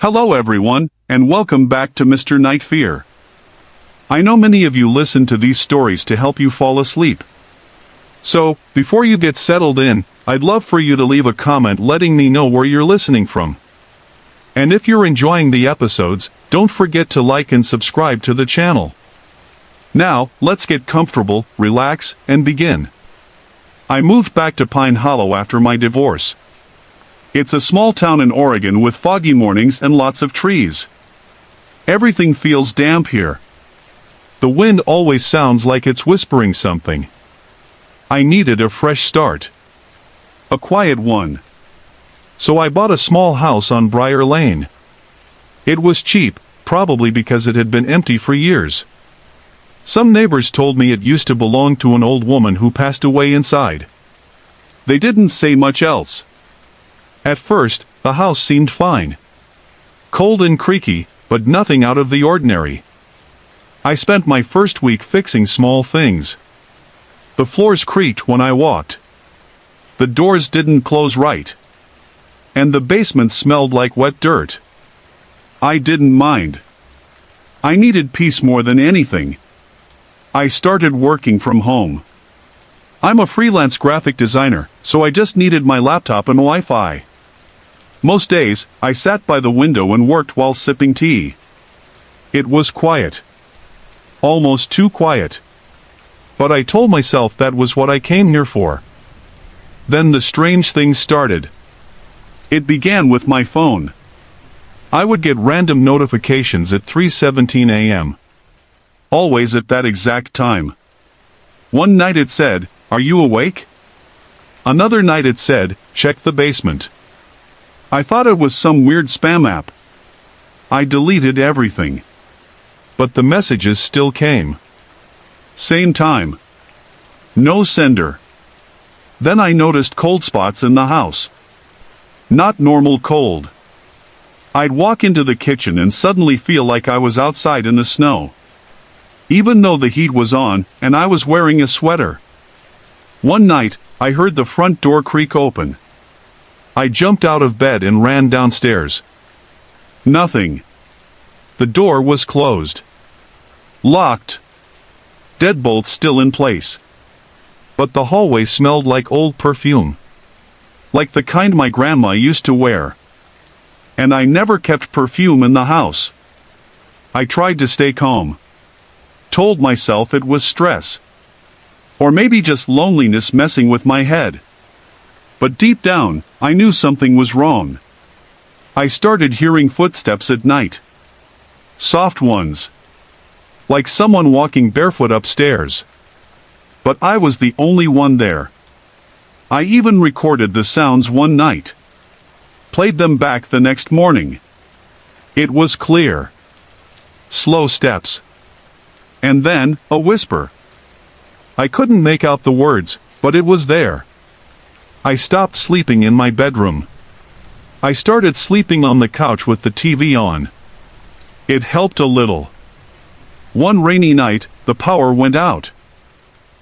Hello everyone, and welcome back to Mr. Night Fear. I know many of you listen to these stories to help you fall asleep. So, before you get settled in, I'd love for you to leave a comment letting me know where you're listening from. And if you're enjoying the episodes, don't forget to like and subscribe to the channel. Now, let's get comfortable, relax, and begin. I moved back to Pine Hollow after my divorce. It's a small town in Oregon with foggy mornings and lots of trees. Everything feels damp here. The wind always sounds like it's whispering something. I needed a fresh start. A quiet one. So I bought a small house on Briar Lane. It was cheap, probably because it had been empty for years. Some neighbors told me it used to belong to an old woman who passed away inside. They didn't say much else. At first, the house seemed fine. Cold and creaky, but nothing out of the ordinary. I spent my first week fixing small things. The floors creaked when I walked. The doors didn't close right. And the basement smelled like wet dirt. I didn't mind. I needed peace more than anything. I started working from home. I'm a freelance graphic designer, so I just needed my laptop and Wi-Fi. Most days, I sat by the window and worked while sipping tea. It was quiet. Almost too quiet. But I told myself that was what I came here for. Then the strange things started. It began with my phone. I would get random notifications at 3:17 a.m. Always at that exact time. One night it said, "Are you awake?" Another night it said, "Check the basement." I thought it was some weird spam app. I deleted everything. But the messages still came. Same time. No sender. Then I noticed cold spots in the house. Not normal cold. I'd walk into the kitchen and suddenly feel like I was outside in the snow. Even though the heat was on, and I was wearing a sweater. One night, I heard the front door creak open. I jumped out of bed and ran downstairs. Nothing. The door was closed. Locked. Deadbolts still in place. But the hallway smelled like old perfume. Like the kind my grandma used to wear. And I never kept perfume in the house. I tried to stay calm. Told myself it was stress. Or maybe just loneliness messing with my head. But deep down, I knew something was wrong. I started hearing footsteps at night. Soft ones. Like someone walking barefoot upstairs. But I was the only one there. I even recorded the sounds one night. Played them back the next morning. It was clear. Slow steps. And then, a whisper. I couldn't make out the words, but it was there. I stopped sleeping in my bedroom. I started sleeping on the couch with the TV on. It helped a little. One rainy night, the power went out.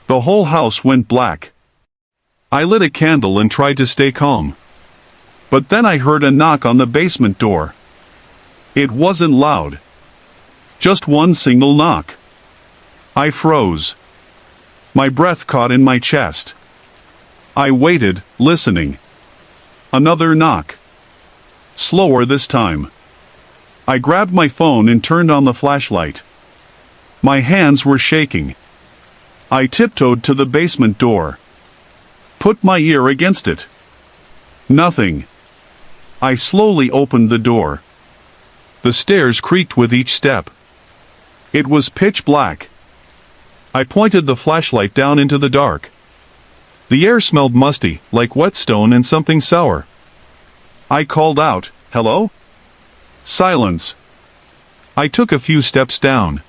The whole house went black. I lit a candle and tried to stay calm. But then I heard a knock on the basement door. It wasn't loud. Just one single knock. I froze. My breath caught in my chest. I waited, listening. Another knock. Slower this time. I grabbed my phone and turned on the flashlight. My hands were shaking. I tiptoed to the basement door. Put my ear against it. Nothing. I slowly opened the door. The stairs creaked with each step. It was pitch black. I pointed the flashlight down into the dark. The air smelled musty, like whetstone and something sour. I called out, "Hello?" Silence. I took a few steps down.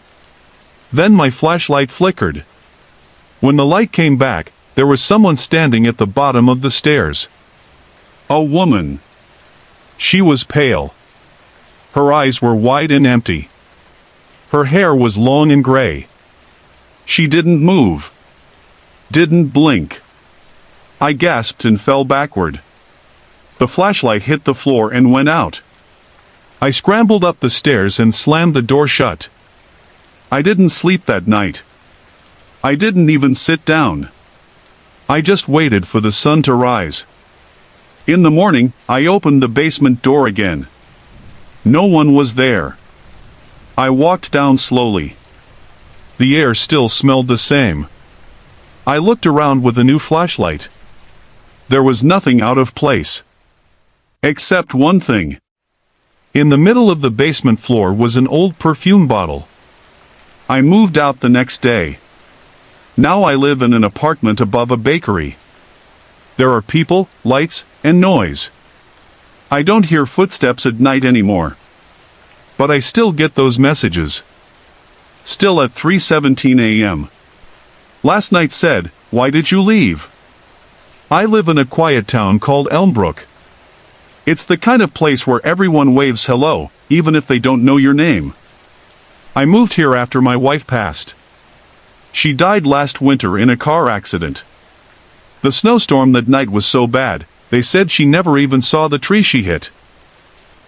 Then my flashlight flickered. When the light came back, there was someone standing at the bottom of the stairs. A woman. She was pale. Her eyes were wide and empty. Her hair was long and gray. She didn't move. Didn't blink. I gasped and fell backward. The flashlight hit the floor and went out. I scrambled up the stairs and slammed the door shut. I didn't sleep that night. I didn't even sit down. I just waited for the sun to rise. In the morning, I opened the basement door again. No one was there. I walked down slowly. The air still smelled the same. I looked around with a new flashlight. There was nothing out of place. Except one thing. In the middle of the basement floor was an old perfume bottle. I moved out the next day. Now I live in an apartment above a bakery. There are people, lights, and noise. I don't hear footsteps at night anymore. But I still get those messages. Still at 3:17 a.m. Last night said, "Why did you leave?" I live in a quiet town called Elmbrook. It's the kind of place where everyone waves hello, even if they don't know your name. I moved here after my wife passed. She died last winter in a car accident. The snowstorm that night was so bad, they said she never even saw the tree she hit.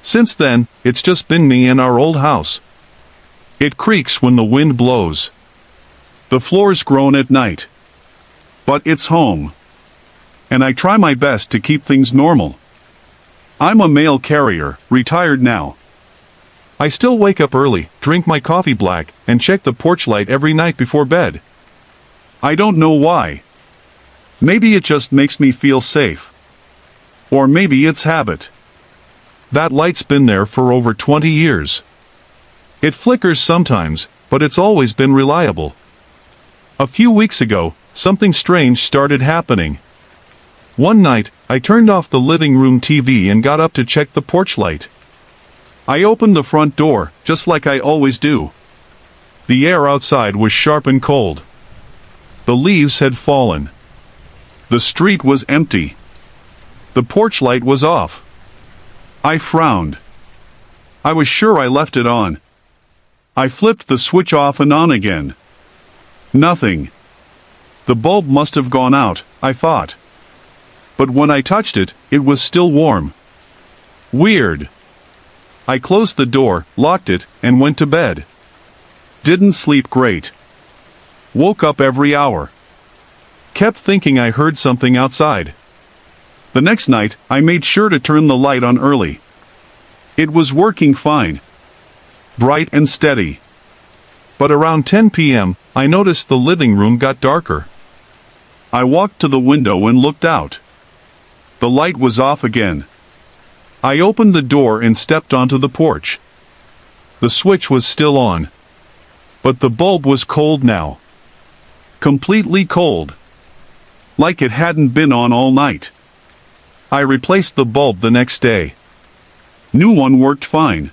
Since then, it's just been me and our old house. It creaks when the wind blows. The floors groan at night. But it's home. And I try my best to keep things normal. I'm a mail carrier, retired now. I still wake up early, drink my coffee black, and check the porch light every night before bed. I don't know why. Maybe it just makes me feel safe. Or maybe it's habit. That light's been there for over 20 years. It flickers sometimes, but it's always been reliable. A few weeks ago, something strange started happening. One night, I turned off the living room TV and got up to check the porch light. I opened the front door, just like I always do. The air outside was sharp and cold. The leaves had fallen. The street was empty. The porch light was off. I frowned. I was sure I left it on. I flipped the switch off and on again. Nothing. The bulb must have gone out, I thought. But when I touched it, it was still warm. Weird. I closed the door, locked it, and went to bed. Didn't sleep great. Woke up every hour. Kept thinking I heard something outside. The next night, I made sure to turn the light on early. It was working fine. Bright and steady. But around 10 p.m., I noticed the living room got darker. I walked to the window and looked out. The light was off again. I opened the door and stepped onto the porch. The switch was still on. But the bulb was cold now. Completely cold. Like it hadn't been on all night. I replaced the bulb the next day. New one worked fine.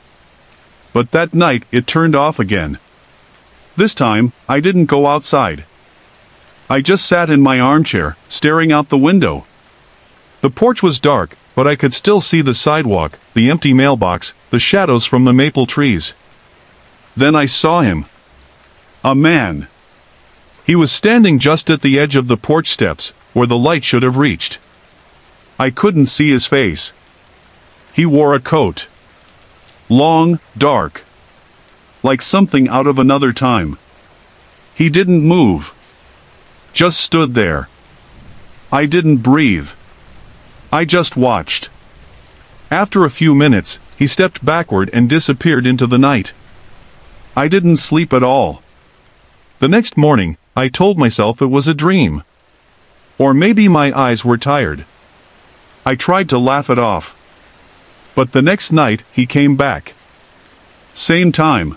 But that night it turned off again. This time, I didn't go outside. I just sat in my armchair, staring out the window. The porch was dark, but I could still see the sidewalk, the empty mailbox, the shadows from the maple trees. Then I saw him. A man. He was standing just at the edge of the porch steps, where the light should have reached. I couldn't see his face. He wore a coat. Long, dark. Like something out of another time. He didn't move. Just stood there. I didn't breathe. I just watched. After a few minutes, he stepped backward and disappeared into the night. I didn't sleep at all. The next morning, I told myself it was a dream. Or maybe my eyes were tired. I tried to laugh it off. But the next night, he came back. Same time.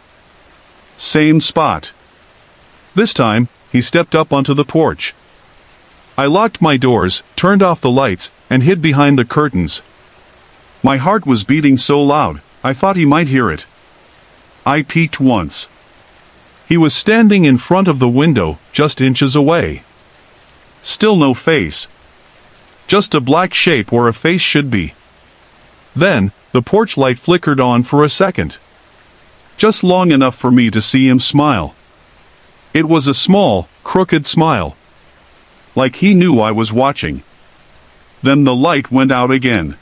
Same spot. This time, he stepped up onto the porch. I locked my doors, turned off the lights, and hid behind the curtains. My heart was beating so loud, I thought he might hear it. I peeked once. He was standing in front of the window, just inches away. Still no face. Just a black shape where a face should be. Then, the porch light flickered on for a second. Just long enough for me to see him smile. It was a small, crooked smile. Like he knew I was watching. Then the light went out again.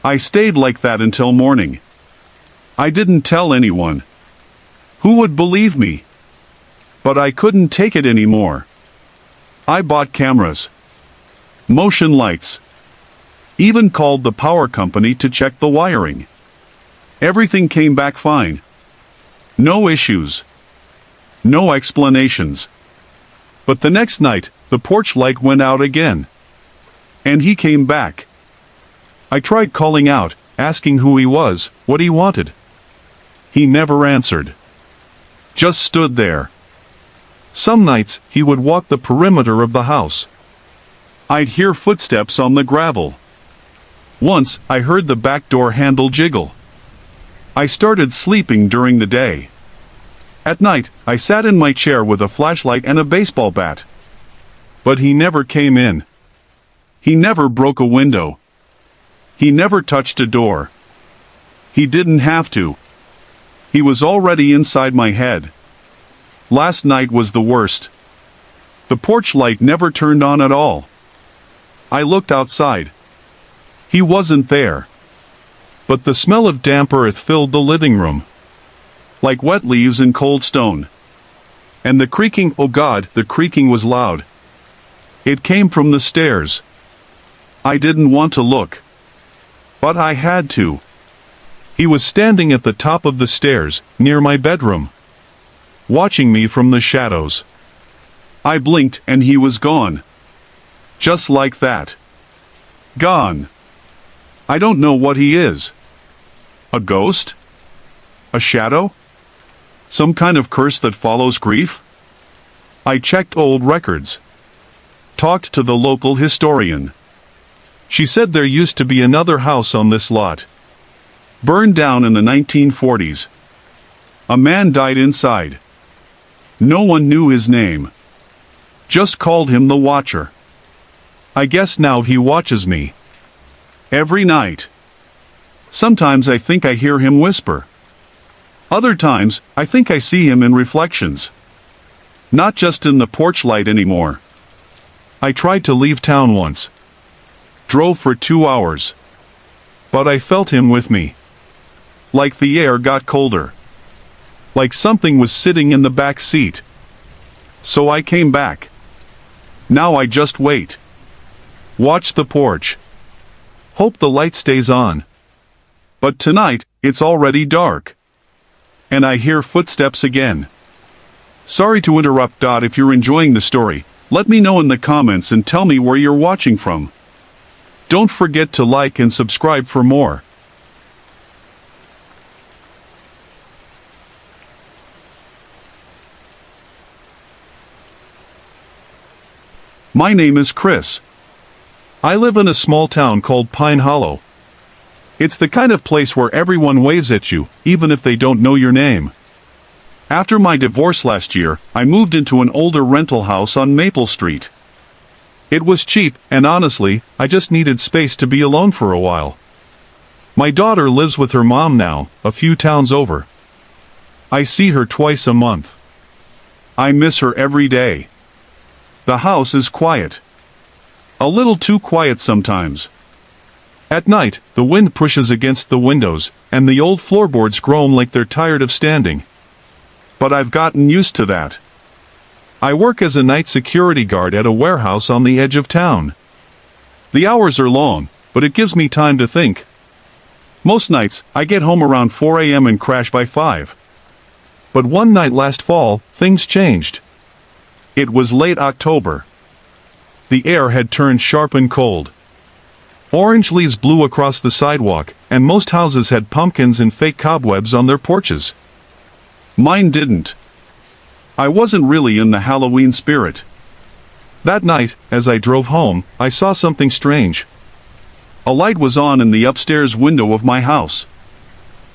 I stayed like that until morning. I didn't tell anyone. Who would believe me? But I couldn't take it anymore. I bought cameras, motion lights, even called the power company to check the wiring. Everything came back fine. No issues. No explanations. But the next night, the porch light went out again. And he came back. I tried calling out, asking who he was, what he wanted. He never answered. Just stood there. Some nights, he would walk the perimeter of the house. I'd hear footsteps on the gravel. Once, I heard the back door handle jiggle. I started sleeping during the day. At night, I sat in my chair with a flashlight and a baseball bat. But he never came in. He never broke a window. He never touched a door. He didn't have to. He was already inside my head. Last night was the worst. The porch light never turned on at all. I looked outside. He wasn't there. But the smell of damp earth filled the living room, like wet leaves and cold stone. And the creaking, oh God, the creaking was loud. It came from the stairs. I didn't want to look. But I had to. He was standing at the top of the stairs, near my bedroom, watching me from the shadows. I blinked and he was gone. Just like that. Gone. I don't know what he is. A ghost? A shadow? Some kind of curse that follows grief? I checked old records. Talked to the local historian. She said there used to be another house on this lot. Burned down in the 1940s. A man died inside. No one knew his name. Just called him the Watcher. I guess now he watches me. Every night. Sometimes I think I hear him whisper. Other times, I think I see him in reflections. Not just in the porch light anymore. I tried to leave town once. Drove for 2 hours. But I felt him with me. Like the air got colder. Like something was sitting in the back seat. So I came back. Now I just wait. Watch the porch. Hope the light stays on. But tonight, it's already dark. And I hear footsteps again. Sorry to interrupt. If you're enjoying the story, let me know in the comments and tell me where you're watching from. Don't forget to like and subscribe for more. My name is Chris. I live in a small town called Pine Hollow. It's the kind of place where everyone waves at you, even if they don't know your name. After my divorce last year, I moved into an older rental house on Maple Street. It was cheap, and honestly, I just needed space to be alone for a while. My daughter lives with her mom now, a few towns over. I see her twice a month. I miss her every day. The house is quiet. A little too quiet sometimes. At night, the wind pushes against the windows, and the old floorboards groan like they're tired of standing. But I've gotten used to that. I work as a night security guard at a warehouse on the edge of town. The hours are long, but it gives me time to think. Most nights, I get home around 4 a.m. and crash by 5. But one night last fall, things changed. It was late October. The air had turned sharp and cold. Orange leaves blew across the sidewalk, and most houses had pumpkins and fake cobwebs on their porches. Mine didn't. I wasn't really in the Halloween spirit. That night, as I drove home, I saw something strange. A light was on in the upstairs window of my house.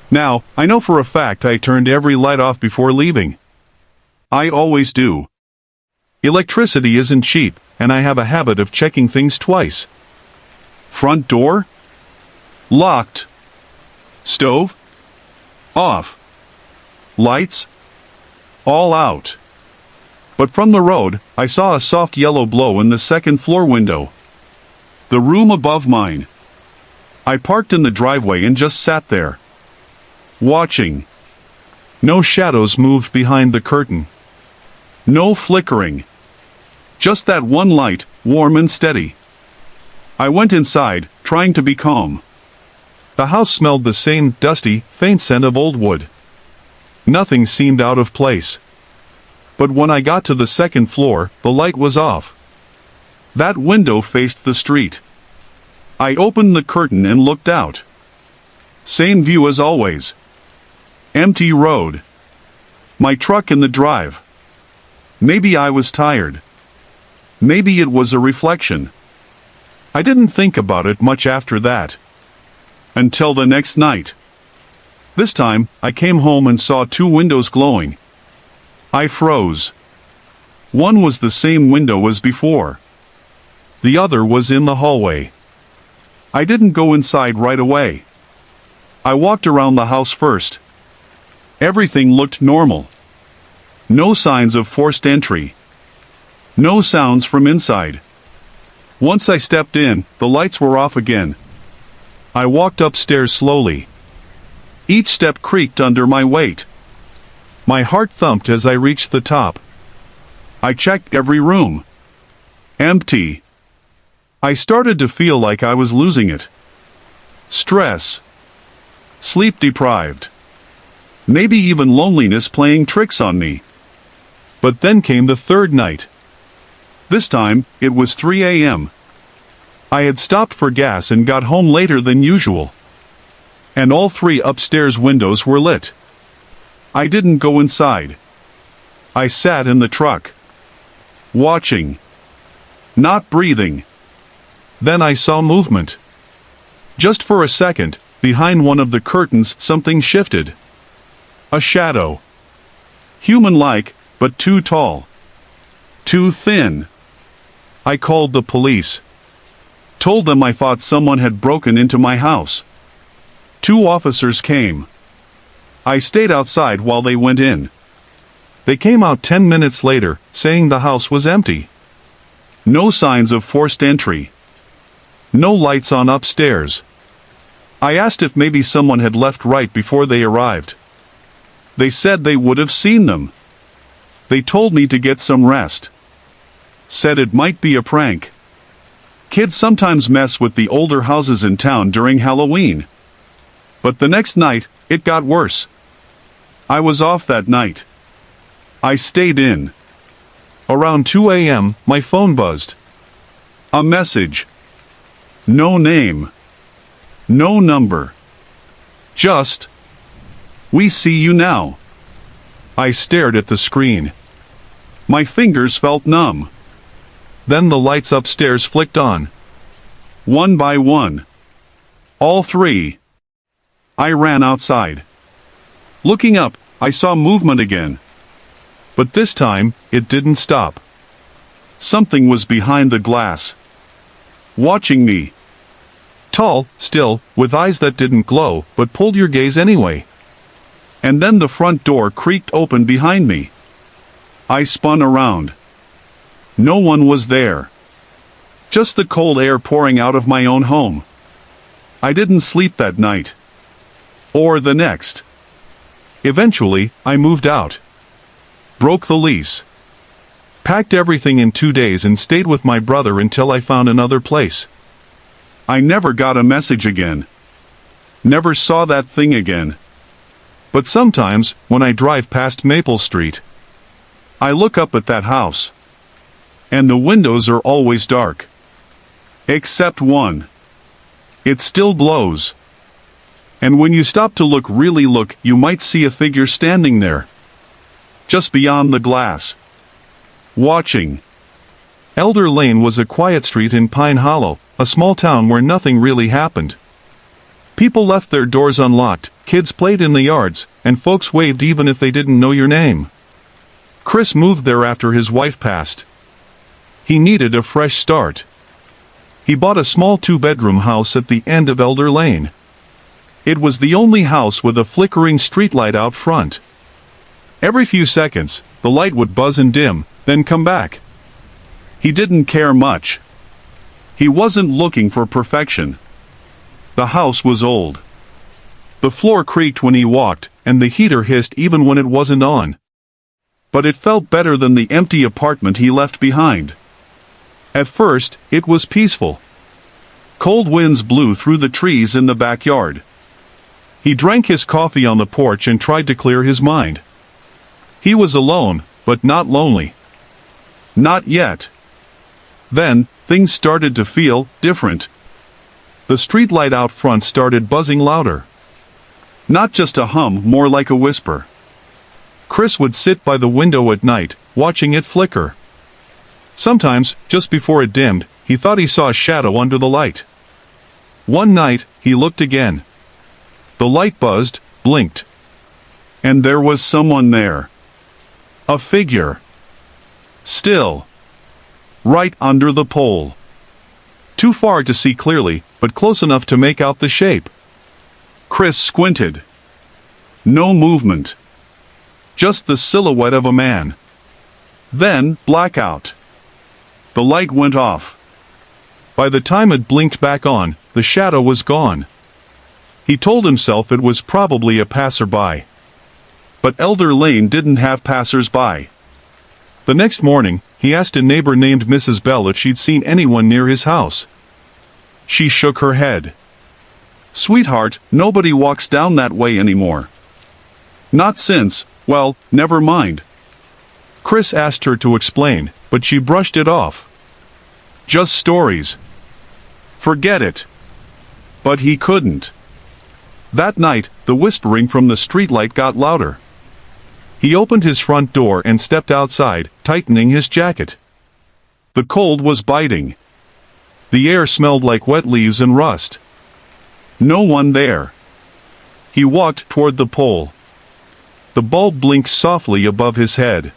Now, I know for a fact I turned every light off before leaving. I always do. Electricity isn't cheap, and I have a habit of checking things twice. Front door? Locked. Stove? Off. Lights? All out. But from the road, I saw a soft yellow glow in the second floor window. The room above mine. I parked in the driveway and just sat there. watching. No shadows moved behind the curtain. No flickering. Just that one light, warm and steady. I went inside, trying to be calm. The house smelled the same dusty, faint scent of old wood. Nothing seemed out of place. But when I got to the second floor, the light was off. That window faced the street. I opened the curtain and looked out. Same view as always. Empty road. My truck in the drive. Maybe I was tired. Maybe it was a reflection. I didn't think about it much after that. Until the next night. This time, I came home and saw two windows glowing. I froze. One was the same window as before. The other was in the hallway. I didn't go inside right away. I walked around the house first. Everything looked normal. No signs of forced entry. No sounds from inside. Once I stepped in, the lights were off again. I walked upstairs slowly. Each step creaked under my weight. My heart thumped as I reached the top. I checked every room. Empty. I started to feel like I was losing it. Stress. Sleep deprived. Maybe even loneliness playing tricks on me. But then came the third night. This time, it was 3 a.m. I had stopped for gas and got home later than usual. And all three upstairs windows were lit. I didn't go inside. I sat in the truck. Watching. Not breathing. Then I saw movement. Just for a second, behind one of the curtains something shifted. A shadow. Human-like, but too tall. Too thin. I called the police. Told them I thought someone had broken into my house. 2 officers came. I stayed outside while they went in. They came out 10 minutes later, saying the house was empty. No signs of forced entry. No lights on upstairs. I asked if maybe someone had left right before they arrived. They said they would have seen them. They told me to get some rest. Said it might be a prank. Kids sometimes mess with the older houses in town during Halloween. But the next night, it got worse. I was off that night. I stayed in. Around 2 a.m., my phone buzzed. A message. No name. No number. Just, "We see you now." I stared at the screen. My fingers felt numb. Then the lights upstairs flicked on. One by one. All 3. I ran outside. Looking up, I saw movement again. But this time, it didn't stop. Something was behind the glass. Watching me. Tall, still, with eyes that didn't glow, but pulled your gaze anyway. And then the front door creaked open behind me. I spun around. No one was there. Just the cold air pouring out of my own home. I didn't sleep that night. Or the next. Eventually, I moved out. Broke the lease. Packed everything in 2 days and stayed with my brother until I found another place. I never got a message again. Never saw that thing again. But sometimes, when I drive past Maple Street, I look up at that house. And the windows are always dark. Except one. It still glows. And when you stop to really look, you might see a figure standing there. Just beyond the glass. Watching. Elder Lane was a quiet street in Pine Hollow, a small town where nothing really happened. People left their doors unlocked, kids played in the yards, and folks waved even if they didn't know your name. Chris moved there after his wife passed. He needed a fresh start. He bought a small 2-bedroom house at the end of Elder Lane. It was the only house with a flickering streetlight out front. Every few seconds, the light would buzz and dim, then come back. He didn't care much. He wasn't looking for perfection. The house was old. The floor creaked when he walked, and the heater hissed even when it wasn't on. But it felt better than the empty apartment he left behind. At first, it was peaceful. Cold winds blew through the trees in the backyard. He drank his coffee on the porch and tried to clear his mind. He was alone, but not lonely. Not yet. Then, things started to feel different. The streetlight out front started buzzing louder. Not just a hum, more like a whisper. Chris would sit by the window at night, watching it flicker. Sometimes, just before it dimmed, he thought he saw a shadow under the light. One night, he looked again. The light buzzed, blinked. And there was someone there. A figure. Still. Right under the pole. Too far to see clearly, but close enough to make out the shape. Chris squinted. No movement. Just the silhouette of a man. Then, blackout. The light went off. By the time it blinked back on, the shadow was gone. He told himself it was probably a passerby. But Elder Lane didn't have passers-by. The next morning, he asked a neighbor named Mrs. Bell if she'd seen anyone near his house. She shook her head. "Sweetheart, nobody walks down that way anymore." "Not since, well, never mind." Chris asked her to explain, but she brushed it off. "Just stories. Forget it." But he couldn't. That night, the whispering from the streetlight got louder. He opened his front door and stepped outside, tightening his jacket. The cold was biting. The air smelled like wet leaves and rust. No one there. He walked toward the pole. The bulb blinked softly above his head.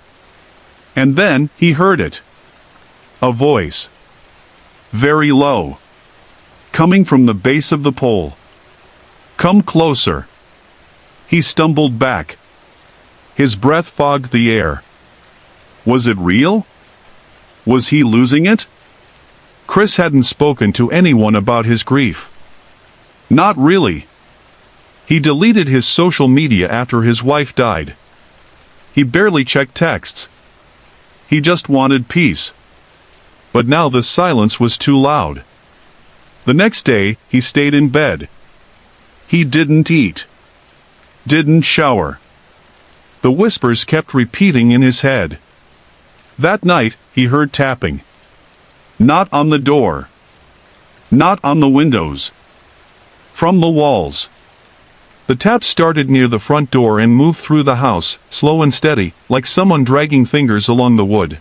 And then he heard it. A voice. Very low. Coming from the base of the pole. "Come closer." He stumbled back. His breath fogged the air. Was it real? Was he losing it? Chris hadn't spoken to anyone about his grief. Not really. He deleted his social media after his wife died. He barely checked texts. He just wanted peace. But now the silence was too loud. The next day, he stayed in bed. He didn't eat. Didn't shower. The whispers kept repeating in his head. That night, he heard tapping. Not on the door. Not on the windows. From the walls. The tap started near the front door and moved through the house, slow and steady, like someone dragging fingers along the wood.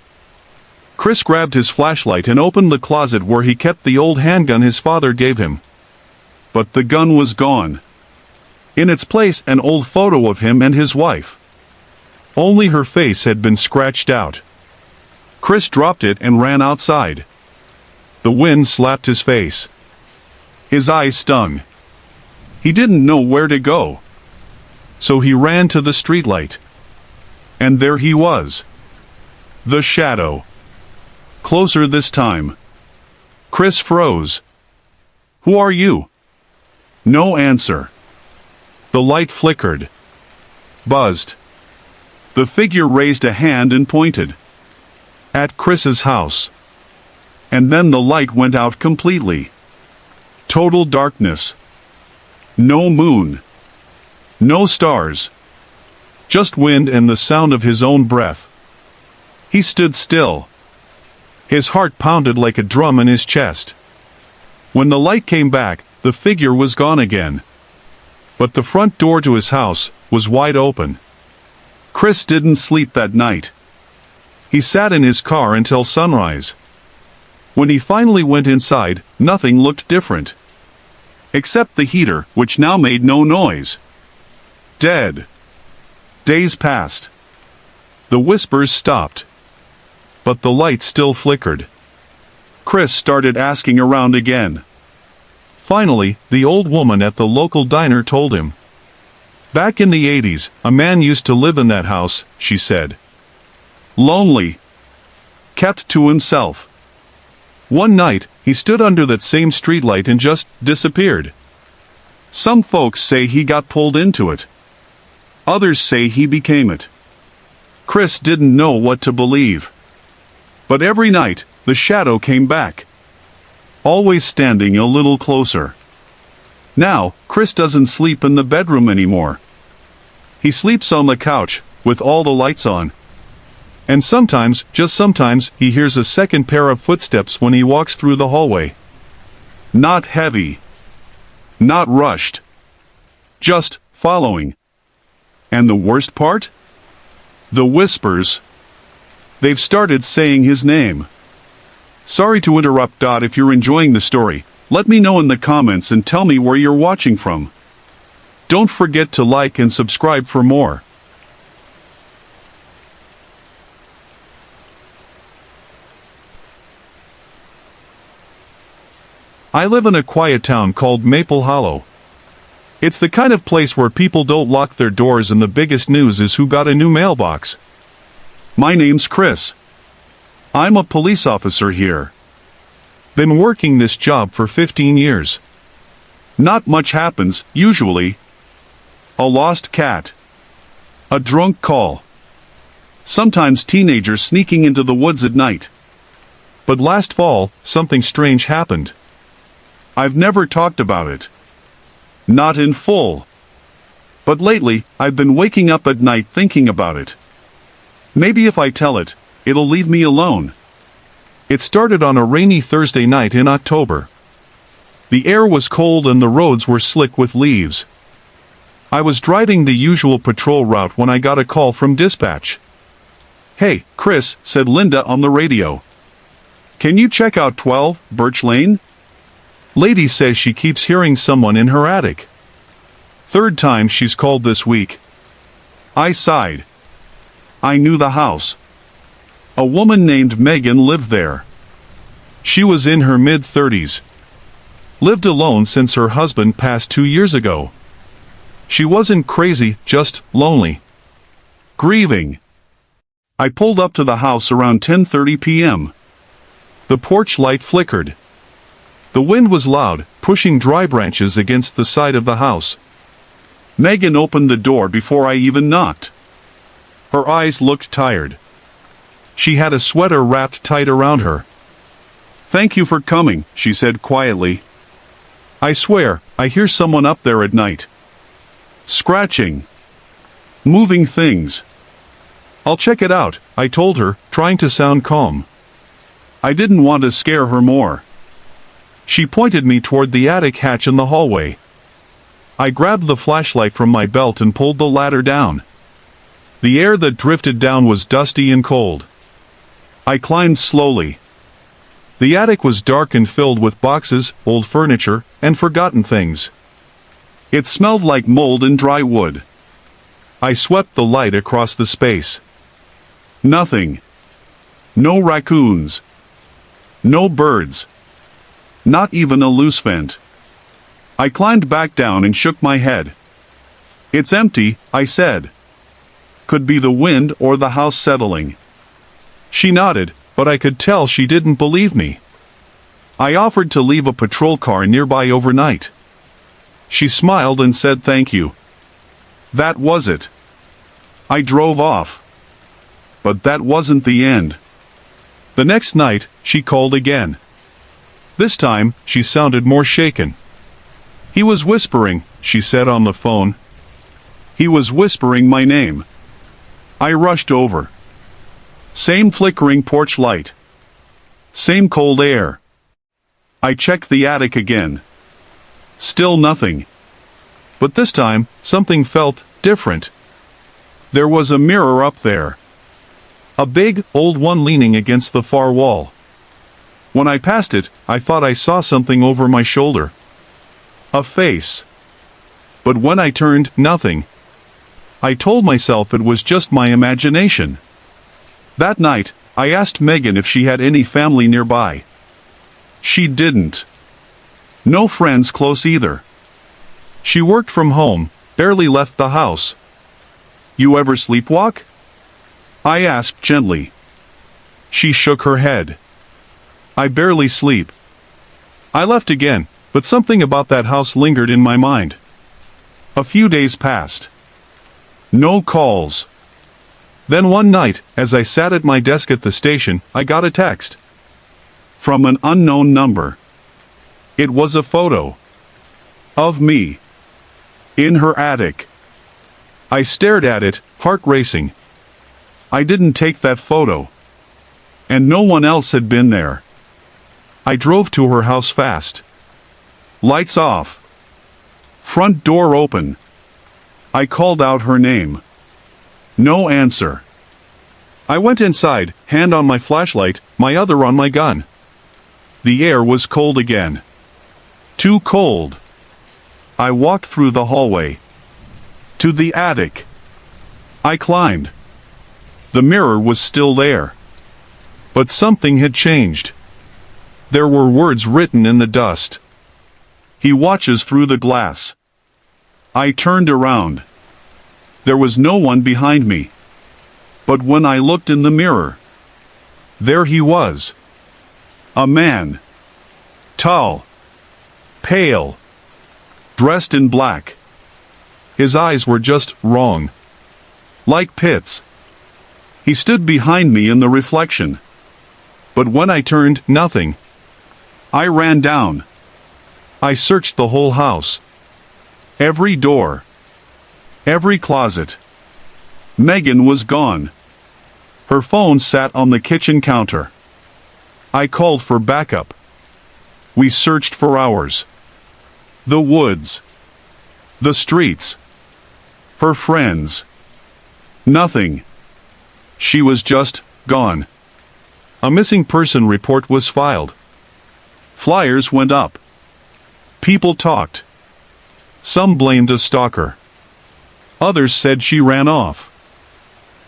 Chris grabbed his flashlight and opened the closet where he kept the old handgun his father gave him. But the gun was gone. In its place, an old photo of him and his wife. Only her face had been scratched out. Chris dropped it and ran outside. The wind slapped his face. His eyes stung. He didn't know where to go. So he ran to the streetlight. And there he was. The shadow. Closer this time. Chris froze. "Who are you?" No answer. The light flickered. Buzzed. The figure raised a hand and pointed. At Chris's house. And then the light went out completely. Total darkness. No moon. No stars. Just wind and the sound of his own breath. He stood still. His heart pounded like a drum in his chest. When the light came back, the figure was gone again. But the front door to his house was wide open. Chris didn't sleep that night. He sat in his car until sunrise. When he finally went inside, nothing looked different. Except the heater, which now made no noise. Dead. Days passed. The whispers stopped. But the light still flickered. Chris started asking around again. Finally, the old woman at the local diner told him. Back in the 80s, a man used to live in that house, she said. Lonely. Kept to himself. One night, he stood under that same streetlight and just disappeared. Some folks say he got pulled into it. Others say he became it. Chris didn't know what to believe. But every night, the shadow came back. Always standing a little closer. Now, Chris doesn't sleep in the bedroom anymore. He sleeps on the couch, with all the lights on. And sometimes, just sometimes, he hears a second pair of footsteps when he walks through the hallway. Not heavy. Not rushed. Just following. And the worst part? The whispers. They've started saying his name. Sorry to interrupt. If you're enjoying the story, let me know in the comments and tell me where you're watching from. Don't forget to like and subscribe for more. I live in a quiet town called Maple Hollow. It's the kind of place where people don't lock their doors and the biggest news is who got a new mailbox. My name's Chris. I'm a police officer here. Been working this job for 15 years. Not much happens, usually. A lost cat. A drunk call. Sometimes teenagers sneaking into the woods at night. But last fall, something strange happened. I've never talked about it. Not in full. But lately, I've been waking up at night thinking about it. Maybe if I tell it, it'll leave me alone. It started on a rainy Thursday night in October. The air was cold and the roads were slick with leaves. I was driving the usual patrol route when I got a call from dispatch. "Hey, Chris," said Linda on the radio. "Can you check out 12, Birch Lane? Lady says she keeps hearing someone in her attic." Third time she's called this week. I sighed. I knew the house. A woman named Megan lived there. She was in her mid-30s. Lived alone since her husband passed 2 years ago. She wasn't crazy, just lonely. Grieving. I pulled up to the house around 10:30 p.m. The porch light flickered. The wind was loud, pushing dry branches against the side of the house. Megan opened the door before I even knocked. Her eyes looked tired. She had a sweater wrapped tight around her. "Thank you for coming," she said quietly. "I swear, I hear someone up there at night. Scratching. Moving things." "I'll check it out," I told her, trying to sound calm. I didn't want to scare her more. She pointed me toward the attic hatch in the hallway. I grabbed the flashlight from my belt and pulled the ladder down. The air that drifted down was dusty and cold. I climbed slowly. The attic was dark and filled with boxes, old furniture, and forgotten things. It smelled like mold and dry wood. I swept the light across the space. Nothing. No raccoons. No birds. Not even a loose vent. I climbed back down and shook my head. "It's empty," I said. Could be the wind or the house settling. She nodded, but I could tell she didn't believe me. I offered to leave a patrol car nearby overnight. She smiled and said thank you. That was it. I drove off. But that wasn't the end. The next night, she called again. This time, she sounded more shaken. "He was whispering," she said on the phone. "He was whispering my name." I rushed over. Same flickering porch light. Same cold air. I checked the attic again. Still nothing. But this time, something felt different. There was a mirror up there. A big, old one leaning against the far wall. When I passed it, I thought I saw something over my shoulder. A face. But when I turned, nothing. I told myself it was just my imagination. That night, I asked Megan if she had any family nearby. She didn't. No friends close either. She worked from home, barely left the house. "You ever sleepwalk?" I asked gently. She shook her head. "I barely sleep." I left again, but something about that house lingered in my mind. A few days passed. No calls. Then one night, as I sat at my desk at the station, I got a text. From an unknown number. It was a photo. Of me. In her attic. I stared at it, heart racing. I didn't take that photo. And no one else had been there. I drove to her house fast. Lights off. Front door open. I called out her name. No answer. I went inside, hand on my flashlight, my other on my gun. The air was cold again. Too cold. I walked through the hallway. To the attic. I climbed. The mirror was still there. But something had changed. There were words written in the dust. He watches through the glass. I turned around. There was no one behind me. But when I looked in the mirror, there he was. A man. Tall. Pale. Dressed in black. His eyes were just wrong. Like pits. He stood behind me in the reflection. But when I turned, nothing. I ran down. I searched the whole house. Every door. Every closet. Megan was gone. Her phone sat on the kitchen counter. I called for backup. We searched for hours. The woods. The streets. Her friends. Nothing. She was just gone. A missing person report was filed. Flyers went up. People talked. Some blamed a stalker. Others said she ran off.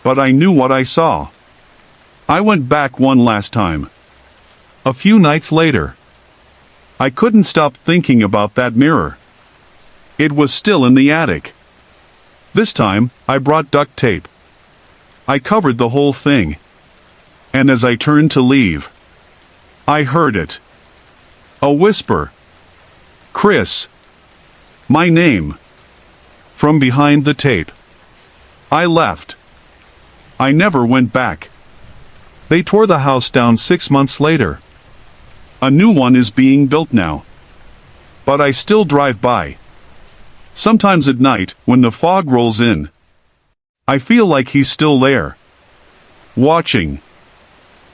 But I knew what I saw. I went back one last time. A few nights later. I couldn't stop thinking about that mirror. It was still in the attic. This time, I brought duct tape. I covered the whole thing. And as I turned to leave, I heard it. A whisper. Chris. My name. From behind the tape. I left. I never went back. They tore the house down 6 months later. A new one is being built now. But I still drive by. Sometimes at night, when the fog rolls in. I feel like he's still there. Watching.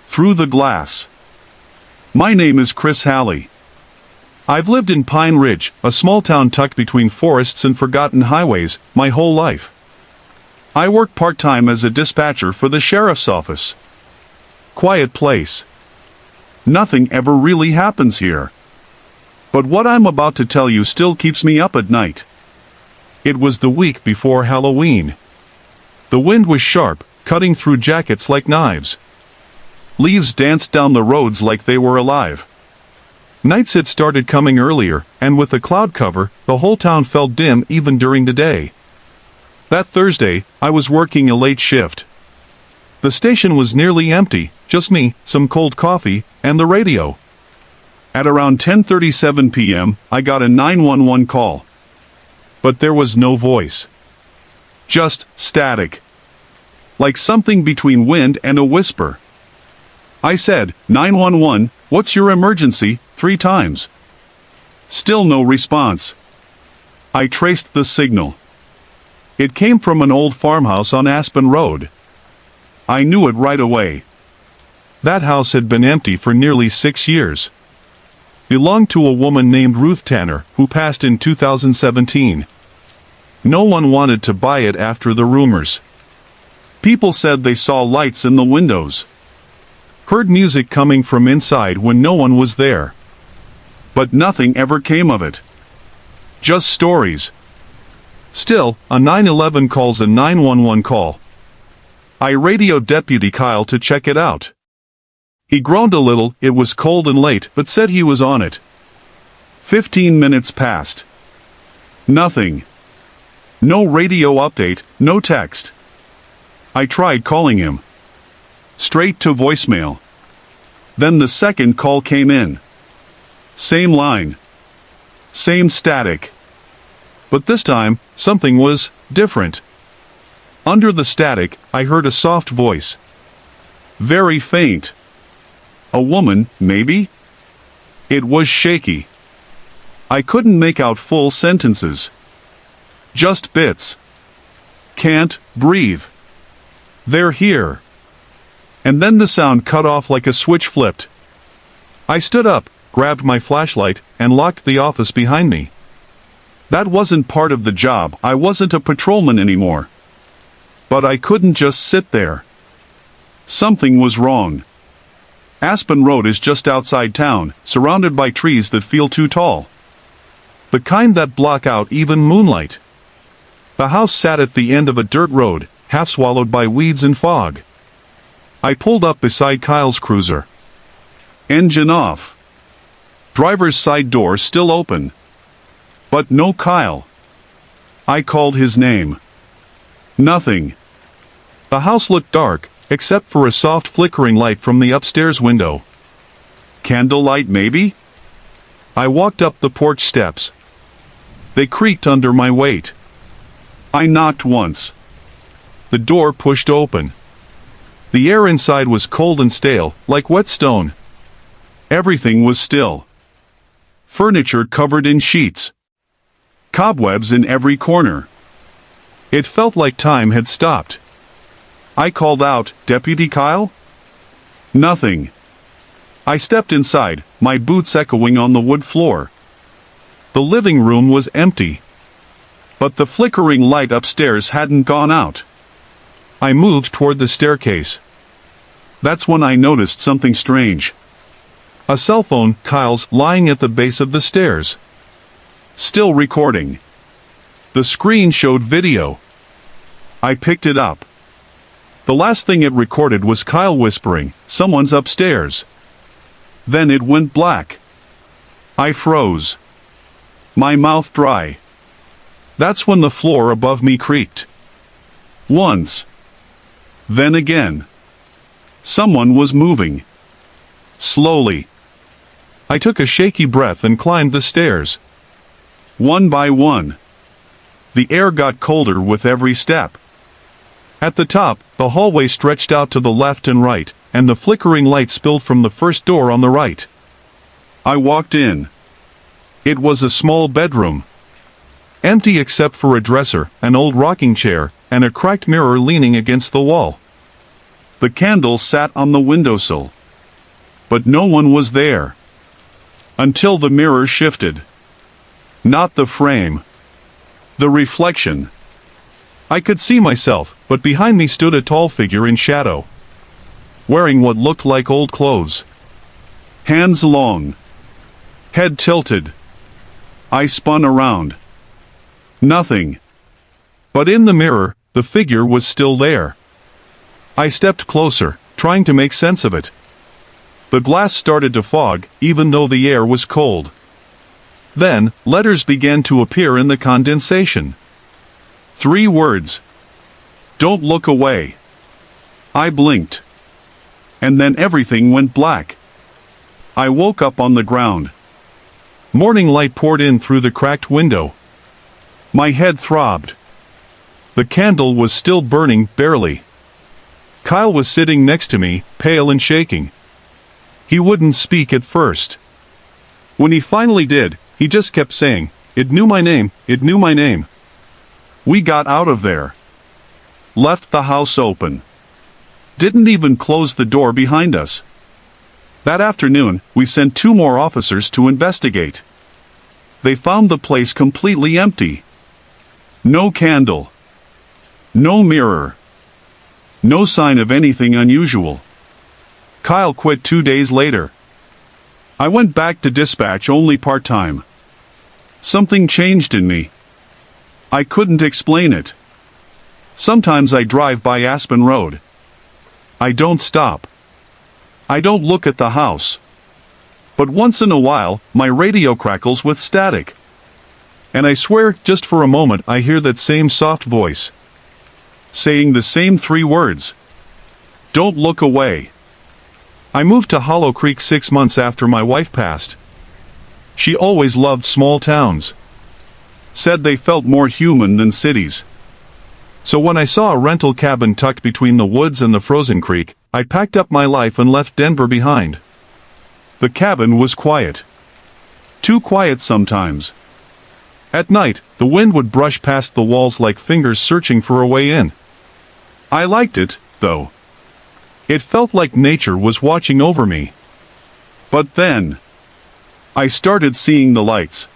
Through the glass. My name is Chris Halley. I've lived in Pine Ridge, a small town tucked between forests and forgotten highways, my whole life. I work part-time as a dispatcher for the sheriff's office. Quiet place. Nothing ever really happens here. But what I'm about to tell you still keeps me up at night. It was the week before Halloween. The wind was sharp, cutting through jackets like knives. Leaves danced down the roads like they were alive. Nights had started coming earlier, and with the cloud cover, the whole town felt dim even during the day. That Thursday, I was working a late shift. The station was nearly empty, just me, some cold coffee, and the radio. At around 10:37 p.m., I got a 911 call. But there was no voice. Just static. Like something between wind and a whisper. I said, 911, what's your emergency, 3 times. Still no response. I traced the signal. It came from an old farmhouse on Aspen Road. I knew it right away. That house had been empty for nearly 6 years. Belonged to a woman named Ruth Tanner, who passed in 2017. No one wanted to buy it after the rumors. People said they saw lights in the windows. Heard music coming from inside when no one was there. But nothing ever came of it. Just stories. Still, a 911 calls a 911 call. I radioed Deputy Kyle to check it out. He groaned a little, it was cold and late, but said he was on it. 15 minutes passed. Nothing. No radio update, no text. I tried calling him. Straight to voicemail. Then the second call came in. Same line. Same static. But this time, something was different. Under the static, I heard a soft voice. Very faint. A woman, maybe? It was shaky. I couldn't make out full sentences. Just bits. Can't breathe. They're here. And then the sound cut off like a switch flipped. I stood up, grabbed my flashlight, and locked the office behind me. That wasn't part of the job. I wasn't a patrolman anymore. But I couldn't just sit there. Something was wrong. Aspen Road is just outside town, surrounded by trees that feel too tall. The kind that block out even moonlight. The house sat at the end of a dirt road, half swallowed by weeds and fog. I pulled up beside Kyle's cruiser. Engine off. Driver's side door still open. But no Kyle. I called his name. Nothing. The house looked dark, except for a soft flickering light from the upstairs window. Candlelight, maybe? I walked up the porch steps. They creaked under my weight. I knocked once. The door pushed open. The air inside was cold and stale, like wet stone. Everything was still. Furniture covered in sheets. Cobwebs in every corner. It felt like time had stopped. I called out, "Deputy Kyle?" Nothing. I stepped inside, my boots echoing on the wood floor. The living room was empty. But the flickering light upstairs hadn't gone out. I moved toward the staircase. That's when I noticed something strange. A cell phone, Kyle's, lying at the base of the stairs. Still recording. The screen showed video. I picked it up. The last thing it recorded was Kyle whispering, "Someone's upstairs." Then it went black. I froze. My mouth dry. That's when the floor above me creaked. Once. Then again. Someone was moving. Slowly. I took a shaky breath and climbed the stairs. One by one. The air got colder with every step. At the top, the hallway stretched out to the left and right, and the flickering light spilled from the first door on the right. I walked in. It was a small bedroom. Empty except for a dresser, an old rocking chair, and a cracked mirror leaning against the wall. The candle sat on the windowsill. But no one was there. Until the mirror shifted. Not the frame. The reflection. I could see myself, but behind me stood a tall figure in shadow. Wearing what looked like old clothes. Hands long. Head tilted. I spun around. Nothing. But in the mirror, the figure was still there. I stepped closer, trying to make sense of it. The glass started to fog, even though the air was cold. Then, letters began to appear in the condensation. 3 words. Don't look away. I blinked. And then everything went black. I woke up on the ground. Morning light poured in through the cracked window. My head throbbed. The candle was still burning, barely. Kyle was sitting next to me, pale and shaking. He wouldn't speak at first. When he finally did, he just kept saying, "It knew my name, it knew my name." We got out of there. Left the house open. Didn't even close the door behind us. That afternoon, we sent 2 more officers to investigate. They found the place completely empty. No candle. No mirror. No sign of anything unusual. Kyle quit 2 days later. I went back to dispatch only part-time. Something changed in me. I couldn't explain it. Sometimes I drive by Aspen Road. I don't stop. I don't look at the house. But once in a while, my radio crackles with static. And I swear, just for a moment, I hear that same soft voice. Saying the same 3 words. Don't look away. I moved to Hollow Creek 6 months after my wife passed. She always loved small towns. said they felt more human than cities. So when I saw a rental cabin tucked between the woods and the frozen creek, I packed up my life and left Denver behind. The cabin was quiet. Too quiet sometimes. At night, the wind would brush past the walls like fingers searching for a way in. I liked it, though. It felt like nature was watching over me. But then, I started seeing the lights.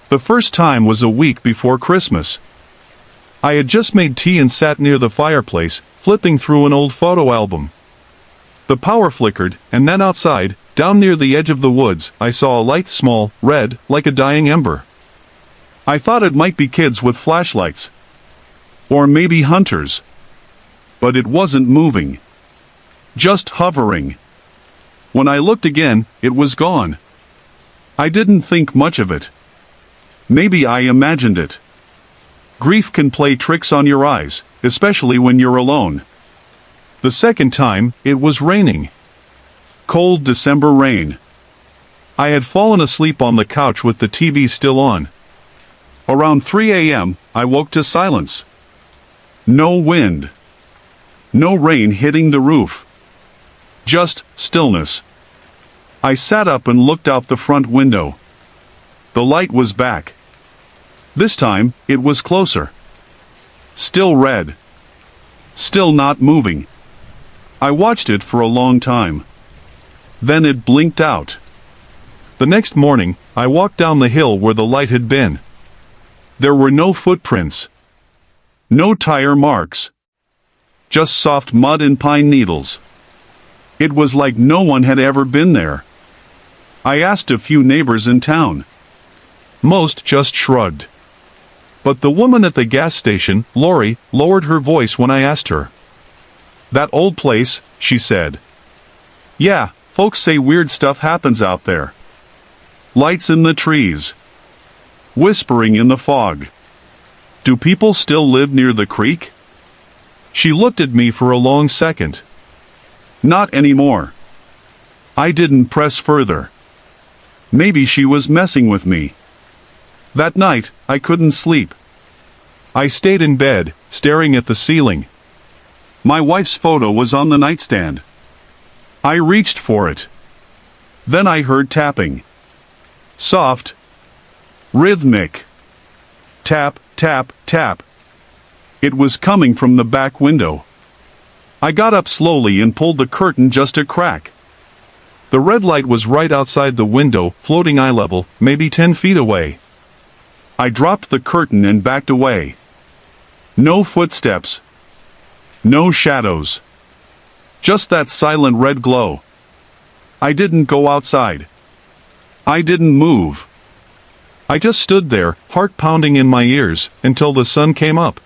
The first time was a week before Christmas. I had just made tea and sat near the fireplace, flipping through an old photo album. The power flickered, and then outside, down near the edge of the woods, I saw a light, small, red, like a dying ember. I thought it might be kids with flashlights. Or maybe hunters. But it wasn't moving. Just hovering. When I looked again, it was gone. I didn't think much of it. Maybe I imagined it. Grief can play tricks on your eyes, especially when you're alone. The second time, it was raining. Cold December rain. I had fallen asleep on the couch with the TV still on. Around 3 a.m., I woke to silence. No wind. No rain hitting the roof. Just stillness. I sat up and looked out the front window. The light was back. This time, it was closer. Still red. Still not moving. I watched it for a long time. Then it blinked out. The next morning, I walked down the hill where the light had been. There were no footprints. No tire marks. Just soft mud and pine needles. It was like no one had ever been there. I asked a few neighbors in town. Most just shrugged. But the woman at the gas station, Lori, lowered her voice when I asked her. "That old place," she said. "Yeah, folks say weird stuff happens out there. Lights in the trees. Whispering in the fog. Do people still live near the creek?" She looked at me for a long second. Not anymore. I didn't press further. Maybe she was messing with me. That night, I couldn't sleep. I stayed in bed, staring at the ceiling. My wife's photo was on the nightstand. I reached for it. Then I heard tapping. Soft. Rhythmic. Tap, tap, tap. It was coming from the back window. I got up slowly and pulled the curtain just a crack. The red light was right outside the window, floating eye level, maybe 10 feet away. I dropped the curtain and backed away. No footsteps. No shadows. Just that silent red glow. I didn't go outside. I didn't move. I just stood there, heart pounding in my ears, until the sun came up.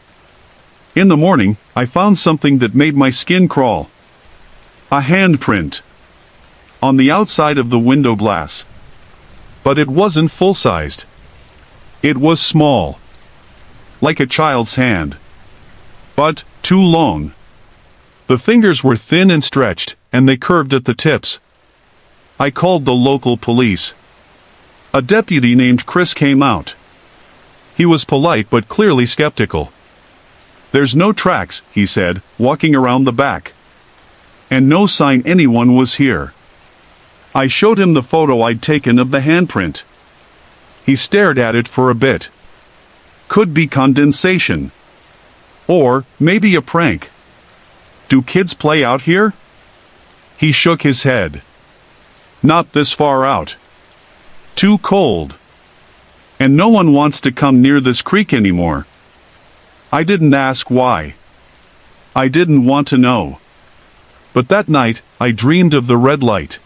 In the morning, I found something that made my skin crawl. A handprint. On the outside of the window glass. But it wasn't full-sized. It was small. Like a child's hand. But too long. The fingers were thin and stretched, and they curved at the tips. I called the local police. A deputy named Chris came out. He was polite but clearly skeptical. "There's no tracks," he said, walking around the back. "And no sign anyone was here." I showed him the photo I'd taken of the handprint. He stared at it for a bit. Could be condensation. Or maybe a prank. "Do kids play out here?" He shook his head. "Not this far out. Too cold. And no one wants to come near this creek anymore." I didn't ask why. I didn't want to know. But that night, I dreamed of the red light.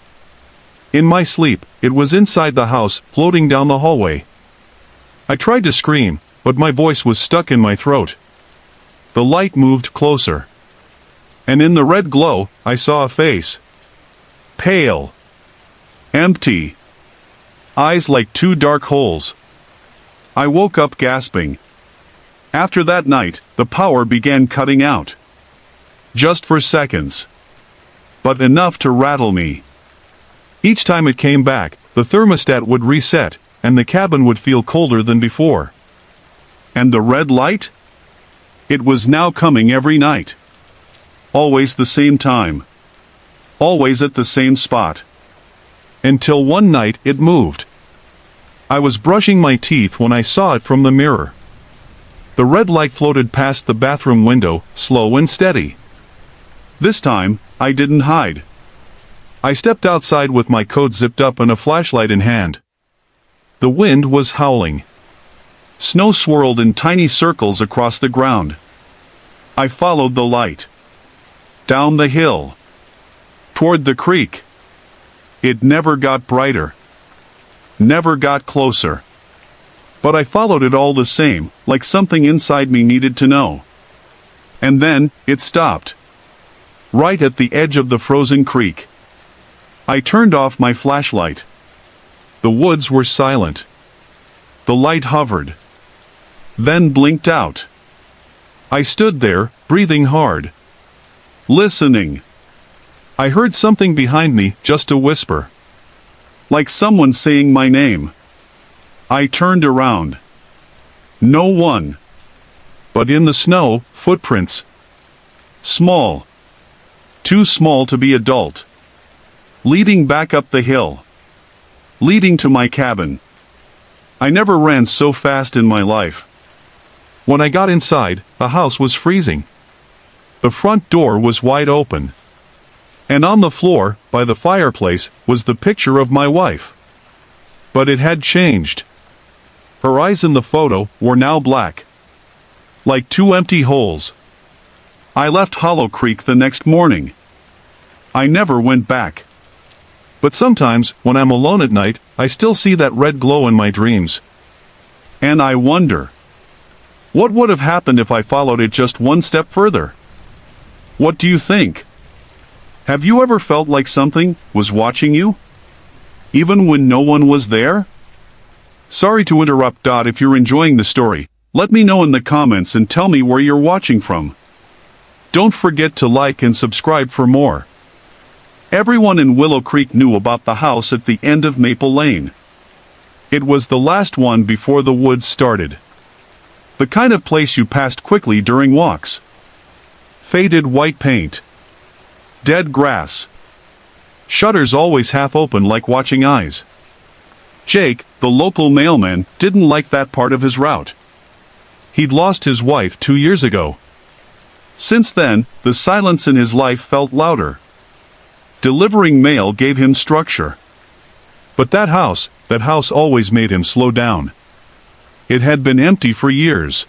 In my sleep, it was inside the house, floating down the hallway. I tried to scream, but my voice was stuck in my throat. The light moved closer. And in the red glow, I saw a face. Pale. Empty. Eyes like two dark holes. I woke up gasping. After that night, the power began cutting out. Just for seconds. but enough to rattle me. Each time it came back, the thermostat would reset, and the cabin would feel colder than before. And the red light? It was now coming every night. Always the same time. Always at the same spot. Until one night it moved. I was brushing my teeth when I saw it from the mirror. The red light floated past the bathroom window, slow and steady. This time, I didn't hide. I stepped outside with my coat zipped up and a flashlight in hand. The wind was howling. Snow swirled in tiny circles across the ground. I followed the light. Down the hill. Toward the creek. It never got brighter. Never got closer. But I followed it all the same, like something inside me needed to know. And then, it stopped. Right at the edge of the frozen creek. I turned off my flashlight. The woods were silent. The light hovered. Then blinked out. I stood there, breathing hard. Listening. I heard something behind me, just a whisper. Like someone saying my name. I turned around. No one. But in the snow, footprints. Small. Too small to be adult. Leading back up the hill. Leading to my cabin. I never ran so fast in my life. When I got inside, the house was freezing. The front door was wide open. And on the floor, by the fireplace, was the picture of my wife. But it had changed. Her eyes in the photo were now black. Like two empty holes. I left Hollow Creek the next morning. I never went back. But sometimes, when I'm alone at night, I still see that red glow in my dreams. And I wonder, what would have happened if I followed it just one step further? What do you think? Have you ever felt like something was watching you? Even when no one was there? Sorry to interrupt. If you're enjoying the story, let me know in the comments and tell me where you're watching from. Don't forget to like and subscribe for more. Everyone in Willow Creek knew about the house at the end of Maple Lane. It was the last one before the woods started. The kind of place you passed quickly during walks. Faded white paint. Dead grass. Shutters always half open like watching eyes. Jake, the local mailman, didn't like that part of his route. He'd lost his wife 2 years ago. Since then, the silence in his life felt louder. Delivering mail gave him structure. But that house always made him slow down. It had been empty for years.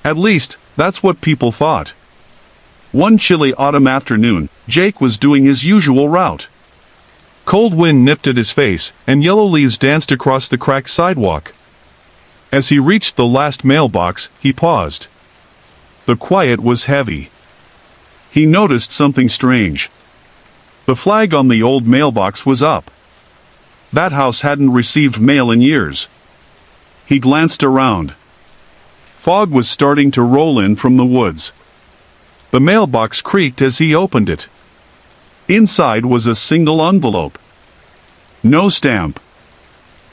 At least, that's what people thought. One chilly autumn afternoon, Jake was doing his usual route. Cold wind nipped at his face, and yellow leaves danced across the cracked sidewalk. As he reached the last mailbox, he paused. The quiet was heavy. He noticed something strange. The flag on the old mailbox was up. That house hadn't received mail in years. He glanced around. Fog was starting to roll in from the woods. The mailbox creaked as he opened it. Inside was a single envelope. No stamp.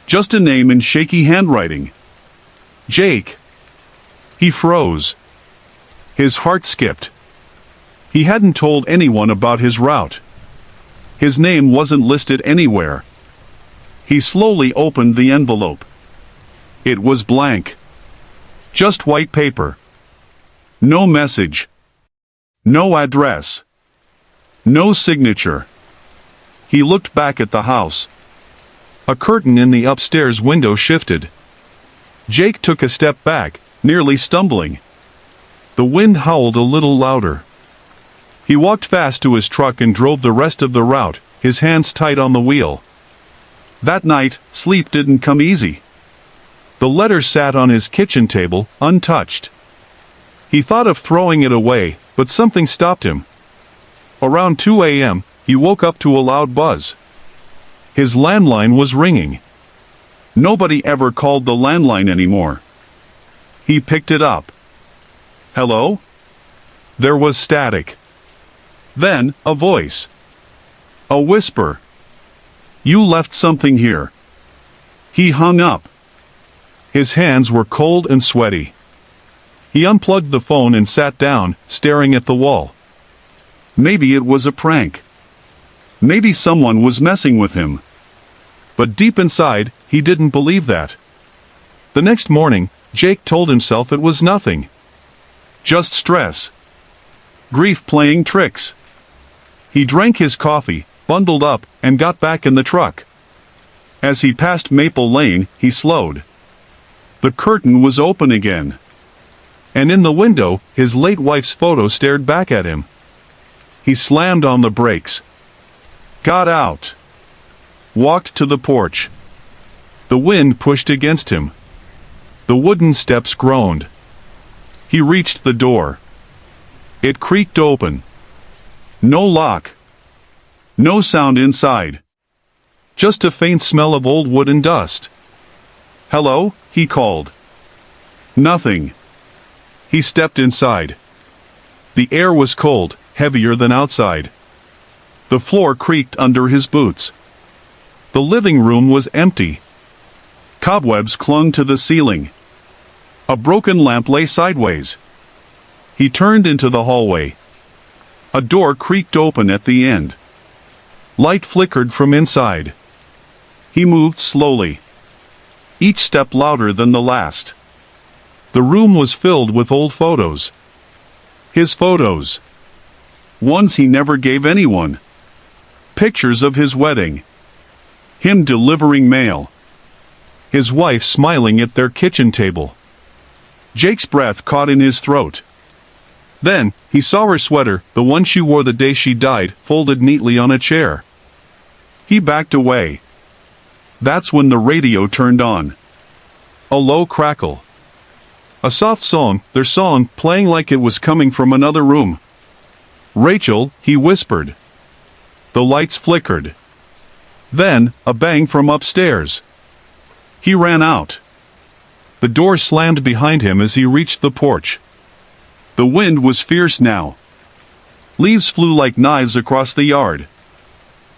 Just a name in shaky handwriting. Jake. He froze. His heart skipped. He hadn't told anyone about his route. His name wasn't listed anywhere. He slowly opened the envelope. It was blank. Just white paper. No message. No address. No signature. He looked back at the house. A curtain in the upstairs window shifted. Jake took a step back, nearly stumbling. The wind howled a little louder. He walked fast to his truck and drove the rest of the route, his hands tight on the wheel. That night, sleep didn't come easy. The letter sat on his kitchen table, untouched. He thought of throwing it away, but something stopped him. Around 2 a.m., he woke up to a loud buzz. His landline was ringing. Nobody ever called the landline anymore. He picked it up. Hello? There was static. Then, a voice. A whisper. You left something here. He hung up. His hands were cold and sweaty. He unplugged the phone and sat down, staring at the wall. Maybe it was a prank. Maybe someone was messing with him. But deep inside, he didn't believe that. The next morning, Jake told himself it was nothing. Just stress. Grief playing tricks. He drank his coffee, bundled up, and got back in the truck. As he passed Maple Lane, he slowed. The curtain was open again. And in the window, his late wife's photo stared back at him. He slammed on the brakes. Got out. Walked to the porch. The wind pushed against him. The wooden steps groaned. He reached the door. It creaked open. No lock. No sound inside. Just a faint smell of old wood and dust. Hello, he called. Nothing. He stepped inside. The air was cold, heavier than outside. The floor creaked under his boots. The living room was empty. Cobwebs clung to the ceiling. A broken lamp lay sideways. He turned into the hallway. A door creaked open at the end. Light flickered from inside. He moved slowly. Each step louder than the last. The room was filled with old photos. His photos. Ones he never gave anyone. Pictures of his wedding. Him delivering mail. His wife smiling at their kitchen table. Jake's breath caught in his throat. Then, he saw her sweater, the one she wore the day she died, folded neatly on a chair. He backed away. That's when the radio turned on. A low crackle. A soft song, their song, playing like it was coming from another room. Rachel, he whispered. The lights flickered. Then, a bang from upstairs. He ran out. The door slammed behind him as he reached the porch. The wind was fierce now. Leaves flew like knives across the yard.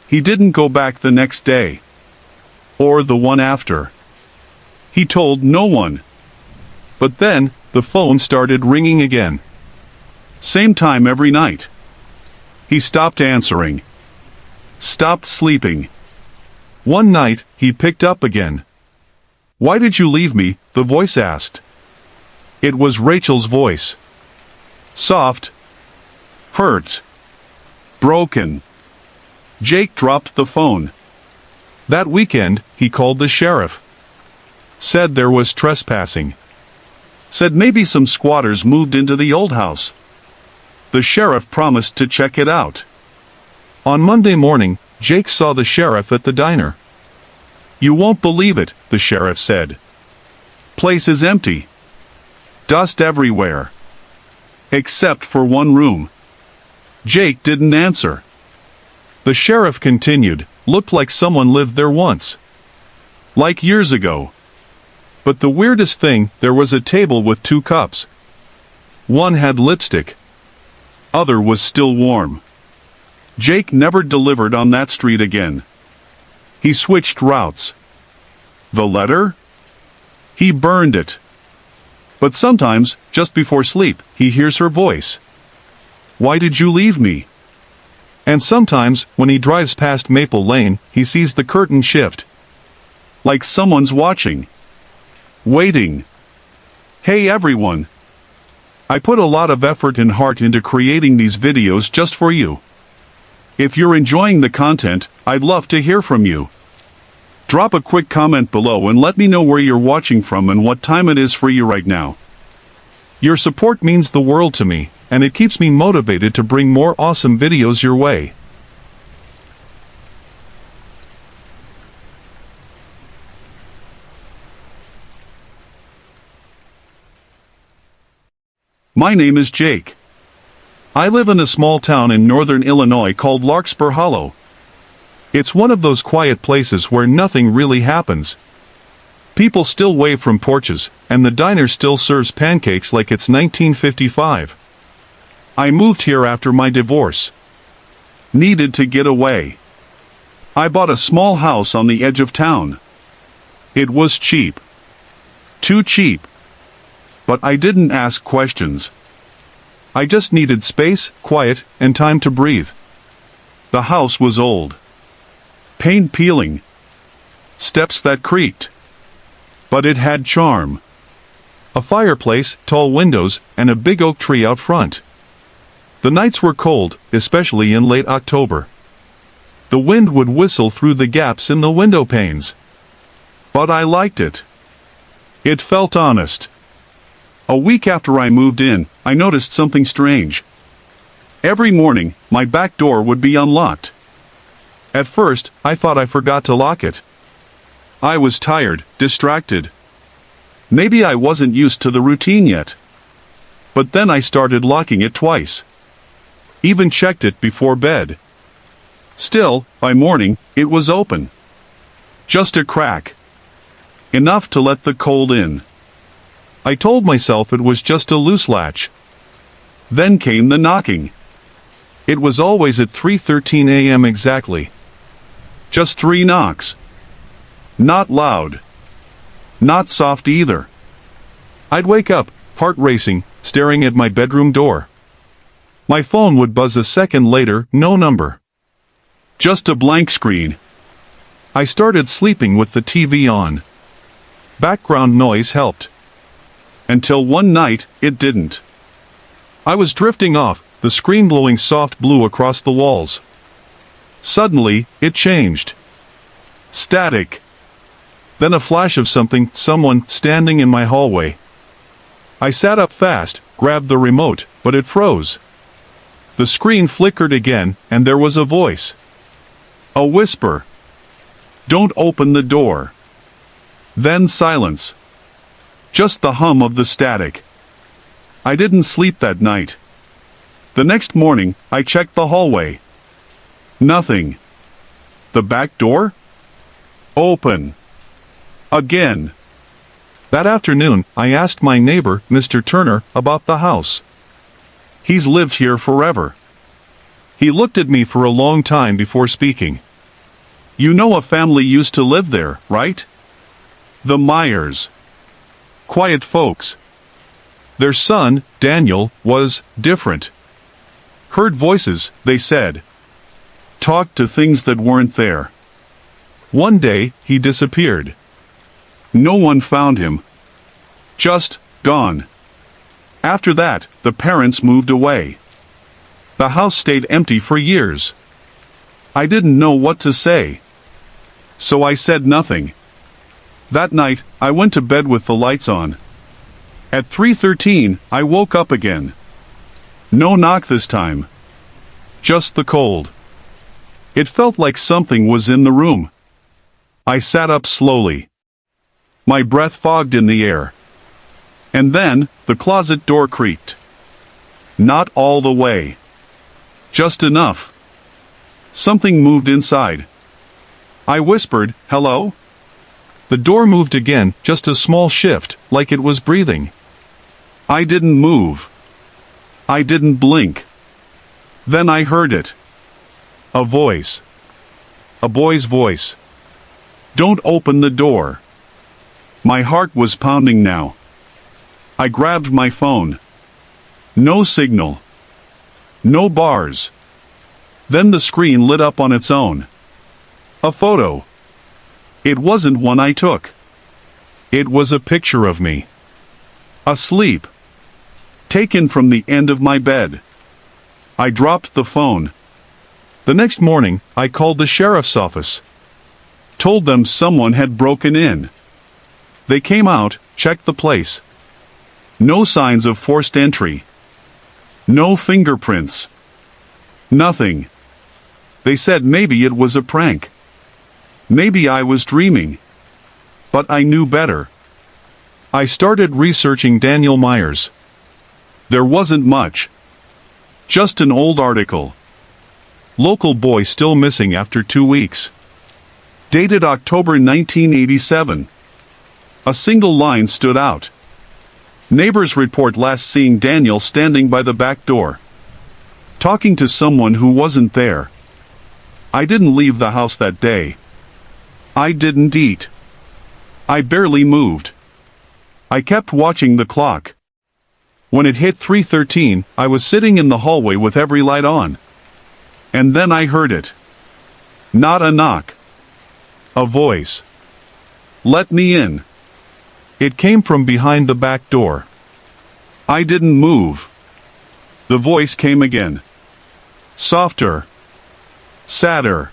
He didn't go back the next day. Or the one after. He told no one. But then, the phone started ringing again. Same time every night. He stopped answering. Stopped sleeping. One night, he picked up again. Why did you leave me? The voice asked. It was Rachel's voice. Soft. Hurt. Broken. Jake dropped the phone. That weekend, he called the sheriff. Said there was trespassing. Said maybe some squatters moved into the old house. The sheriff promised to check it out. On Monday morning, Jake saw the sheriff at the diner. You won't believe it, the sheriff said. Place is empty. Dust everywhere. Except for one room. Jake didn't answer. The sheriff continued, looked like someone lived there once. Like years ago. But the weirdest thing, there was a table with 2 cups. One had lipstick. Other was still warm. Jake never delivered on that street again. He switched routes. The letter? He burned it. But sometimes, just before sleep, he hears her voice. Why did you leave me? And sometimes, when he drives past Maple Lane, he sees the curtain shift. Like someone's watching. Waiting. Hey everyone. I put a lot of effort and heart into creating these videos just for you. If you're enjoying the content, I'd love to hear from you. Drop a quick comment below and let me know where you're watching from and what time it is for you right now. Your support means the world to me, and it keeps me motivated to bring more awesome videos your way. My name is Jake. I live in a small town in northern Illinois called Larkspur Hollow. It's one of those quiet places where nothing really happens. People still wave from porches, and the diner still serves pancakes like it's 1955. I moved here after my divorce. Needed to get away. I bought a small house on the edge of town. It was cheap. Too cheap. But I didn't ask questions. I just needed space, quiet, and time to breathe. The house was old. Paint peeling. Steps that creaked. But it had charm. A fireplace, tall windows, and a big oak tree out front. The nights were cold, especially in late October. The wind would whistle through the gaps in the window panes. But I liked it. It felt honest. A week after I moved in, I noticed something strange. Every morning, my back door would be unlocked. At first, I thought I forgot to lock it. I was tired, distracted. Maybe I wasn't used to the routine yet. But then I started locking it twice. Even checked it before bed. Still, by morning, it was open. Just a crack. Enough to let the cold in. I told myself it was just a loose latch. Then came the knocking. It was always at 3:13 a.m. exactly. Just 3 knocks. Not loud. Not soft either. I'd wake up, heart racing, staring at my bedroom door. My phone would buzz a second later, no number. Just a blank screen. I started sleeping with the TV on. Background noise helped. Until one night, it didn't. I was drifting off, the screen blowing soft blue across the walls. Suddenly, it changed. Static. Then a flash of someone standing in my hallway. I sat up fast, grabbed the remote, but it froze. The screen flickered again, and there was a voice. A whisper. Don't open the door. Then silence. Just the hum of the static. I didn't sleep that night. The next morning, I checked the hallway. Nothing. The back door? Open. Again. That afternoon, I asked my neighbor, Mr. Turner, about the house. He's lived here forever. He looked at me for a long time before speaking. You know a family used to live there, right? The Myers. Quiet folks. Their son, Daniel, was different. Heard voices, they said. Talked to things that weren't there. One day, he disappeared. No one found him. Just gone. After that, the parents moved away. The house stayed empty for years. I didn't know what to say. So I said nothing. That night, I went to bed with the lights on. At 3:13, I woke up again. No knock this time. Just the cold. It felt like something was in the room. I sat up slowly. My breath fogged in the air. And then, the closet door creaked. Not all the way. Just enough. Something moved inside. I whispered, "Hello?" The door moved again, just a small shift, like it was breathing. I didn't move. I didn't blink. Then I heard it. A voice. A boy's voice. Don't open the door. My heart was pounding now. I grabbed my phone. No signal. No bars. Then the screen lit up on its own. A photo. It wasn't one I took. It was a picture of me. Asleep. Taken from the end of my bed. I dropped the phone. The next morning, I called the sheriff's office. Told them someone had broken in. They came out, checked the place. No signs of forced entry. No fingerprints. Nothing. They said maybe it was a prank. Maybe I was dreaming. But I knew better. I started researching Daniel Myers. There wasn't much. Just an old article. Local boy still missing after 2 weeks. Dated October 1987. A single line stood out. Neighbors report last seeing Daniel standing by the back door. Talking to someone who wasn't there. I didn't leave the house that day. I didn't eat. I barely moved. I kept watching the clock. When it hit 3:13, I was sitting in the hallway with every light on. And then I heard it. Not a knock. A voice. Let me in. It came from behind the back door. I didn't move. The voice came again. Softer. Sadder.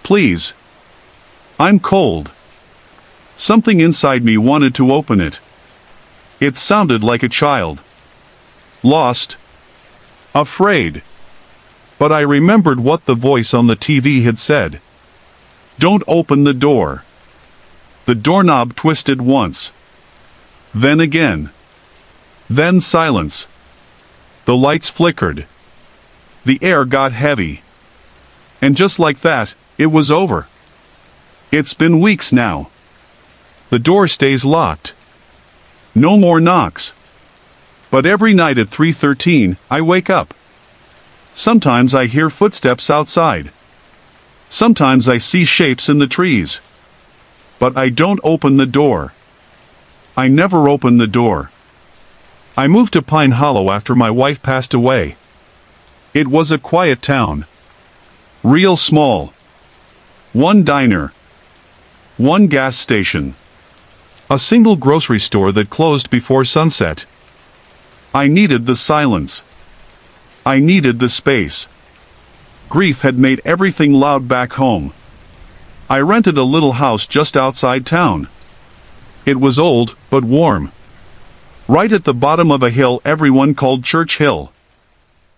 Please. I'm cold. Something inside me wanted to open it. It sounded like a child. Lost. Afraid. But I remembered what the voice on the TV had said. Don't open the door. The doorknob twisted once. Then again. Then silence. The lights flickered. The air got heavy. And just like that, it was over. It's been weeks now. The door stays locked. No more knocks. But every night at 3:13, I wake up. Sometimes I hear footsteps outside. Sometimes I see shapes in the trees. But I don't open the door. I never open the door. I moved to Pine Hollow after my wife passed away. It was a quiet town. Real small. One diner. One gas station. A single grocery store that closed before sunset. I needed the silence. I needed the space. Grief had made everything loud back home. I rented a little house just outside town. It was old, but warm. Right at the bottom of a hill everyone called Church Hill.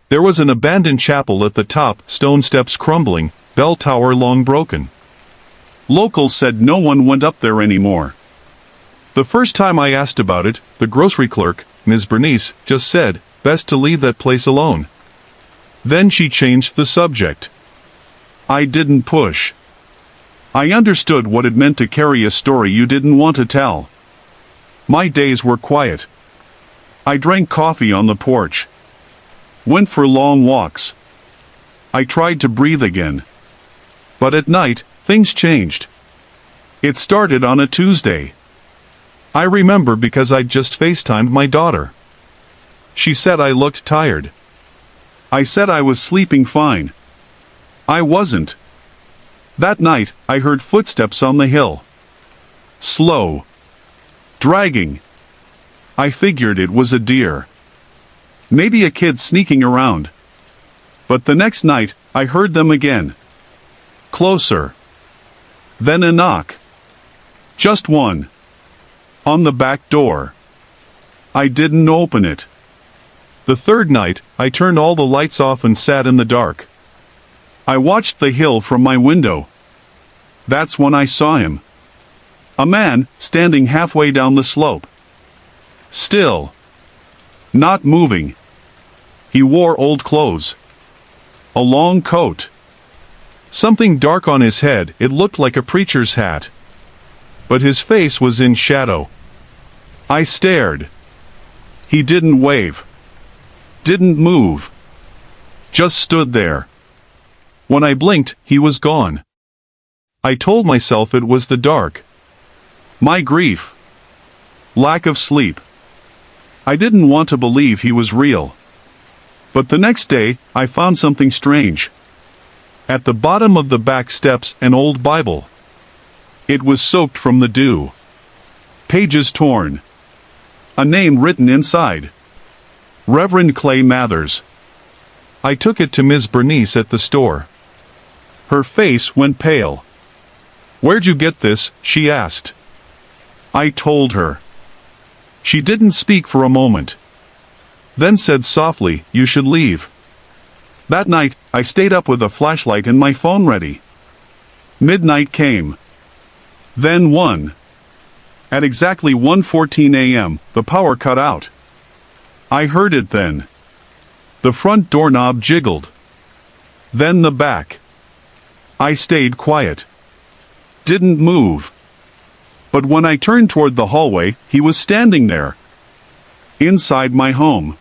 There was an abandoned chapel at the top, stone steps crumbling, bell tower long broken. Locals said no one went up there anymore. The first time I asked about it, the grocery clerk, Ms. Bernice, just said, best to leave that place alone. Then she changed the subject. I didn't push. I understood what it meant to carry a story you didn't want to tell. My days were quiet. I drank coffee on the porch. Went for long walks. I tried to breathe again. But at night, things changed. It started on a Tuesday. I remember because I'd just FaceTimed my daughter. She said I looked tired. I said I was sleeping fine. I wasn't. That night, I heard footsteps on the hill. Slow. Dragging. I figured it was a deer. Maybe a kid sneaking around. But the next night, I heard them again. Closer. Then a knock. Just one. On the back door. I didn't open it. The third night, I turned all the lights off and sat in the dark. I watched the hill from my window. That's when I saw him. A man, standing halfway down the slope. Still. Not moving. He wore old clothes. A long coat. Something dark on his head, it looked like a preacher's hat. But his face was in shadow. I stared. He didn't wave. Didn't move. Just stood there. When I blinked, he was gone. I told myself it was the dark. My grief. Lack of sleep. I didn't want to believe he was real. But the next day, I found something strange. At the bottom of the back steps, an old Bible. It was soaked from the dew. Pages torn. A name written inside. Reverend Clay Mathers. I took it to Ms. Bernice at the store. Her face went pale. Where'd you get this? She asked. I told her. She didn't speak for a moment. Then said softly, you should leave. That night, I stayed up with a flashlight and my phone ready. Midnight came. Then 1. At exactly 1:14 a.m., the power cut out. I heard it then. The front doorknob jiggled. Then the back. I stayed quiet. Didn't move. But when I turned toward the hallway, he was standing there. Inside my home.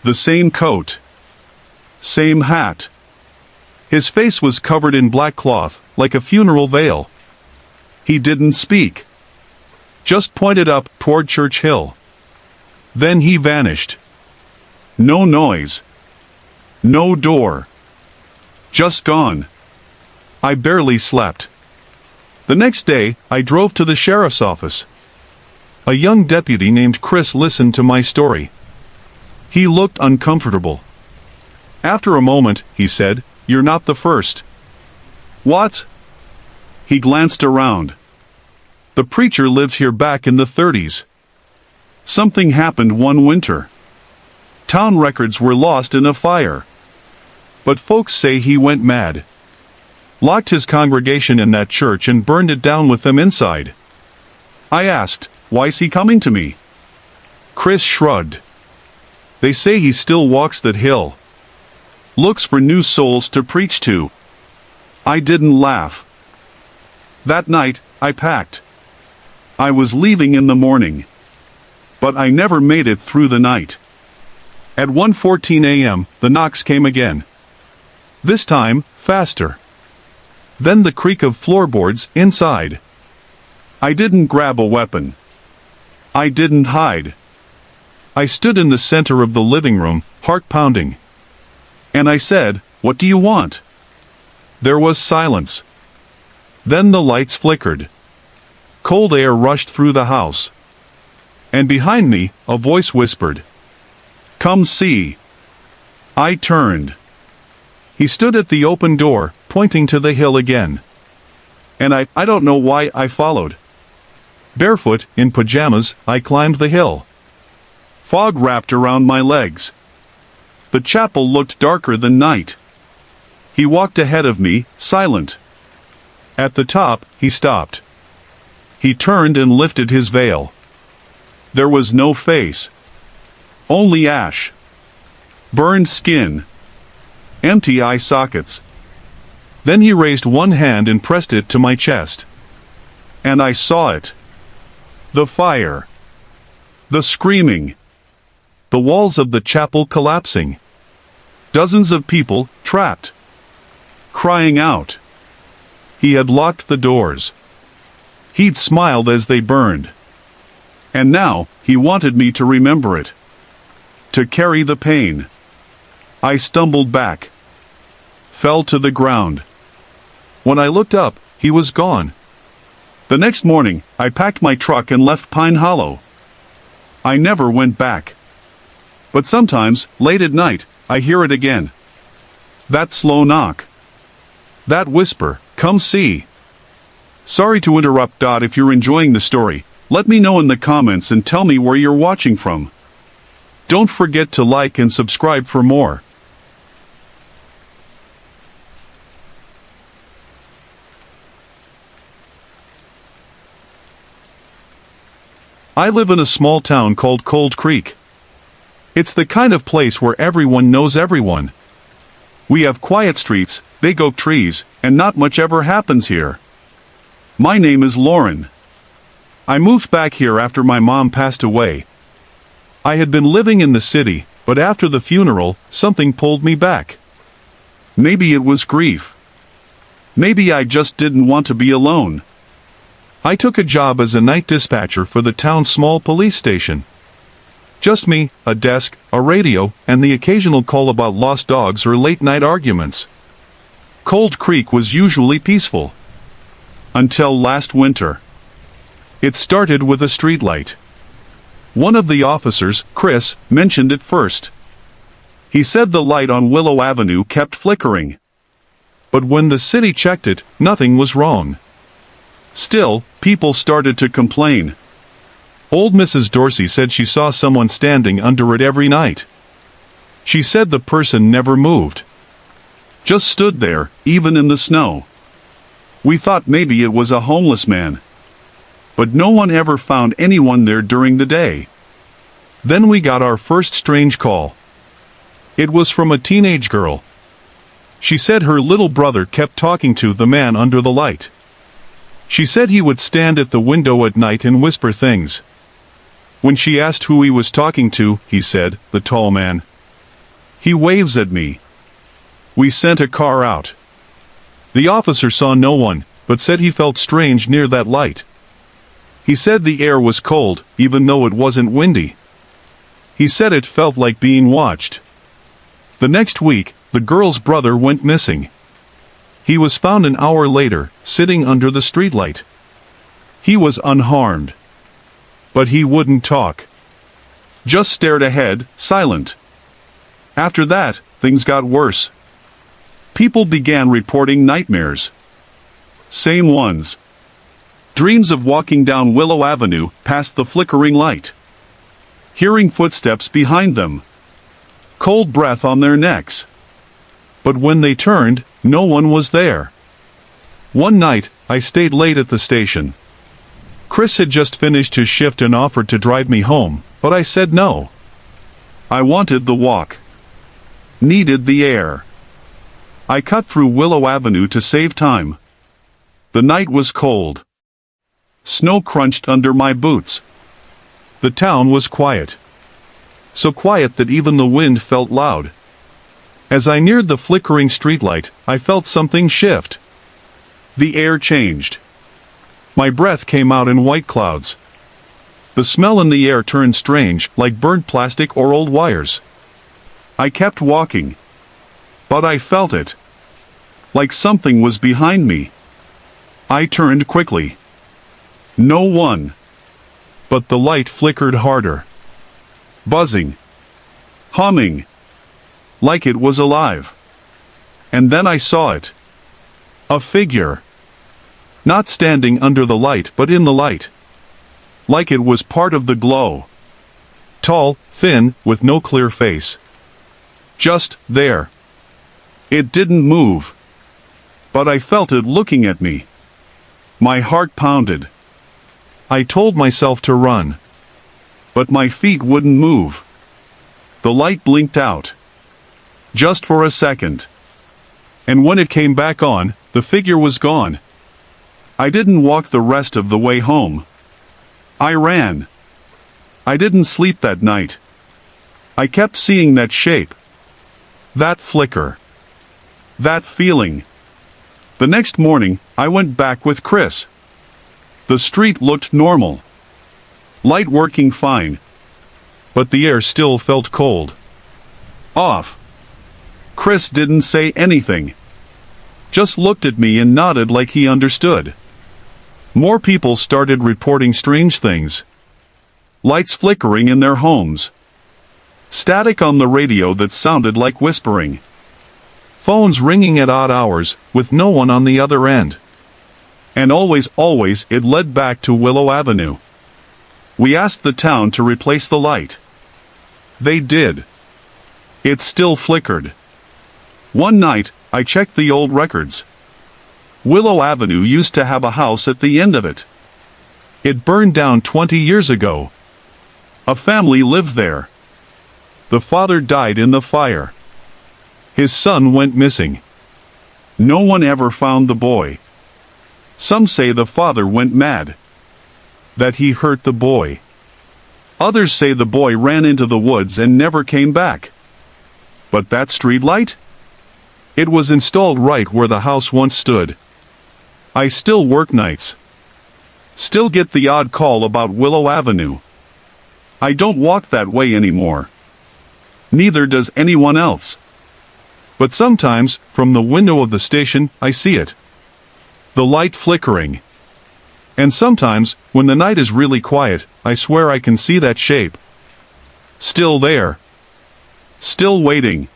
The same coat. Same hat. His face was covered in black cloth, like a funeral veil. He didn't speak. Just pointed up toward Church Hill. Then he vanished. No noise. No door. Just gone. I barely slept. The next day, I drove to the sheriff's office. A young deputy named Chris listened to my story. He looked uncomfortable. After a moment, he said, "You're not the first." "What?" He glanced around. The preacher lived here back in the 30s. Something happened one winter. Town records were lost in a fire. But folks say he went mad. Locked his congregation in that church and burned it down with them inside. I asked, "Why's he coming to me?" Chris shrugged. "They say he still walks that hill. Looks for new souls to preach to." I didn't laugh. That night, I packed. I was leaving in the morning. But I never made it through the night. At 1:14 a.m., the knocks came again. This time, faster. Then the creak of floorboards inside. I didn't grab a weapon. I didn't hide. I stood in the center of the living room, heart pounding. And I said, "What do you want?" There was silence. Then the lights flickered. Cold air rushed through the house. And behind me, a voice whispered, "Come see." I turned. He stood at the open door, pointing to the hill again. And I don't know why I followed. Barefoot, in pajamas, I climbed the hill. Fog wrapped around my legs. The chapel looked darker than night. He walked ahead of me, silent. At the top, he stopped. He turned and lifted his veil. There was no face. Only ash. Burned skin. Empty eye sockets. Then he raised one hand and pressed it to my chest. And I saw it. The fire. The screaming. The walls of the chapel collapsing. Dozens of people, trapped. Crying out. He had locked the doors. He'd smiled as they burned. And now, he wanted me to remember it. To carry the pain. I stumbled back. Fell to the ground. When I looked up, he was gone. The next morning, I packed my truck and left Pine Hollow. I never went back. But sometimes, late at night, I hear it again. That slow knock. That whisper, "Come see." Sorry to interrupt. If you're enjoying the story, let me know in the comments and tell me where you're watching from. Don't forget to like and subscribe for more. I live in a small town called Cold Creek. It's the kind of place where everyone knows everyone. We have quiet streets, big oak trees, and not much ever happens here. My name is Lauren. I moved back here after my mom passed away. I had been living in the city, but after the funeral, something pulled me back. Maybe it was grief. Maybe I just didn't want to be alone. I took a job as a night dispatcher for the town's small police station. Just me, a desk, a radio, and the occasional call about lost dogs or late-night arguments. Cold Creek was usually peaceful. Until last winter. It started with a streetlight. One of the officers, Chris, mentioned it first. He said the light on Willow Avenue kept flickering. But when the city checked it, nothing was wrong. Still, people started to complain. Old Mrs. Dorsey said she saw someone standing under it every night. She said the person never moved. Just stood there, even in the snow. We thought maybe it was a homeless man. But no one ever found anyone there during the day. Then we got our first strange call. It was from a teenage girl. She said her little brother kept talking to the man under the light. She said he would stand at the window at night and whisper things. When she asked who he was talking to, he said, "The tall man. He waves at me." We sent a car out. The officer saw no one, but said he felt strange near that light. He said the air was cold, even though it wasn't windy. He said it felt like being watched. The next week, the girl's brother went missing. He was found an hour later, sitting under the streetlight. He was unharmed. But he wouldn't talk. Just stared ahead, silent. After that, things got worse. People began reporting nightmares. Same ones. Dreams of walking down Willow Avenue past the flickering light. Hearing footsteps behind them. Cold breath on their necks. But when they turned, no one was there. One night, I stayed late at the station. Chris had just finished his shift and offered to drive me home, but I said no. I wanted the walk. Needed the air. I cut through Willow Avenue to save time. The night was cold. Snow crunched under my boots. The town was quiet. So quiet that even the wind felt loud. As I neared the flickering streetlight, I felt something shift. The air changed. My breath came out in white clouds. The smell in the air turned strange, like burnt plastic or old wires. I kept walking. But I felt it. Like something was behind me. I turned quickly. No one. But the light flickered harder. Buzzing. Humming. Like it was alive. And then I saw it. A figure. Not standing under the light but in the light. Like it was part of the glow. Tall, thin, with no clear face. Just there. It didn't move. But I felt it looking at me. My heart pounded. I told myself to run. But my feet wouldn't move. The light blinked out. Just for a second. And when it came back on, the figure was gone. I didn't walk the rest of the way home. I ran. I didn't sleep that night. I kept seeing that shape. That flicker. That feeling. The next morning, I went back with Chris. The street looked normal. Light working fine. But the air still felt cold. Off. Chris didn't say anything. Just looked at me and nodded like he understood. More people started reporting strange things. Lights flickering in their homes. Static on the radio that sounded like whispering. Phones ringing at odd hours, with no one on the other end. And always it led back to Willow Avenue. We asked the town to replace the light. They did. It still flickered. One night, I checked the old records. Willow Avenue used to have a house at the end of it. It burned down 20 years ago. A family lived there. The father died in the fire. His son went missing. No one ever found the boy. Some say the father went mad. That he hurt the boy. Others say the boy ran into the woods and never came back. But that streetlight? It was installed right where the house once stood. I still work nights. Still get the odd call about Willow Avenue. I don't walk that way anymore. Neither does anyone else. But sometimes, from the window of the station, I see it. The light flickering. And sometimes, when the night is really quiet, I swear I can see that shape. Still there. Still waiting.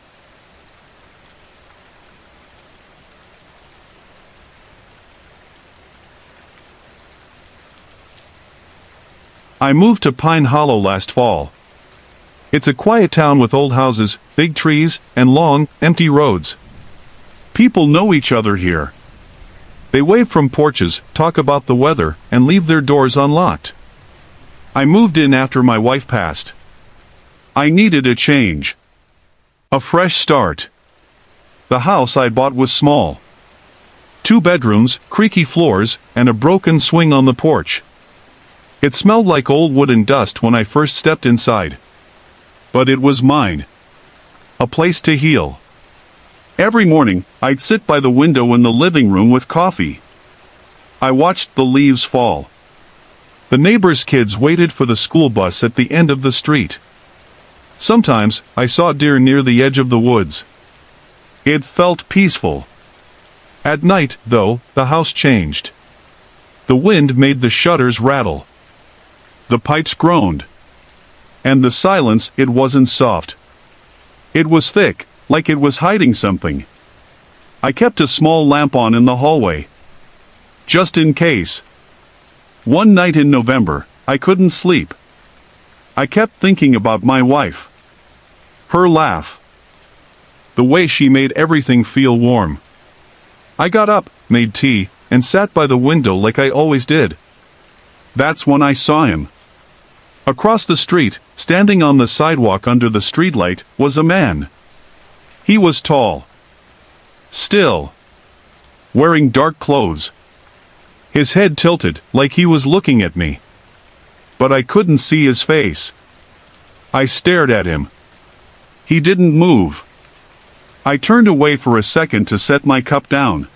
I moved to Pine Hollow last fall. It's a quiet town with old houses, big trees, and long, empty roads. People know each other here. They wave from porches, talk about the weather, and leave their doors unlocked. I moved in after my wife passed. I needed a change. A fresh start. The house I bought was small. 2 bedrooms, creaky floors, and a broken swing on the porch. It smelled like old wood and dust when I first stepped inside. But it was mine. A place to heal. Every morning, I'd sit by the window in the living room with coffee. I watched the leaves fall. The neighbors' kids waited for the school bus at the end of the street. Sometimes, I saw deer near the edge of the woods. It felt peaceful. At night, though, the house changed. The wind made the shutters rattle. The pipes groaned. And the silence, it wasn't soft. It was thick, like it was hiding something. I kept a small lamp on in the hallway. Just in case. One night in November, I couldn't sleep. I kept thinking about my wife. Her laugh. The way she made everything feel warm. I got up, made tea, and sat by the window like I always did. That's when I saw him. Across the street, standing on the sidewalk under the streetlight, was a man. He was tall. Still. Wearing dark clothes. His head tilted, like he was looking at me. But I couldn't see his face. I stared at him. He didn't move. I turned away for a second to set my cup down.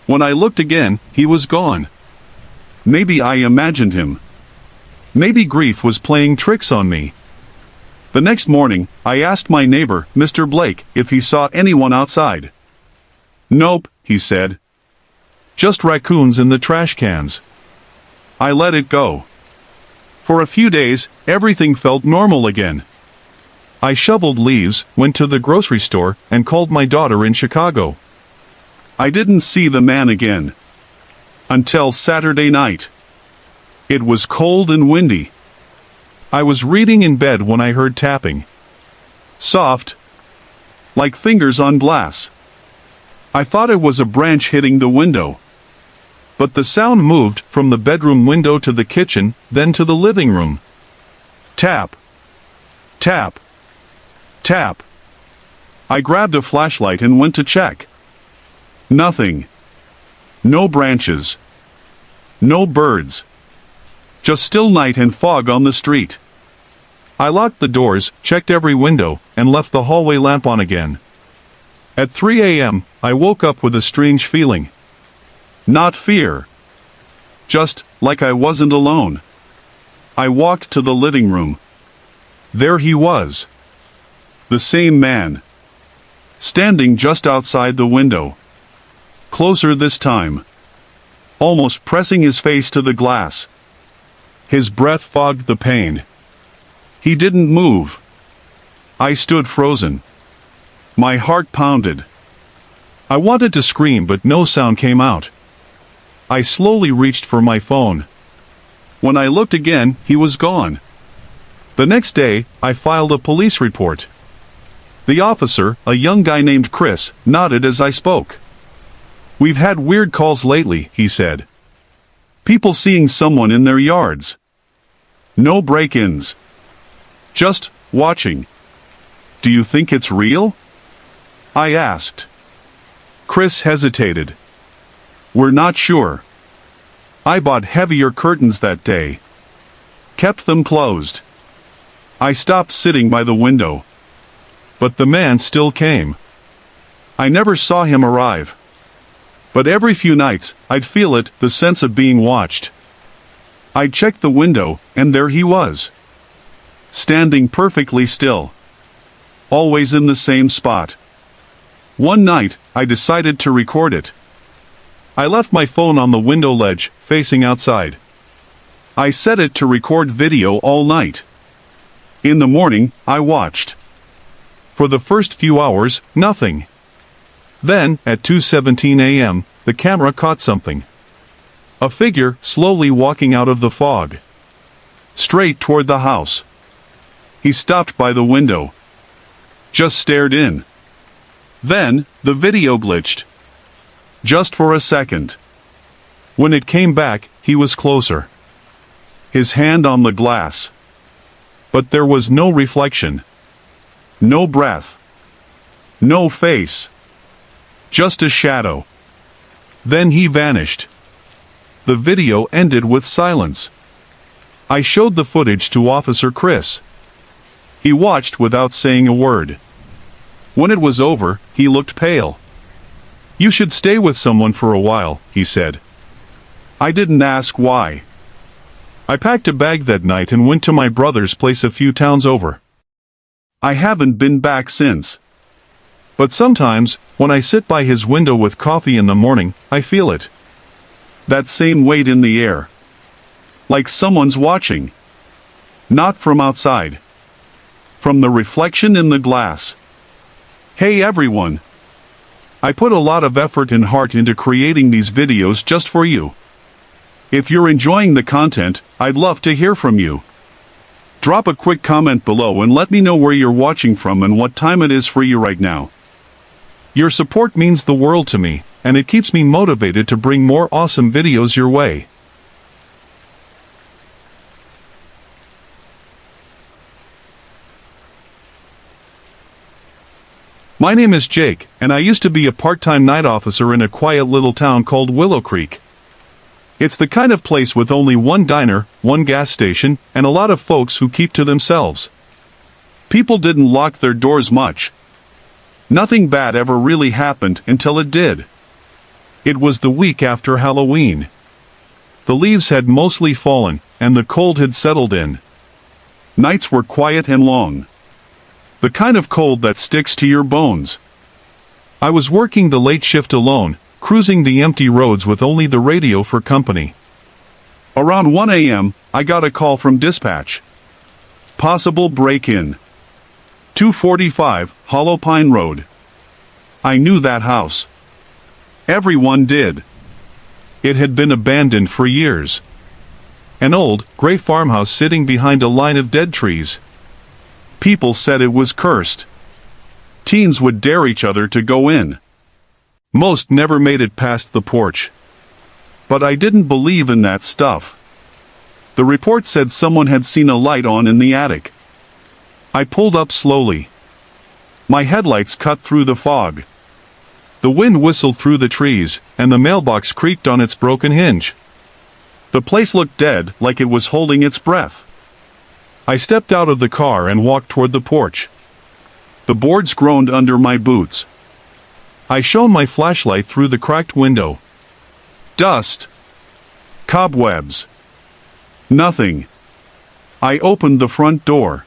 When I looked again, he was gone. Maybe I imagined him. Maybe grief was playing tricks on me. The next morning, I asked my neighbor, Mr. Blake, if he saw anyone outside. Nope, he said. Just raccoons in the trash cans. I let it go. For a few days, everything felt normal again. I shoveled leaves, went to the grocery store, and called my daughter in Chicago. I didn't see the man again. Until Saturday night. It was cold and windy. I was reading in bed when I heard tapping. Soft. Like fingers on glass. I thought it was a branch hitting the window. But the sound moved from the bedroom window to the kitchen, then to the living room. Tap. Tap. Tap. I grabbed a flashlight and went to check. Nothing. No branches. No birds. Just still night and fog on the street. I locked the doors, checked every window, and left the hallway lamp on again. At 3 a.m., I woke up with a strange feeling. Not fear. Just like I wasn't alone. I walked to the living room. There he was. The same man. Standing just outside the window. Closer this time. Almost pressing his face to the glass. His breath fogged the pain. He didn't move. I stood frozen. My heart pounded. I wanted to scream, but no sound came out. I slowly reached for my phone. When I looked again, he was gone. The next day, I filed a police report. The officer, a young guy named Chris, nodded as I spoke. "We've had weird calls lately," he said. "People seeing someone in their yards. No break-ins. Just watching. Do you think it's real?" I asked. Chris hesitated. "We're not sure. I bought heavier curtains that day. Kept them closed." I stopped sitting by the window. But the man still came. I never saw him arrive. But every few nights, I'd feel it, the sense of being watched. I'd check the window, and there he was. Standing perfectly still. Always in the same spot. One night, I decided to record it. I left my phone on the window ledge, facing outside. I set it to record video all night. In the morning, I watched. For the first few hours, nothing. Then, at 2:17 a.m., the camera caught something. A figure slowly walking out of the fog. Straight toward the house. He stopped by the window. Just stared in. Then, the video glitched. Just for a second. When it came back, he was closer. His hand on the glass. But there was no reflection. No breath. No face. Just a shadow. Then he vanished. The video ended with silence. I showed the footage to Officer Chris. He watched without saying a word. When it was over, he looked pale. "You should stay with someone for a while," he said. I didn't ask why. I packed a bag that night and went to my brother's place a few towns over. I haven't been back since. But sometimes, when I sit by his window with coffee in the morning, I feel it. That same weight in the air. Like someone's watching. Not from outside. From the reflection in the glass. Hey everyone. I put a lot of effort and heart into creating these videos just for you. If you're enjoying the content, I'd love to hear from you. Drop a quick comment below and let me know where you're watching from and what time it is for you right now. Your support means the world to me, and it keeps me motivated to bring more awesome videos your way. My name is Jake, and I used to be a part-time night officer in a quiet little town called Willow Creek. It's the kind of place with only one diner, one gas station, and a lot of folks who keep to themselves. People didn't lock their doors much. Nothing bad ever really happened until it did. It was the week after Halloween. The leaves had mostly fallen, and the cold had settled in. Nights were quiet and long. The kind of cold that sticks to your bones. I was working the late shift alone, cruising the empty roads with only the radio for company. Around 1 a.m., I got a call from dispatch. Possible break-in. 245, Hollow Pine Road. I knew that house. Everyone did. It had been abandoned for years. An old, gray farmhouse sitting behind a line of dead trees. People said it was cursed. Teens would dare each other to go in. Most never made it past the porch. But I didn't believe in that stuff. The report said someone had seen a light on in the attic. I pulled up slowly. My headlights cut through the fog. The wind whistled through the trees, and the mailbox creaked on its broken hinge. The place looked dead, like it was holding its breath. I stepped out of the car and walked toward the porch. The boards groaned under my boots. I shone my flashlight through the cracked window. Dust. Cobwebs. Nothing. I opened the front door.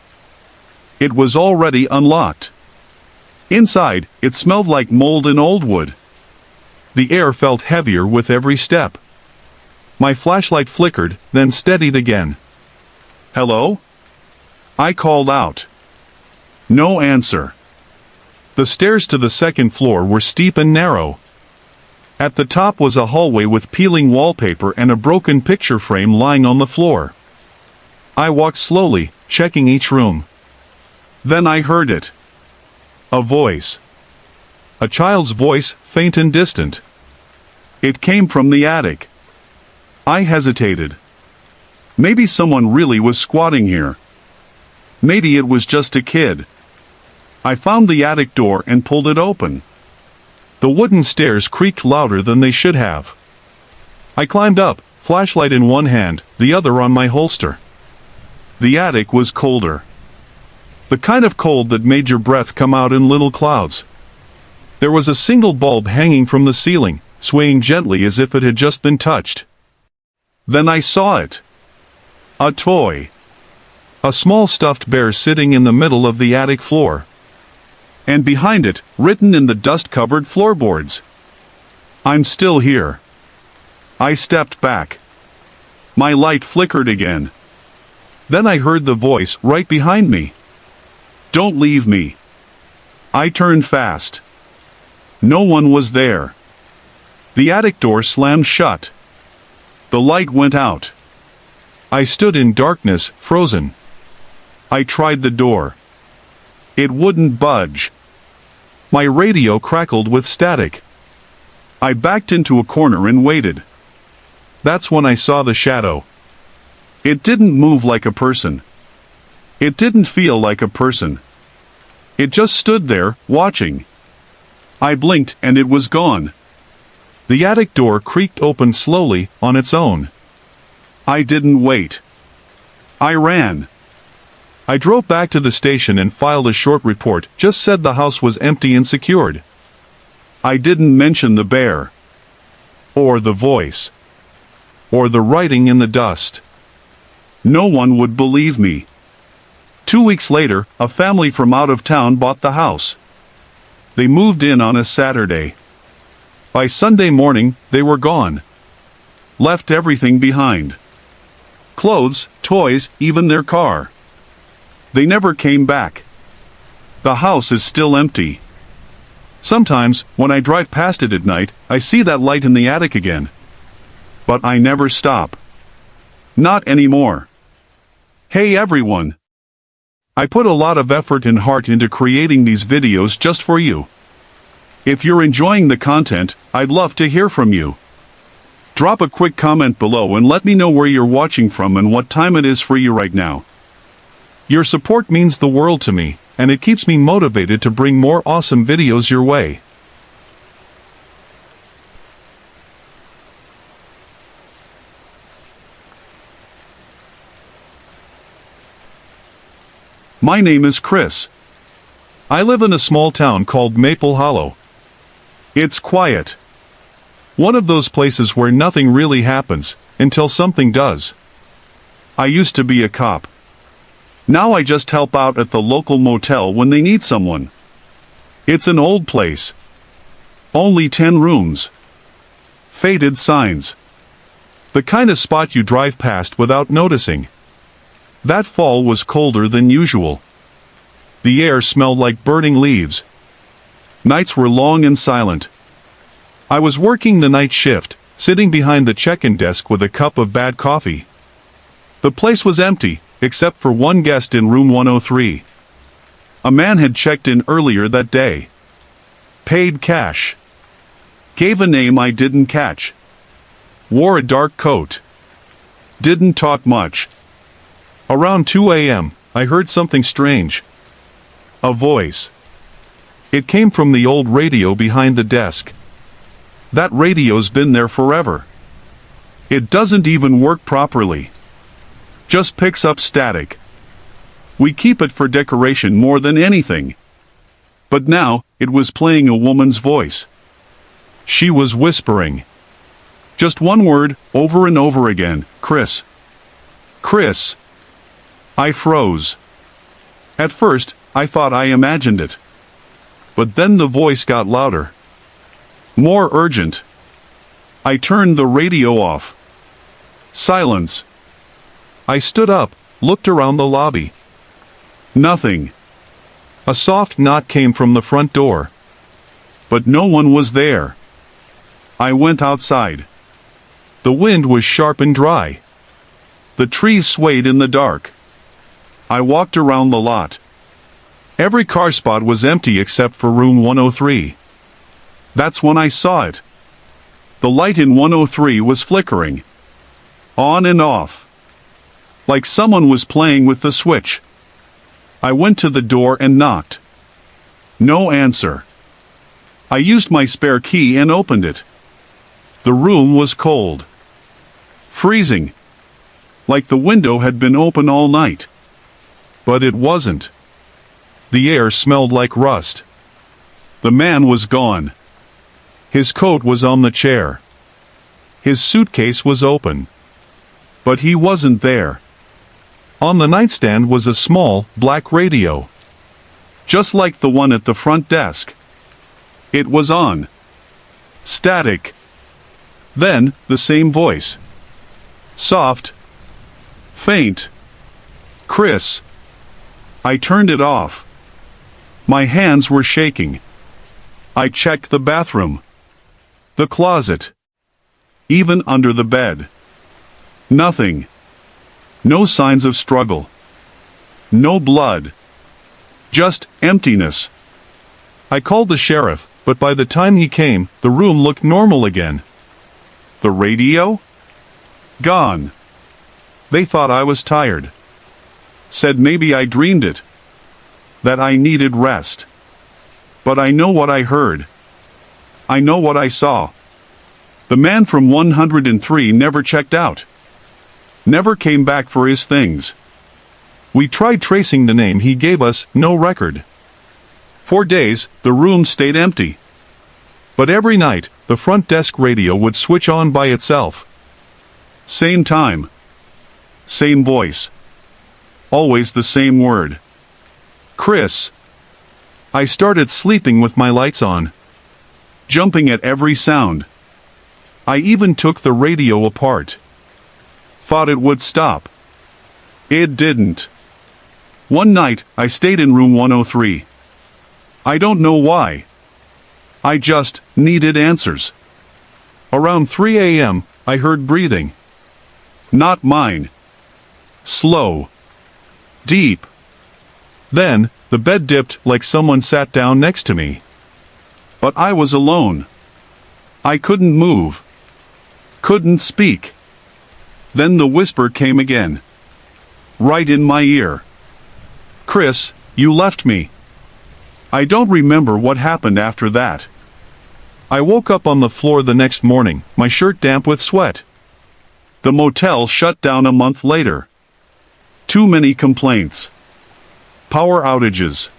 It was already unlocked. Inside, it smelled like mold and old wood. The air felt heavier with every step. My flashlight flickered, then steadied again. "Hello?" I called out. No answer. The stairs to the second floor were steep and narrow. At the top was a hallway with peeling wallpaper and a broken picture frame lying on the floor. I walked slowly, checking each room. Then I heard it. A voice. A child's voice, faint and distant. It came from the attic. I hesitated. Maybe someone really was squatting here. Maybe it was just a kid. I found the attic door and pulled it open. The wooden stairs creaked louder than they should have. I climbed up, flashlight in one hand, the other on my holster. The attic was colder. The kind of cold that made your breath come out in little clouds. There was a single bulb hanging from the ceiling, swaying gently as if it had just been touched. Then I saw it. A toy. A small stuffed bear sitting in the middle of the attic floor. And behind it, written in the dust-covered floorboards, "I'm still here." I stepped back. My light flickered again. Then I heard the voice right behind me. "Don't leave me." I turned fast. No one was there. The attic door slammed shut. The light went out. I stood in darkness, frozen. I tried the door. It wouldn't budge. My radio crackled with static. I backed into a corner and waited. That's when I saw the shadow. It didn't move like a person. It didn't feel like a person. It just stood there, watching. I blinked and it was gone. The attic door creaked open slowly, on its own. I didn't wait. I ran. I drove back to the station and filed a short report, just said the house was empty and secured. I didn't mention the bear, or the voice, or the writing in the dust. No one would believe me. 2 weeks later, a family from out of town bought the house. They moved in on a Saturday. By Sunday morning, they were gone. Left everything behind. Clothes, toys, even their car. They never came back. The house is still empty. Sometimes, when I drive past it at night, I see that light in the attic again. But I never stop. Not anymore. Hey everyone! I put a lot of effort and heart into creating these videos just for you. If you're enjoying the content, I'd love to hear from you. Drop a quick comment below and let me know where you're watching from and what time it is for you right now. Your support means the world to me, and it keeps me motivated to bring more awesome videos your way. My name is Chris. I live in a small town called Maple Hollow. It's quiet. One of those places where nothing really happens, until something does. I used to be a cop. Now I just help out at the local motel when they need someone. It's an old place. Only 10 rooms. Faded signs. The kind of spot you drive past without noticing. That fall was colder than usual. The air smelled like burning leaves. Nights were long and silent. I was working the night shift, sitting behind the check-in desk with a cup of bad coffee. The place was empty, except for one guest in room 103. A man had checked in earlier that day. Paid cash. Gave a name I didn't catch. Wore a dark coat. Didn't talk much. Around 2 a.m., I heard something strange. A voice. It came from the old radio behind the desk. That radio's been there forever. It doesn't even work properly. Just picks up static. We keep it for decoration more than anything. But now, it was playing a woman's voice. She was whispering. Just one word, over and over again, Chris. Chris. I froze. At first, I thought I imagined it. But then the voice got louder. More urgent. I turned the radio off. Silence. I stood up, looked around the lobby. Nothing. A soft knock came from the front door. But no one was there. I went outside. The wind was sharp and dry. The trees swayed in the dark. I walked around the lot. Every car spot was empty except for room 103. That's when I saw it. The light in 103 was flickering. On and off. Like someone was playing with the switch. I went to the door and knocked. No answer. I used my spare key and opened it. The room was cold. Freezing. Like the window had been open all night. But it wasn't. The air smelled like rust. The man was gone. His coat was on the chair. His suitcase was open. But he wasn't there. On the nightstand was a small, black radio. Just like the one at the front desk. It was on. Static. Then, the same voice. Soft. Faint. Chris. I turned it off. My hands were shaking. I checked the bathroom. The closet. Even under the bed. Nothing. No signs of struggle. No blood. Just emptiness. I called the sheriff, but by the time he came, the room looked normal again. The radio? Gone. They thought I was tired. Said maybe I dreamed it. That I needed rest. But I know what I heard. I know what I saw. The man from 103 never checked out. Never came back for his things. We tried tracing the name he gave us, no record. For days, the room stayed empty. But every night, the front desk radio would switch on by itself. Same time. Same voice. Always the same word. Chris. I started sleeping with my lights on, jumping at every sound. I even took the radio apart. Thought it would stop. It didn't. One night, I stayed in room 103. I don't know why. I just needed answers. Around 3 a.m., I heard breathing. Not mine. Slow. Deep. Then, the bed dipped like someone sat down next to me. But I was alone. I couldn't move. Couldn't speak. Then the whisper came again. Right in my ear. Chris, you left me. I don't remember what happened after that. I woke up on the floor the next morning, my shirt damp with sweat. The motel shut down a month later. Too many complaints. Power outages.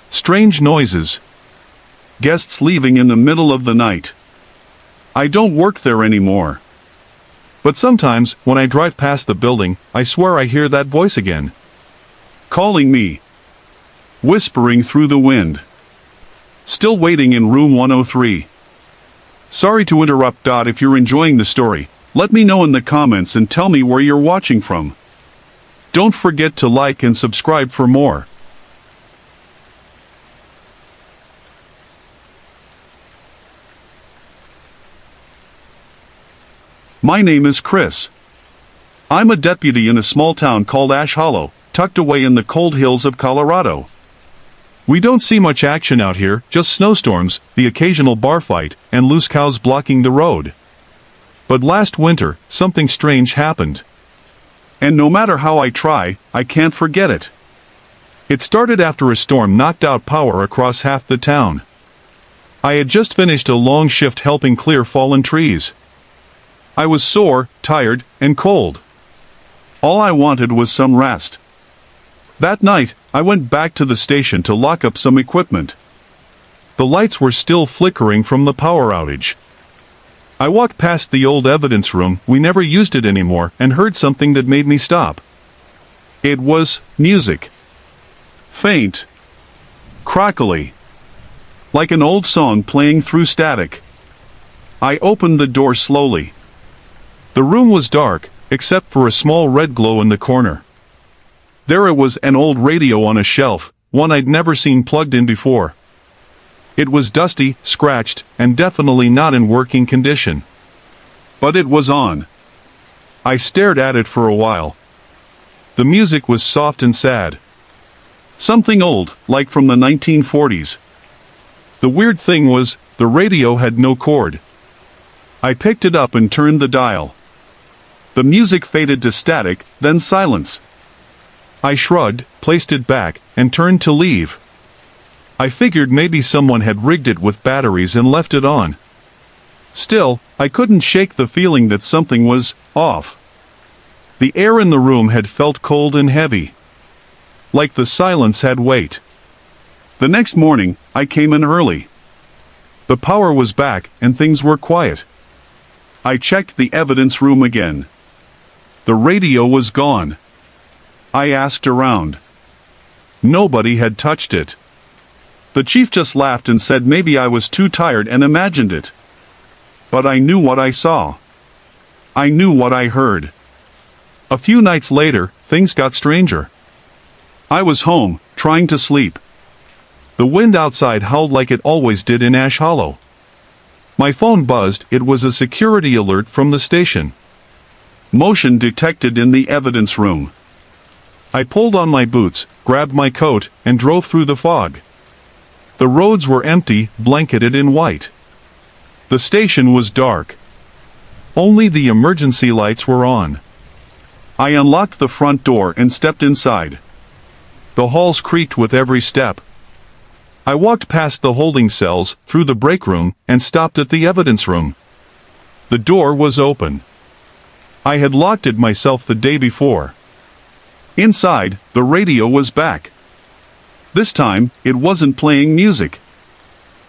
Strange noises. Guests leaving in the middle of the night. I don't work there anymore. But sometimes, when I drive past the building, I swear I hear that voice again. Calling me. Whispering through the wind. Still waiting in room 103. Sorry to interrupt. If you're enjoying the story, let me know in the comments and tell me where you're watching from. Don't forget to like and subscribe for more. My name is Chris. I'm a deputy in a small town called Ash Hollow, tucked away in the cold hills of Colorado. We don't see much action out here, just snowstorms, the occasional bar fight, and loose cows blocking the road. But last winter, something strange happened. And no matter how I try, I can't forget it. It started after a storm knocked out power across half the town. I had just finished a long shift helping clear fallen trees. I was sore, tired, and cold. All I wanted was some rest. That night, I went back to the station to lock up some equipment. The lights were still flickering from the power outage. I walked past the old evidence room, we never used it anymore, and heard something that made me stop. It was music. Faint. Crackly. Like an old song playing through static. I opened the door slowly. The room was dark, except for a small red glow in the corner. There it was, an old radio on a shelf, one I'd never seen plugged in before. It was dusty, scratched, and definitely not in working condition. But it was on. I stared at it for a while. The music was soft and sad. Something old, like from the 1940s. The weird thing was, the radio had no cord. I picked it up and turned the dial. The music faded to static, then silence. I shrugged, placed it back, and turned to leave. I figured maybe someone had rigged it with batteries and left it on. Still, I couldn't shake the feeling that something was off. The air in the room had felt cold and heavy. Like the silence had weight. The next morning, I came in early. The power was back, and things were quiet. I checked the evidence room again. The radio was gone. I asked around. Nobody had touched it. The chief just laughed and said maybe I was too tired and imagined it. But I knew what I saw. I knew what I heard. A few nights later, things got stranger. I was home, trying to sleep. The wind outside howled like it always did in Ash Hollow. My phone buzzed. It was a security alert from the station. Motion detected in the evidence room. I pulled on my boots, grabbed my coat, and drove through the fog. The roads were empty, blanketed in white. The station was dark. Only the emergency lights were on. I unlocked the front door and stepped inside. The halls creaked with every step. I walked past the holding cells, through the break room, and stopped at the evidence room. The door was open. I had locked it myself the day before. Inside, the radio was back. This time, it wasn't playing music.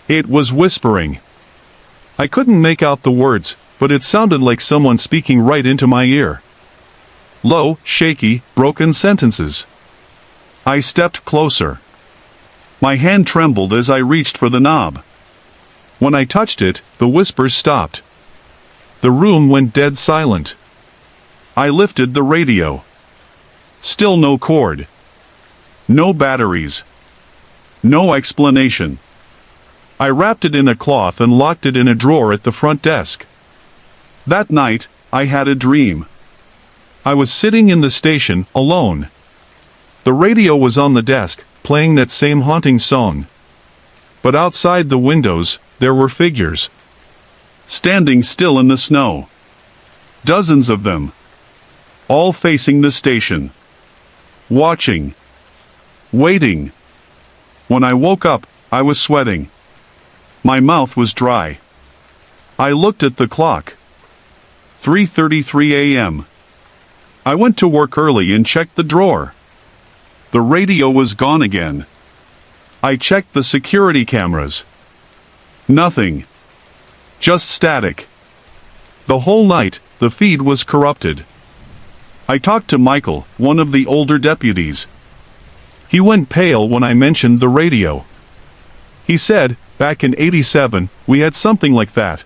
It was whispering. I couldn't make out the words, but it sounded like someone speaking right into my ear. Low, shaky, broken sentences. I stepped closer. My hand trembled as I reached for the knob. When I touched it, the whispers stopped. The room went dead silent. I lifted the radio. Still no cord. No batteries. No explanation. I wrapped it in a cloth and locked it in a drawer at the front desk. That night, I had a dream. I was sitting in the station, alone. The radio was on the desk, playing that same haunting song. But outside the windows, there were figures. Standing still in the snow. Dozens of them. All facing the station. Watching. Waiting. When I woke up, I was sweating. My mouth was dry. I looked at the clock. 3:33 a.m. I went to work early and checked the drawer. The radio was gone again. I checked the security cameras. Nothing. Just static. The whole night, the feed was corrupted. I talked to Michael, one of the older deputies. He went pale when I mentioned the radio. He said, back in '87, we had something like that.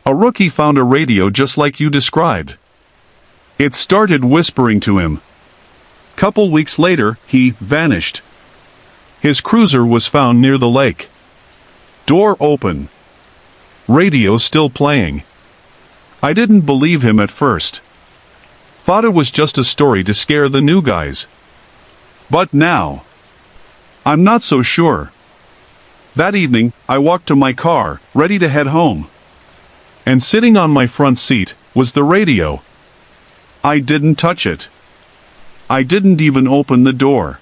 A rookie found a radio just like you described. It started whispering to him. Couple weeks later, he vanished. His cruiser was found near the lake. Door open. Radio still playing. I didn't believe him at first. Thought it was just a story to scare the new guys. But now, I'm not so sure. That evening, I walked to my car, ready to head home. And sitting on my front seat was the radio. I didn't touch it. I didn't even open the door.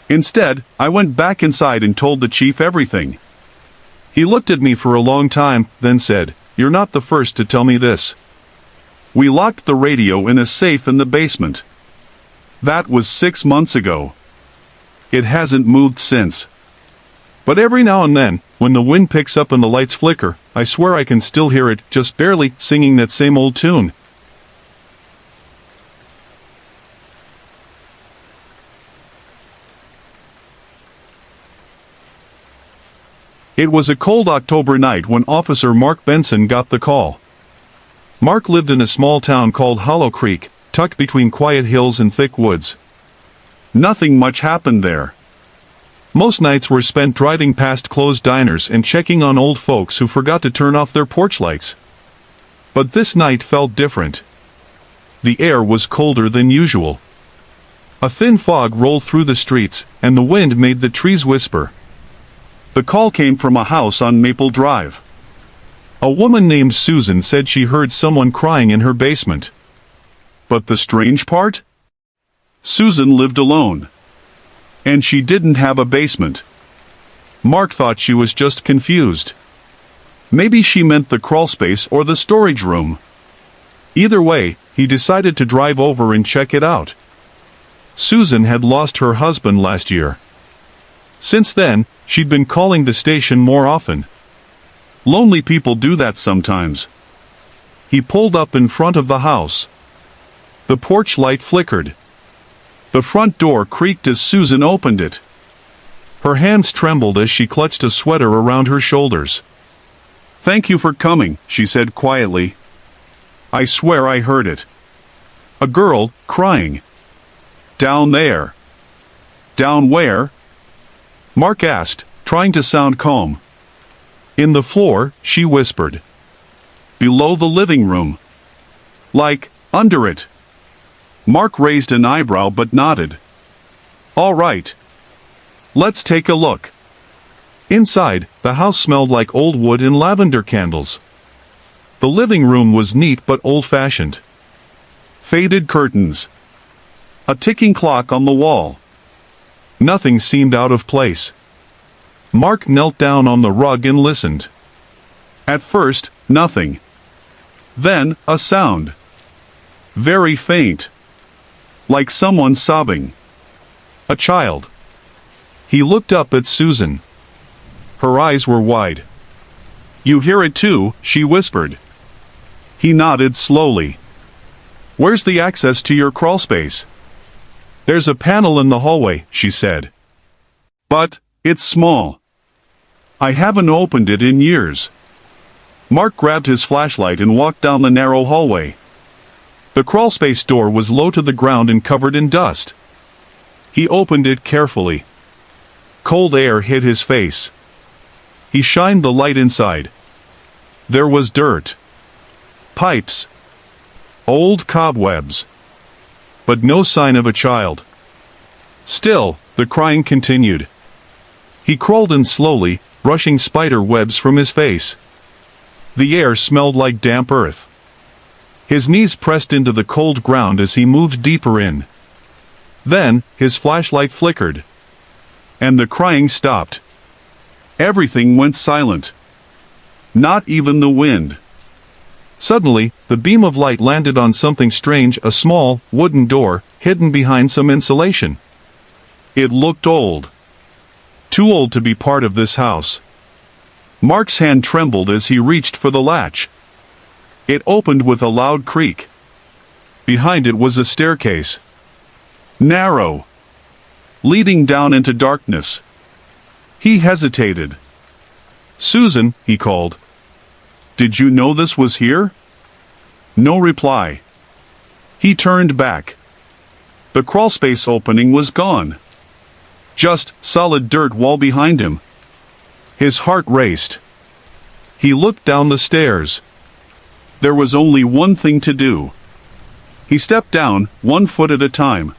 Instead, I went back inside and told the chief everything. He looked at me for a long time, then said, "You're not the first to tell me this." We locked the radio in a safe in the basement. That was 6 months ago. It hasn't moved since. But every now and then, when the wind picks up and the lights flicker, I swear I can still hear it, just barely, singing that same old tune. It was a cold October night when Officer Mark Benson got the call. Mark lived in a small town called Hollow Creek, tucked between quiet hills and thick woods. Nothing much happened there. Most nights were spent driving past closed diners and checking on old folks who forgot to turn off their porch lights. But this night felt different. The air was colder than usual. A thin fog rolled through the streets, and the wind made the trees whisper. The call came from a house on Maple Drive. A woman named Susan said she heard someone crying in her basement. But the strange part? Susan lived alone. And she didn't have a basement. Mark thought she was just confused. Maybe she meant the crawlspace or the storage room. Either way, he decided to drive over and check it out. Susan had lost her husband last year. Since then, she'd been calling the station more often. Lonely people do that sometimes. He pulled up in front of the house. The porch light flickered. The front door creaked as Susan opened it. Her hands trembled as she clutched a sweater around her shoulders. "Thank you for coming," she said quietly. I swear I heard it. A girl, crying. "Down there." "Down where?" Mark asked, trying to sound calm. "In the floor," she whispered. "Below the living room. Like, under it." Mark raised an eyebrow but nodded. "All right. Let's take a look." Inside, the house smelled like old wood and lavender candles. The living room was neat but old-fashioned. Faded curtains. A ticking clock on the wall. Nothing seemed out of place. Mark knelt down on the rug and listened. At first, nothing. Then, a sound. Very faint. like someone sobbing. A child. He looked up at Susan. Her eyes were wide. "You hear it too?" she whispered. He nodded slowly. "Where's the access to your crawlspace?" "There's a panel in the hallway," she said. "But it's small. I haven't opened it in years." Mark grabbed his flashlight and walked down the narrow hallway. The crawlspace door was low to the ground and covered in dust. He opened it carefully. Cold air hit his face. He shined the light inside. There was dirt. Pipes. Old cobwebs. But no sign of a child. Still, the crying continued. He crawled in slowly, brushing spider webs from his face. The air smelled like damp earth. His knees pressed into the cold ground as he moved deeper in. Then, his flashlight flickered. And the crying stopped. Everything went silent. Not even the wind. Suddenly, the beam of light landed on something strange, a small, wooden door, hidden behind some insulation. It looked old. Too old to be part of this house. Mark's hand trembled as he reached for the latch. It opened with a loud creak. Behind it was a staircase. Narrow. Leading down into darkness. He hesitated. "Susan," he called. "Did you know this was here?" No reply. He turned back. The crawlspace opening was gone. Just solid dirt wall behind him. His heart raced. He looked down the stairs. There was only one thing to do. He stepped down, 1 foot at a time.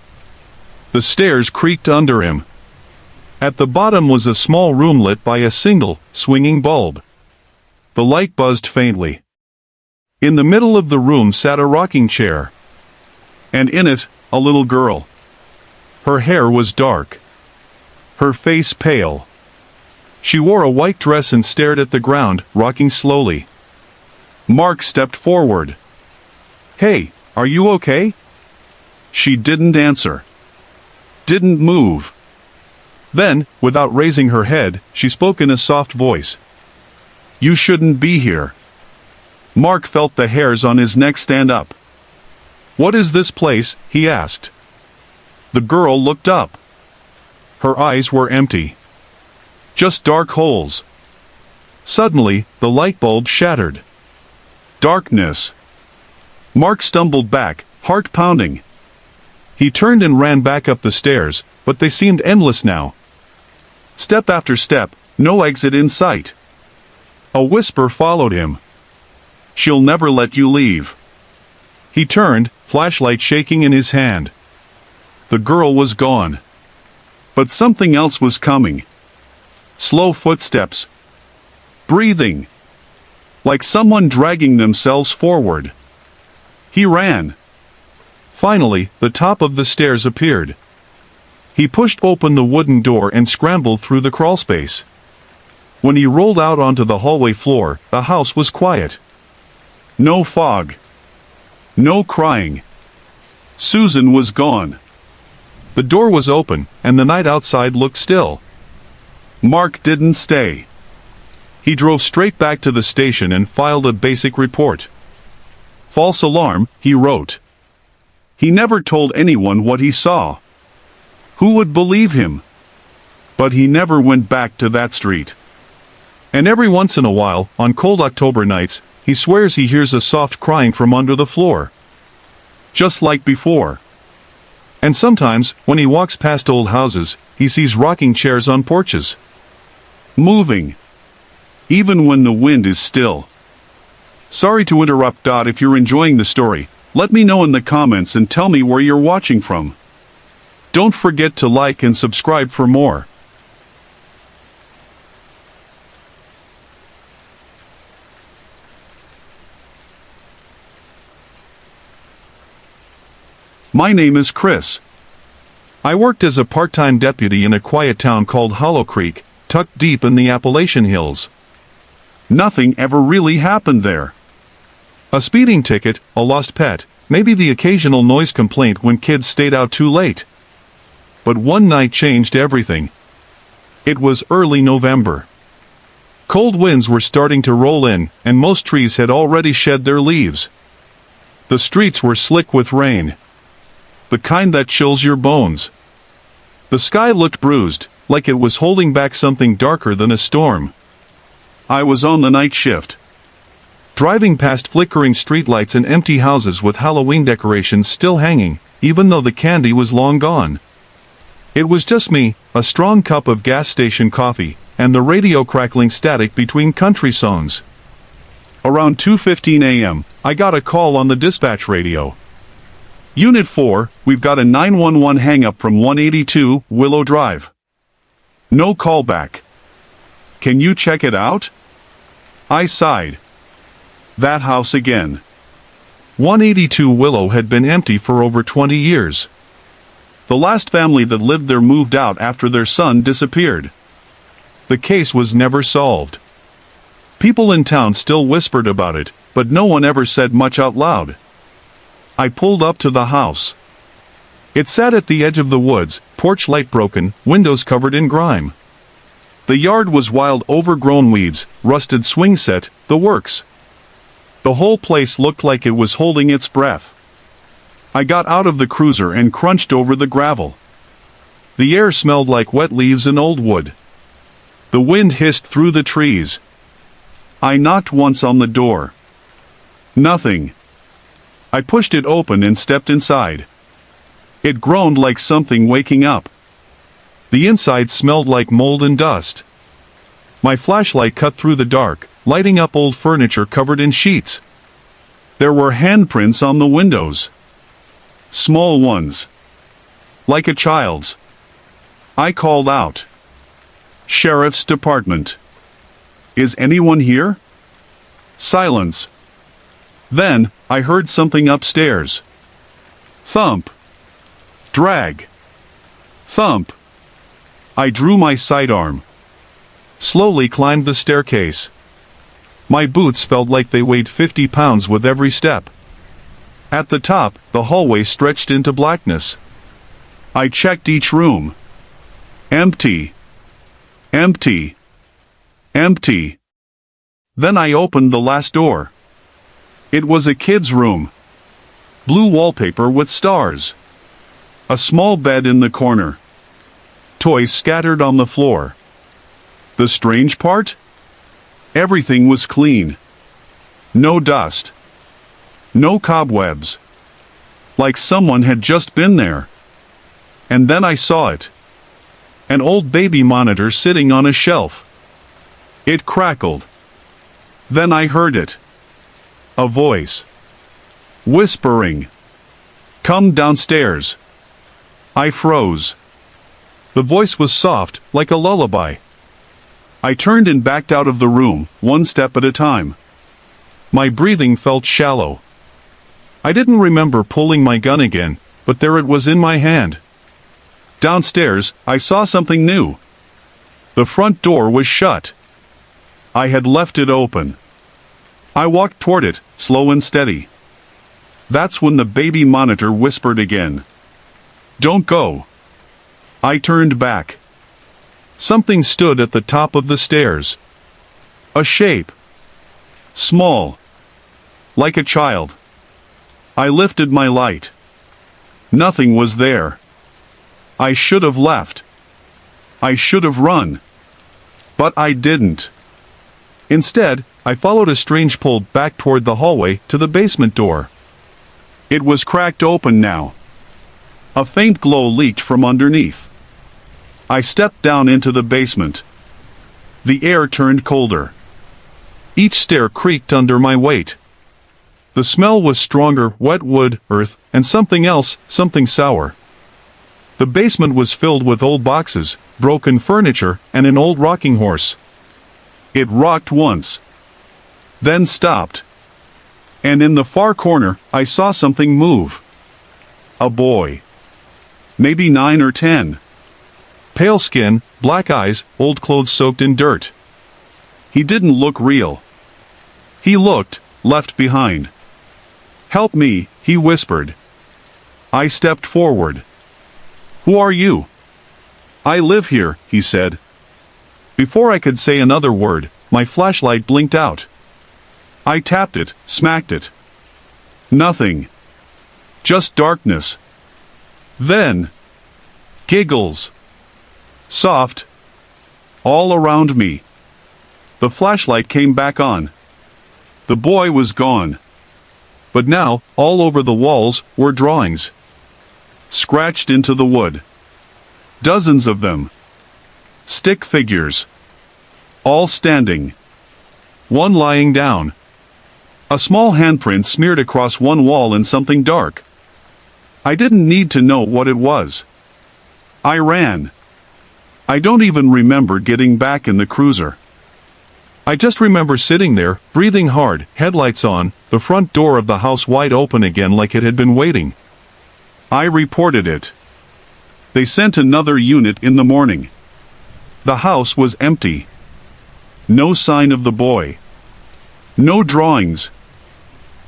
The stairs creaked under him. At the bottom was a small room lit by a single, swinging bulb. The light buzzed faintly. In the middle of the room sat a rocking chair. And in it, a little girl. Her hair was dark. Her face pale. She wore a white dress and stared at the ground, rocking slowly. Mark stepped forward. "Hey, are you okay?" She didn't answer. Didn't move. Then, without raising her head, she spoke in a soft voice. "You shouldn't be here." Mark felt the hairs on his neck stand up. "What is this place?" he asked. The girl looked up. Her eyes were empty. Just dark holes. Suddenly, the light bulb shattered. Darkness. Mark stumbled back, heart pounding. He turned and ran back up the stairs, but they seemed endless now. Step after step, no exit in sight. A whisper followed him. "She'll never let you leave." He turned, flashlight shaking in his hand. The girl was gone. But something else was coming. Slow footsteps. Breathing. Like someone dragging themselves forward. He ran. Finally, the top of the stairs appeared. He pushed open the wooden door and scrambled through the crawlspace. When he rolled out onto the hallway floor, the house was quiet. No fog. No crying. Susan was gone. The door was open, and the night outside looked still. Mark didn't stay. He drove straight back to the station and filed a basic report. "False alarm," he wrote. He never told anyone what he saw. Who would believe him? But he never went back to that street. And every once in a while, on cold October nights, he swears he hears a soft crying from under the floor. Just like before. And sometimes, when he walks past old houses, he sees rocking chairs on porches. Moving. Even when the wind is still. Sorry to interrupt. If you're enjoying the story, let me know in the comments and tell me where you're watching from. Don't forget to like and subscribe for more. My name is Chris. I worked as a part-time deputy in a quiet town called Hollow Creek, tucked deep in the Appalachian Hills. Nothing ever really happened there. A speeding ticket, a lost pet, maybe the occasional noise complaint when kids stayed out too late. But one night changed everything. It was early November. Cold winds were starting to roll in, and most trees had already shed their leaves. The streets were slick with rain. The kind that chills your bones. The sky looked bruised, like it was holding back something darker than a storm. I was on the night shift. Driving past flickering streetlights and empty houses with Halloween decorations still hanging, even though the candy was long gone. It was just me, a strong cup of gas station coffee, and the radio crackling static between country songs. Around 2:15 a.m., I got a call on the dispatch radio. Unit 4, we've got a 911 hang-up from 182 Willow Drive. No callback. Can you check it out? I sighed. That house again. 182 Willow had been empty for over 20 years. The last family that lived there moved out after their son disappeared. The case was never solved. People in town still whispered about it, but no one ever said much out loud. I pulled up to the house. It sat at the edge of the woods, porch light broken, windows covered in grime. The yard was wild, overgrown weeds, rusted swing set, the works. The whole place looked like it was holding its breath. I got out of the cruiser and crunched over the gravel. The air smelled like wet leaves and old wood. The wind hissed through the trees. I knocked once on the door. Nothing. I pushed it open and stepped inside. It groaned like something waking up. The inside smelled like mold and dust. My flashlight cut through the dark, lighting up old furniture covered in sheets. There were handprints on the windows. Small ones. Like a child's. I called out. Sheriff's Department. Is anyone here? Silence. Then, I heard something upstairs. Thump. Drag. Thump. I drew my sidearm. Slowly climbed the staircase. My boots felt like they weighed 50 pounds with every step. At the top, the hallway stretched into blackness. I checked each room. Empty. Empty. Empty. Then I opened the last door. It was a kid's room. Blue wallpaper with stars. A small bed in the corner. Toys scattered on the floor. The strange part? Everything was clean. No dust. No cobwebs. Like someone had just been there. And then I saw it. An old baby monitor sitting on a shelf. It crackled. Then I heard it. A voice. Whispering. Come downstairs. I froze. The voice was soft, like a lullaby. I turned and backed out of the room, one step at a time. My breathing felt shallow. I didn't remember pulling my gun again, but there it was in my hand. Downstairs, I saw something new. The front door was shut. I had left it open. I walked toward it, slow and steady. That's when the baby monitor whispered again. Don't go. I turned back. Something stood at the top of the stairs. A shape. Small. Like a child. I lifted my light. Nothing was there. I should have left. I should have run. But I didn't. Instead, I followed a strange pull back toward the hallway to the basement door. It was cracked open now. A faint glow leaked from underneath. I stepped down into the basement. The air turned colder. Each stair creaked under my weight. The smell was stronger, wet wood, earth, and something else, something sour. The basement was filled with old boxes, broken furniture, and an old rocking horse. It rocked once. Then stopped. And in the far corner, I saw something move. A boy. Maybe 9 or 10. Pale skin, black eyes, old clothes soaked in dirt. He didn't look real. He looked left behind. Help me, he whispered. I stepped forward. Who are you? I live here, he said. Before I could say another word, my flashlight blinked out. I tapped it, smacked it. Nothing. Just darkness. Then, giggles. Soft. All around me. The flashlight came back on. The boy was gone. But now, all over the walls, were drawings. Scratched into the wood. Dozens of them. Stick figures. All standing. One lying down. A small handprint smeared across one wall in something dark. I didn't need to know what it was. I ran. I don't even remember getting back in the cruiser. I just remember sitting there, breathing hard, headlights on, the front door of the house wide open again like it had been waiting. I reported it. They sent another unit in the morning. The house was empty. No sign of the boy. No drawings.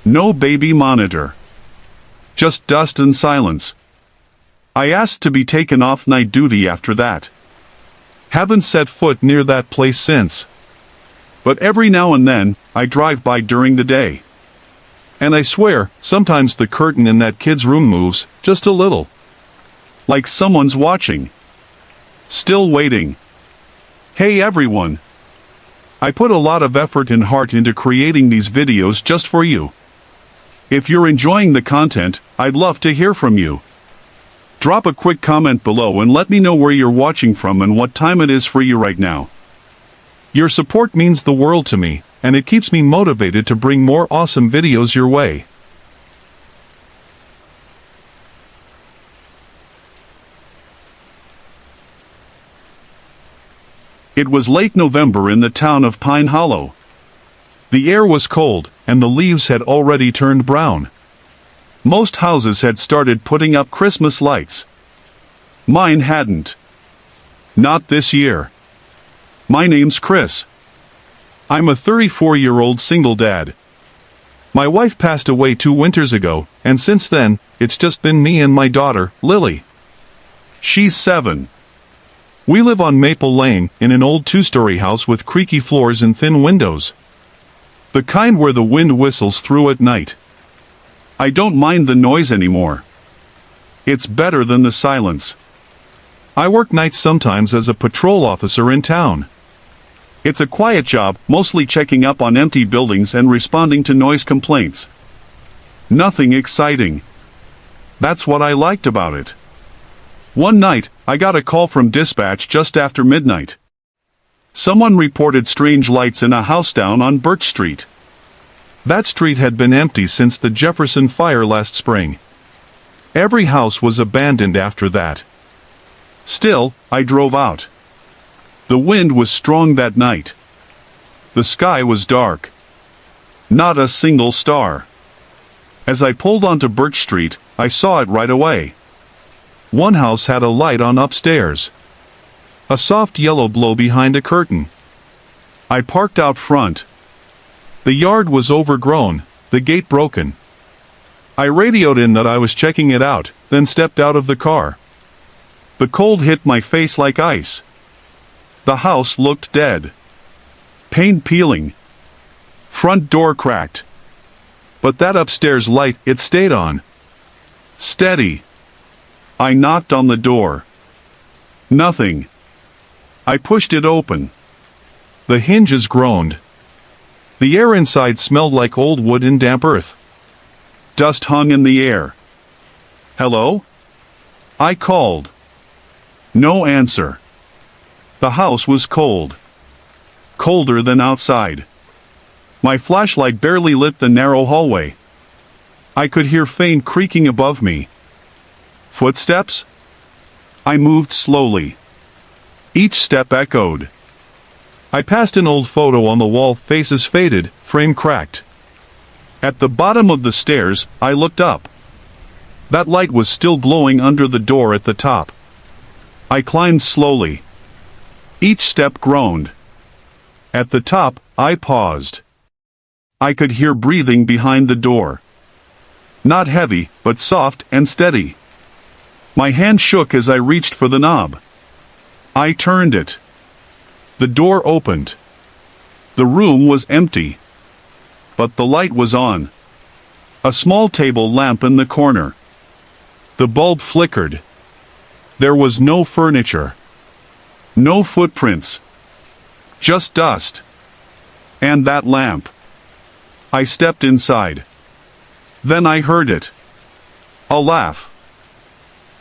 No baby monitor. Just dust and silence. I asked to be taken off night duty after that. Haven't set foot near that place since. But every now and then, I drive by during the day. And I swear, sometimes the curtain in that kid's room moves, just a little. Like someone's watching. Still waiting. Hey everyone. I put a lot of effort and heart into creating these videos just for you. If you're enjoying the content, I'd love to hear from you. Drop a quick comment below and let me know where you're watching from and what time it is for you right now. Your support means the world to me, and it keeps me motivated to bring more awesome videos your way. It was late November in the town of Pine Hollow. The air was cold, and the leaves had already turned brown. Most houses had started putting up Christmas lights. Mine hadn't. Not this year. My name's Chris. I'm a 34-year-old single dad. My wife passed away 2 winters ago, and since then, it's just been me and my daughter, Lily. She's 7. We live on Maple Lane, in an old 2-story house with creaky floors and thin windows. The kind where the wind whistles through at night. I don't mind the noise anymore. It's better than the silence. I work nights sometimes as a patrol officer in town. It's a quiet job, mostly checking up on empty buildings and responding to noise complaints. Nothing exciting. That's what I liked about it. One night, I got a call from dispatch just after midnight. Someone reported strange lights in a house down on Birch Street. That street had been empty since the Jefferson fire last spring. Every house was abandoned after that. Still, I drove out. The wind was strong that night. The sky was dark. Not a single star. As I pulled onto Birch Street, I saw it right away. One house had a light on upstairs. A soft yellow glow behind a curtain. I parked out front. The yard was overgrown, the gate broken. I radioed in that I was checking it out, then stepped out of the car. The cold hit my face like ice. The house looked dead. Paint peeling. Front door cracked. But that upstairs light, it stayed on. Steady. I knocked on the door. Nothing. I pushed it open. The hinges groaned. The air inside smelled like old wood and damp earth. Dust hung in the air. Hello? I called. No answer. The house was cold. Colder than outside. My flashlight barely lit the narrow hallway. I could hear faint creaking above me. Footsteps? I moved slowly. Each step echoed. I passed an old photo on the wall, faces faded, frame cracked. At the bottom of the stairs, I looked up. That light was still glowing under the door at the top. I climbed slowly. Each step groaned. At the top, I paused. I could hear breathing behind the door. Not heavy, but soft and steady. My hand shook as I reached for the knob. I turned it. The door opened. The room was empty. But the light was on. A small table lamp in the corner. The bulb flickered. There was no furniture. No footprints. Just dust. And that lamp. I stepped inside. Then I heard it. A laugh.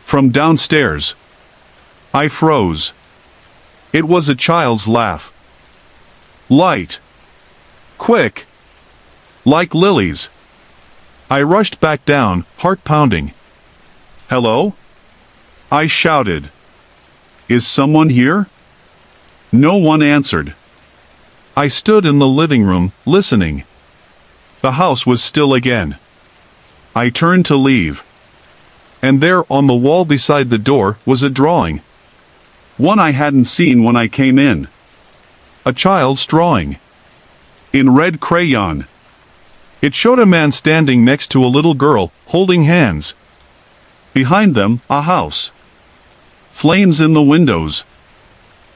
From downstairs. I froze. It was a child's laugh. Light. Quick. Like Lily's. I rushed back down, heart pounding. Hello? I shouted. Is someone here? No one answered. I stood in the living room, listening. The house was still again. I turned to leave. And there on the wall beside the door was a drawing. One I hadn't seen when I came in. A child's drawing. In red crayon. It showed a man standing next to a little girl, holding hands. Behind them, a house. Flames in the windows.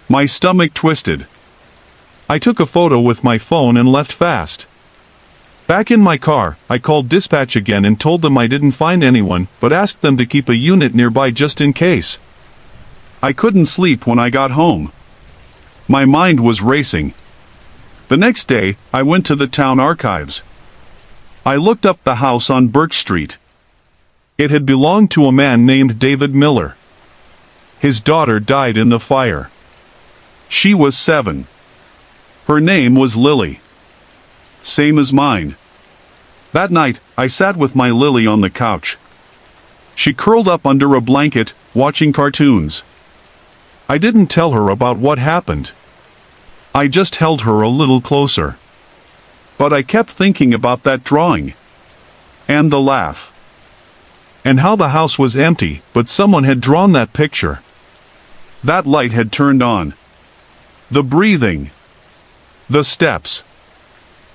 My stomach twisted. I took a photo with my phone and left fast. Back in my car, I called dispatch again and told them I didn't find anyone, but asked them to keep a unit nearby just in case. I couldn't sleep when I got home. My mind was racing. The next day, I went to the town archives. I looked up the house on Birch Street. It had belonged to a man named David Miller. His daughter died in the fire. She was 7. Her name was Lily. Same as mine. That night, I sat with my Lily on the couch. She curled up under a blanket, watching cartoons. I didn't tell her about what happened. I just held her a little closer. But I kept thinking about that drawing. And the laugh. And how the house was empty, but someone had drawn that picture. That light had turned on. The breathing. The steps.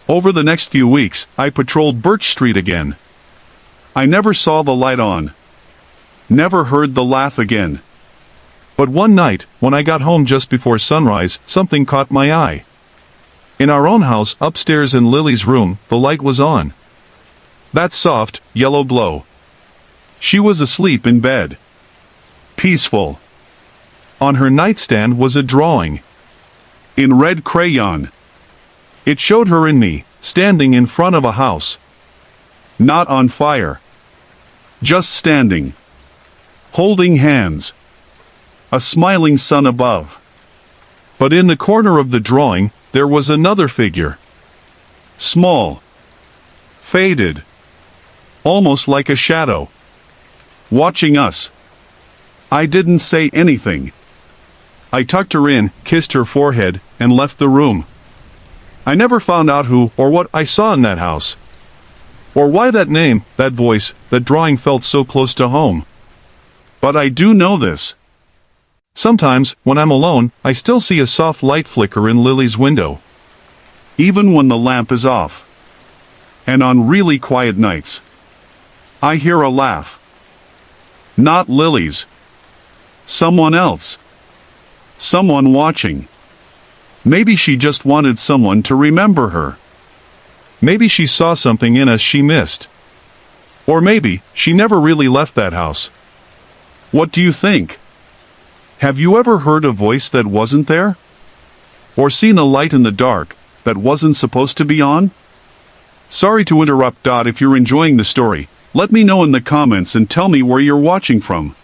Over the next few weeks, I patrolled Birch Street again. I never saw the light on. Never heard the laugh again. But one night, when I got home just before sunrise, something caught my eye. In our own house, upstairs in Lily's room, the light was on. That soft, yellow glow. She was asleep in bed. Peaceful. On her nightstand was a drawing. In red crayon. It showed her and me, standing in front of a house. Not on fire. Just standing. Holding hands. A smiling sun above. But in the corner of the drawing, there was another figure. Small. Faded. Almost like a shadow. Watching us. I didn't say anything. I tucked her in, kissed her forehead, and left the room. I never found out who or what I saw in that house. Or why that name, that voice, that drawing felt so close to home. But I do know this. Sometimes, when I'm alone, I still see a soft light flicker in Lily's window. Even when the lamp is off. And on really quiet nights, I hear a laugh. Not Lily's. Someone else. Someone watching. Maybe she just wanted someone to remember her. Maybe she saw something in us she missed. Or maybe she never really left that house. What do you think? Have you ever heard a voice that wasn't there? Or seen a light in the dark that wasn't supposed to be on? Sorry to interrupt. If you're enjoying the story, let me know in the comments and tell me where you're watching from.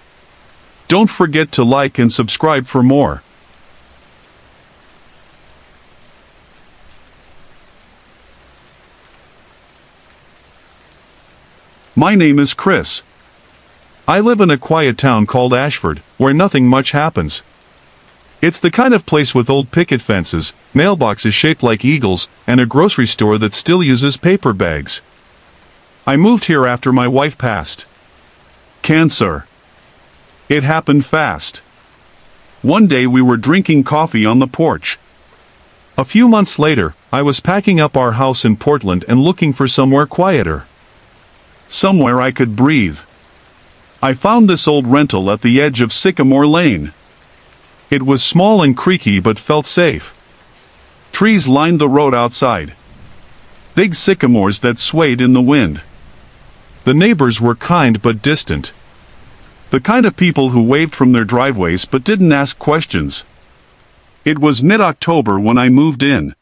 Don't forget to like and subscribe for more. My name is Chris. I live in a quiet town called Ashford, where nothing much happens. It's the kind of place with old picket fences, mailboxes shaped like eagles, and a grocery store that still uses paper bags. I moved here after my wife passed. Cancer. It happened fast. One day we were drinking coffee on the porch. A few months later, I was packing up our house in Portland and looking for somewhere quieter. somewhere I could breathe. I found this old rental at the edge of Sycamore Lane. It was small and creaky but felt safe. Trees lined the road outside. Big sycamores that swayed in the wind. The neighbors were kind but distant. The kind of people who waved from their driveways but didn't ask questions. It was mid-October when I moved in.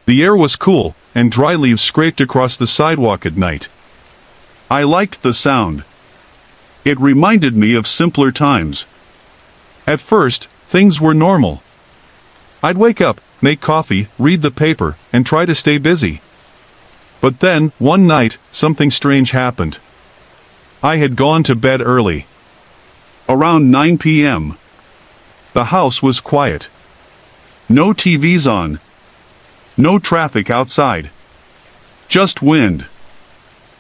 The air was cool, and dry leaves scraped across the sidewalk at night. I liked the sound. It reminded me of simpler times. At first, things were normal. I'd wake up, make coffee, read the paper, and try to stay busy. But then, one night, something strange happened. I had gone to bed early. Around 9 p.m. The house was quiet. No TVs on. No traffic outside. Just wind.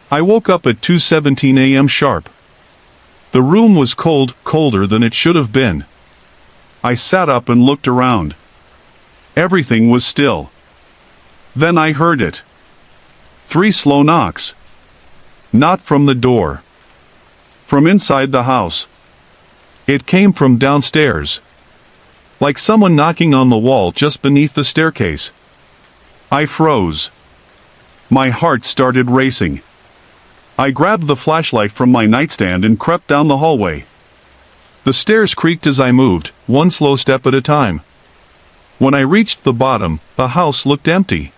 I woke up at 2:17 a.m. sharp. The room was cold, colder than it should have been. I sat up and looked around. Everything was still. Then I heard it. 3 slow knocks. Not from the door. From inside the house. It came from downstairs. Like someone knocking on the wall just beneath the staircase. I froze. My heart started racing. I grabbed the flashlight from my nightstand and crept down the hallway. The stairs creaked as I moved, one slow step at a time. When I reached the bottom, the house looked empty.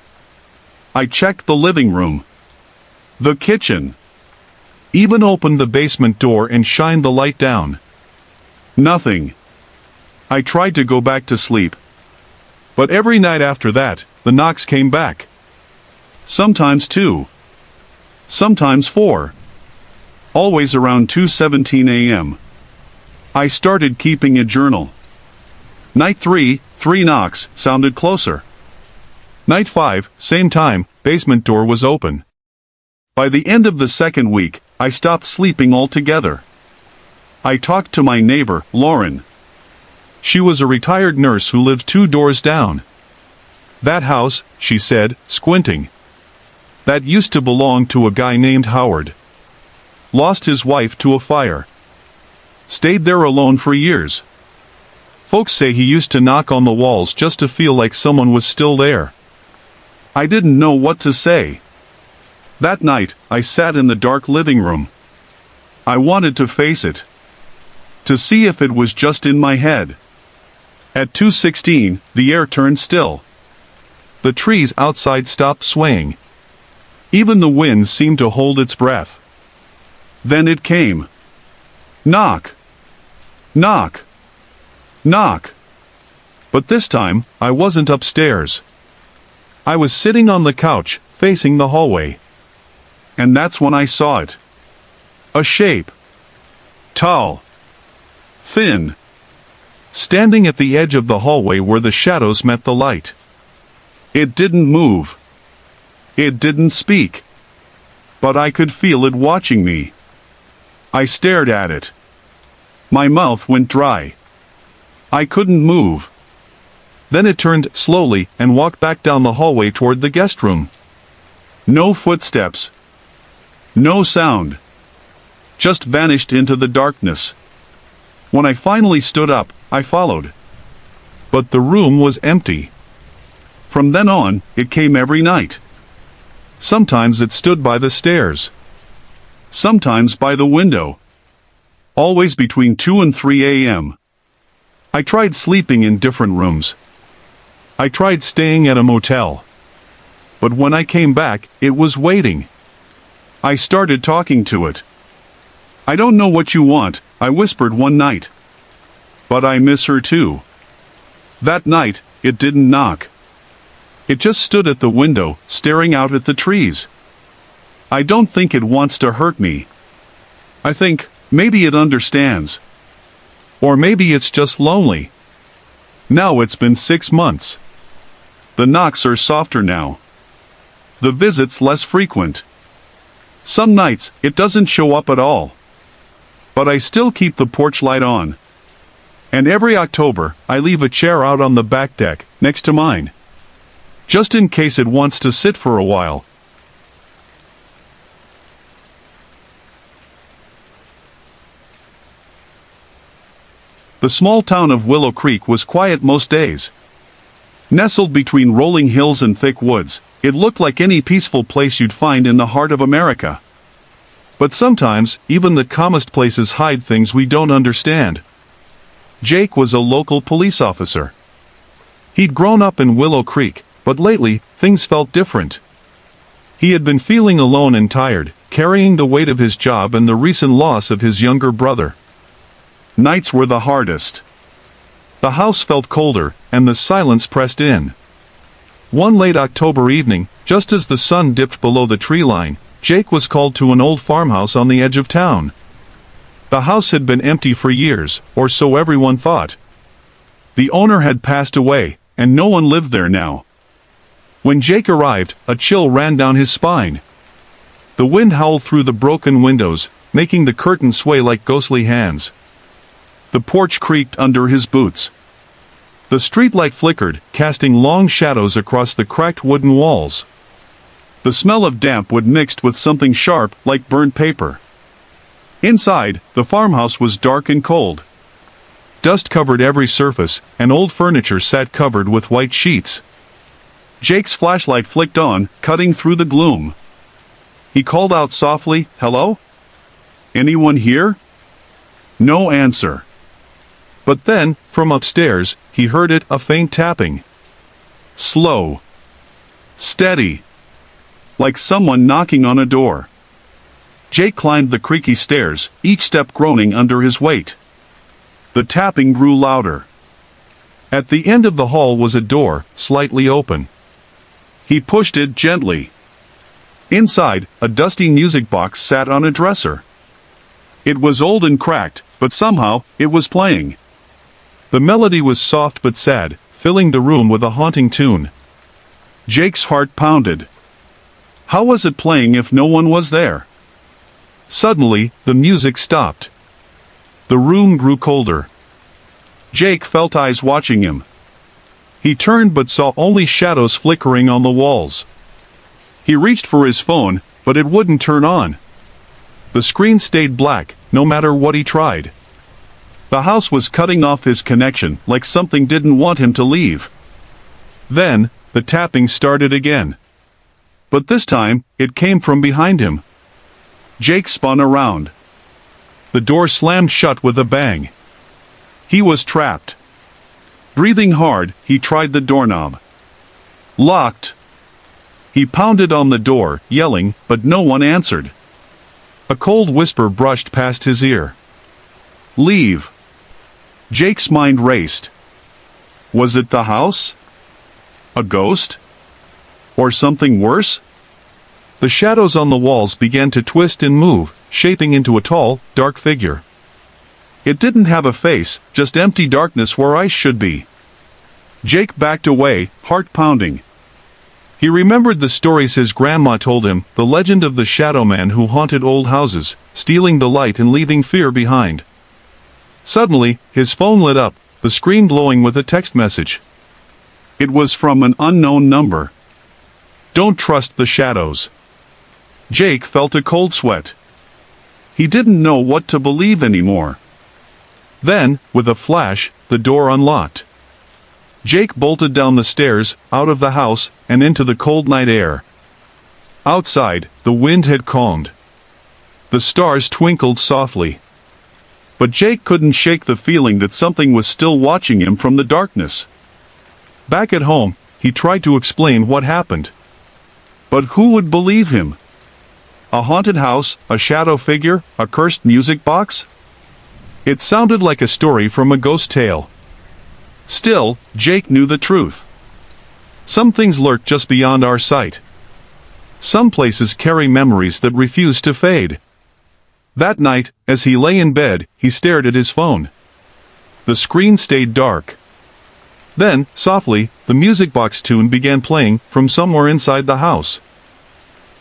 I checked the living room. The kitchen. Even opened the basement door and shined the light down. Nothing. I tried to go back to sleep. But every night after that, the knocks came back. Sometimes 2. Sometimes 4. Always around 2:17 a.m. I started keeping a journal. Night 3, 3 knocks, sounded closer. Night 5, same time, basement door was open. By the end of the second week, I stopped sleeping altogether. I talked to my neighbor, Lauren. She was a retired nurse who lived 2 doors down. That house, she said, squinting. That used to belong to a guy named Howard. Lost his wife to a fire. Stayed there alone for years. Folks say he used to knock on the walls just to feel like someone was still there. I didn't know what to say. That night, I sat in the dark living room. I wanted to face it. To see if it was just in my head. At 2:16, the air turned still. The trees outside stopped swaying. Even the wind seemed to hold its breath. Then it came. Knock. Knock. Knock. But this time, I wasn't upstairs. I was sitting on the couch, facing the hallway. And that's when I saw it. A shape. Tall. Thin. Standing at the edge of the hallway where the shadows met the light. It didn't move. It didn't speak. But I could feel it watching me. I stared at it. My mouth went dry. I couldn't move. Then it turned slowly and walked back down the hallway toward the guest room. No footsteps. No sound. Just vanished into the darkness. When I finally stood up, I followed. But the room was empty. From then on, it came every night. Sometimes it stood by the stairs. Sometimes by the window. Always between 2 and 3 a.m. I tried sleeping in different rooms. I tried staying at a motel. But when I came back, it was waiting. I started talking to it. "I don't know what you want," I whispered one night. "But I miss her too." That night, it didn't knock. It just stood at the window, staring out at the trees. I don't think it wants to hurt me. I think, maybe it understands. Or maybe it's just lonely. Now it's been 6 months. The knocks are softer now. The visits less frequent. Some nights, it doesn't show up at all. But I still keep the porch light on. And every October, I leave a chair out on the back deck, next to mine. Just in case it wants to sit for a while. The small town of Willow Creek was quiet most days. Nestled between rolling hills and thick woods, it looked like any peaceful place you'd find in the heart of America. But sometimes, even the calmest places hide things we don't understand. Jake was a local police officer. He'd grown up in Willow Creek, but lately, things felt different. He had been feeling alone and tired, carrying the weight of his job and the recent loss of his younger brother. Nights were the hardest. The house felt colder, and the silence pressed in. One late October evening, just as the sun dipped below the tree line, Jake was called to an old farmhouse on the edge of town. The house had been empty for years, or so everyone thought. The owner had passed away, and no one lived there now. When Jake arrived, a chill ran down his spine. The wind howled through the broken windows, making the curtains sway like ghostly hands. The porch creaked under his boots. The streetlight flickered, casting long shadows across the cracked wooden walls. The smell of damp wood mixed with something sharp, like burnt paper. Inside, the farmhouse was dark and cold. Dust covered every surface, and old furniture sat covered with white sheets. Jake's flashlight flicked on, cutting through the gloom. He called out softly, "Hello? Anyone here?" No answer. But then, from upstairs, he heard it, a faint tapping. Slow. Steady. Like someone knocking on a door. Jake climbed the creaky stairs, each step groaning under his weight. The tapping grew louder. At the end of the hall was a door, slightly open. He pushed it gently. Inside, a dusty music box sat on a dresser. It was old and cracked, but somehow, it was playing. The melody was soft but sad, filling the room with a haunting tune. Jake's heart pounded. How was it playing if no one was there? Suddenly, the music stopped. The room grew colder. Jake felt eyes watching him. He turned but saw only shadows flickering on the walls. He reached for his phone, but it wouldn't turn on. The screen stayed black, no matter what he tried. The house was cutting off his connection, like something didn't want him to leave. Then, the tapping started again. But this time, it came from behind him. Jake spun around. The door slammed shut with a bang. He was trapped. Breathing hard, he tried the doorknob. Locked. He pounded on the door, yelling, but no one answered. A cold whisper brushed past his ear. Leave. Jake's mind raced. Was it the house? A ghost? Or something worse? The shadows on the walls began to twist and move, shaping into a tall, dark figure. It didn't have a face, just empty darkness where eyes should be. Jake backed away, heart pounding. He remembered the stories his grandma told him, the legend of the shadow man who haunted old houses, stealing the light and leaving fear behind. Suddenly, his phone lit up, the screen glowing with a text message. It was from an unknown number. Don't trust the shadows. Jake felt a cold sweat. He didn't know what to believe anymore. Then, with a flash, the door unlocked. Jake bolted down the stairs, out of the house, and into the cold night air. Outside, the wind had calmed. The stars twinkled softly. But Jake couldn't shake the feeling that something was still watching him from the darkness. Back at home, he tried to explain what happened. But who would believe him? A haunted house, a shadow figure, a cursed music box? It sounded like a story from a ghost tale. Still, Jake knew the truth. Some things lurk just beyond our sight. Some places carry memories that refuse to fade. That night, as he lay in bed, he stared at his phone. The screen stayed dark. Then, softly, the music box tune began playing from somewhere inside the house.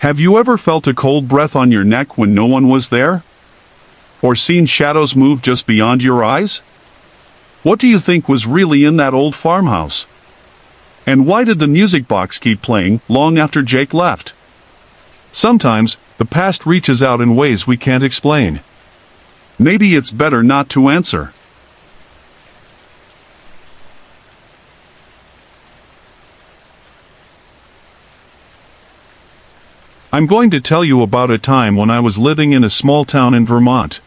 Have you ever felt a cold breath on your neck when no one was there? Or seen shadows move just beyond your eyes? What do you think was really in that old farmhouse? And why did the music box keep playing long after Jake left? Sometimes, the past reaches out in ways we can't explain. Maybe it's better not to answer. I'm going to tell you about a time when I was living in a small town in Vermont.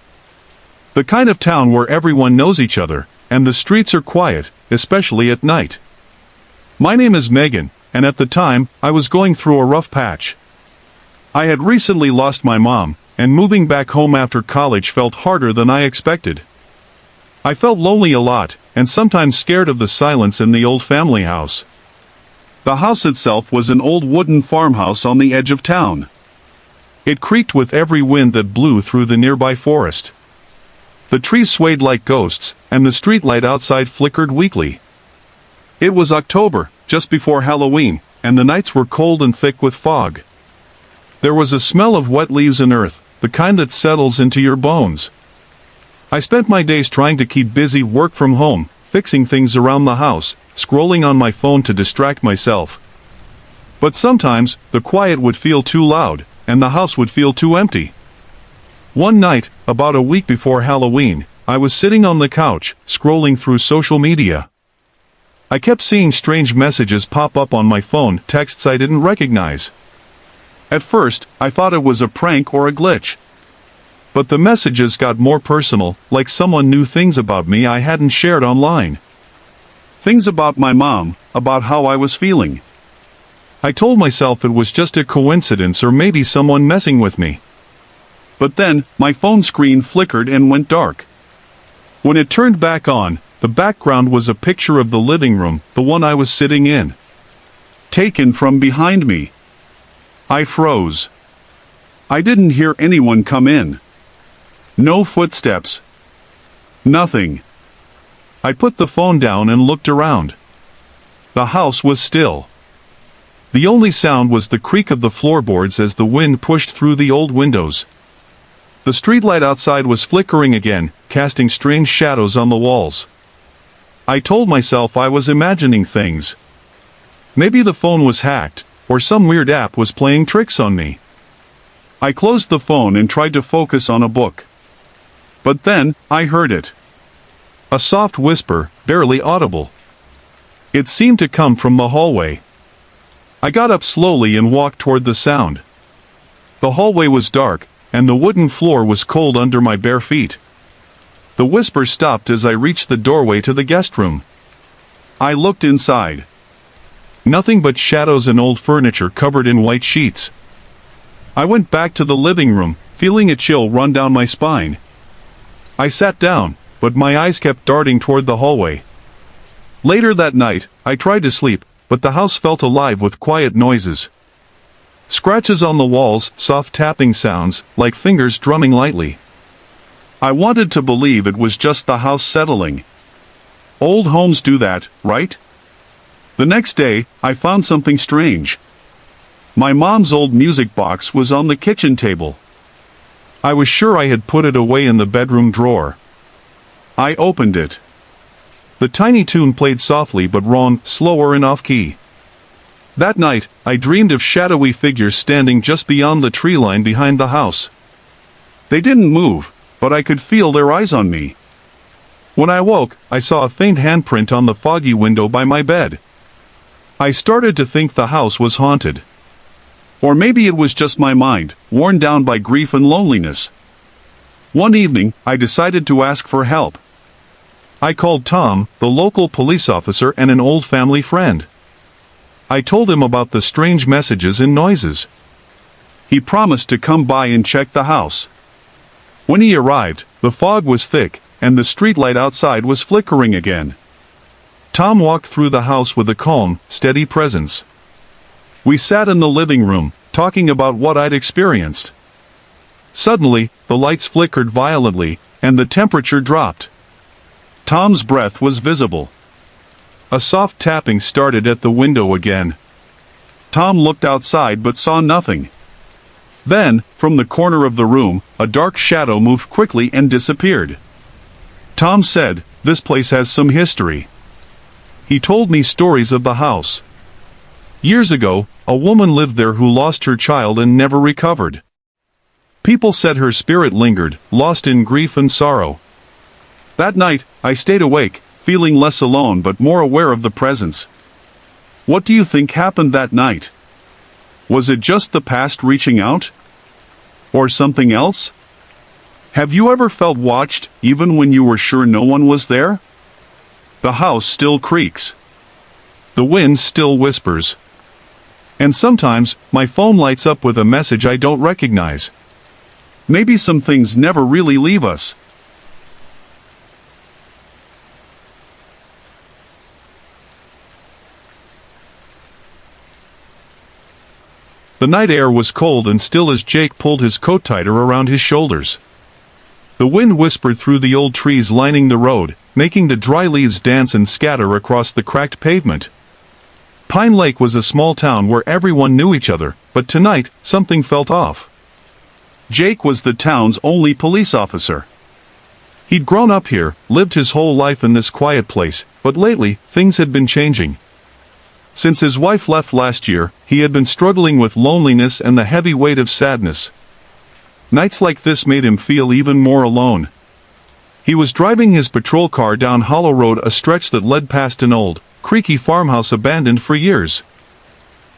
The kind of town where everyone knows each other, and the streets are quiet, especially at night. My name is Megan, and at the time, I was going through a rough patch. I had recently lost my mom, and moving back home after college felt harder than I expected. I felt lonely a lot, and sometimes scared of the silence in the old family house. The house itself was an old wooden farmhouse on the edge of town. It creaked with every wind that blew through the nearby forest. The trees swayed like ghosts, and the streetlight outside flickered weakly. It was October, just before Halloween, and the nights were cold and thick with fog. There was a smell of wet leaves and earth, the kind that settles into your bones. I spent my days trying to keep busy, work from home, fixing things around the house, scrolling on my phone to distract myself. But sometimes, the quiet would feel too loud, and the house would feel too empty. One night, about a week before Halloween, I was sitting on the couch, scrolling through social media. I kept seeing strange messages pop up on my phone, texts I didn't recognize. At first, I thought it was a prank or a glitch. But the messages got more personal, like someone knew things about me I hadn't shared online. Things about my mom, about how I was feeling. I told myself it was just a coincidence or maybe someone messing with me. But then, my phone screen flickered and went dark. When it turned back on, the background was a picture of the living room, the one I was sitting in. Taken from behind me. I froze. I didn't hear anyone come in. No footsteps. Nothing. I put the phone down and looked around. The house was still. The only sound was the creak of the floorboards as the wind pushed through the old windows. The streetlight outside was flickering again, casting strange shadows on the walls. I told myself I was imagining things. Maybe the phone was hacked, or some weird app was playing tricks on me. I closed the phone and tried to focus on a book. But then, I heard it. A soft whisper, barely audible. It seemed to come from the hallway. I got up slowly and walked toward the sound. The hallway was dark, and the wooden floor was cold under my bare feet. The whisper stopped as I reached the doorway to the guest room. I looked inside. Nothing but shadows and old furniture covered in white sheets. I went back to the living room, feeling a chill run down my spine. I sat down, but my eyes kept darting toward the hallway. Later that night, I tried to sleep, but the house felt alive with quiet noises. Scratches on the walls, soft tapping sounds, like fingers drumming lightly. I wanted to believe it was just the house settling. Old homes do that, right? The next day, I found something strange. My mom's old music box was on the kitchen table. I was sure I had put it away in the bedroom drawer. I opened it. The tiny tune played softly but wrong, slower and off-key. That night, I dreamed of shadowy figures standing just beyond the tree line behind the house. They didn't move, but I could feel their eyes on me. When I woke, I saw a faint handprint on the foggy window by my bed. I started to think the house was haunted. Or maybe it was just my mind, worn down by grief and loneliness. One evening, I decided to ask for help. I called Tom, the local police officer and an old family friend. I told him about the strange messages and noises. He promised to come by and check the house. When he arrived, the fog was thick, and the streetlight outside was flickering again. Tom walked through the house with a calm, steady presence. We sat in the living room, talking about what I'd experienced. Suddenly, the lights flickered violently, and the temperature dropped. Tom's breath was visible. A soft tapping started at the window again. Tom looked outside but saw nothing. Then, from the corner of the room, a dark shadow moved quickly and disappeared. Tom said, "This place has some history." He told me stories of the house. Years ago, a woman lived there who lost her child and never recovered. People said her spirit lingered, lost in grief and sorrow. That night, I stayed awake, feeling less alone but more aware of the presence. What do you think happened that night? Was it just the past reaching out? Or something else? Have you ever felt watched, even when you were sure no one was there? The house still creaks. The wind still whispers. And sometimes, my phone lights up with a message I don't recognize. Maybe some things never really leave us. The night air was cold and still as Jake pulled his coat tighter around his shoulders. The wind whispered through the old trees lining the road, making the dry leaves dance and scatter across the cracked pavement. Pine Lake was a small town where everyone knew each other, but tonight, something felt off. Jake was the town's only police officer. He'd grown up here, lived his whole life in this quiet place, but lately, things had been changing. Since his wife left last year, he had been struggling with loneliness and the heavy weight of sadness. Nights like this made him feel even more alone. He was driving his patrol car down Hollow Road, a stretch that led past an old, creaky farmhouse abandoned for years.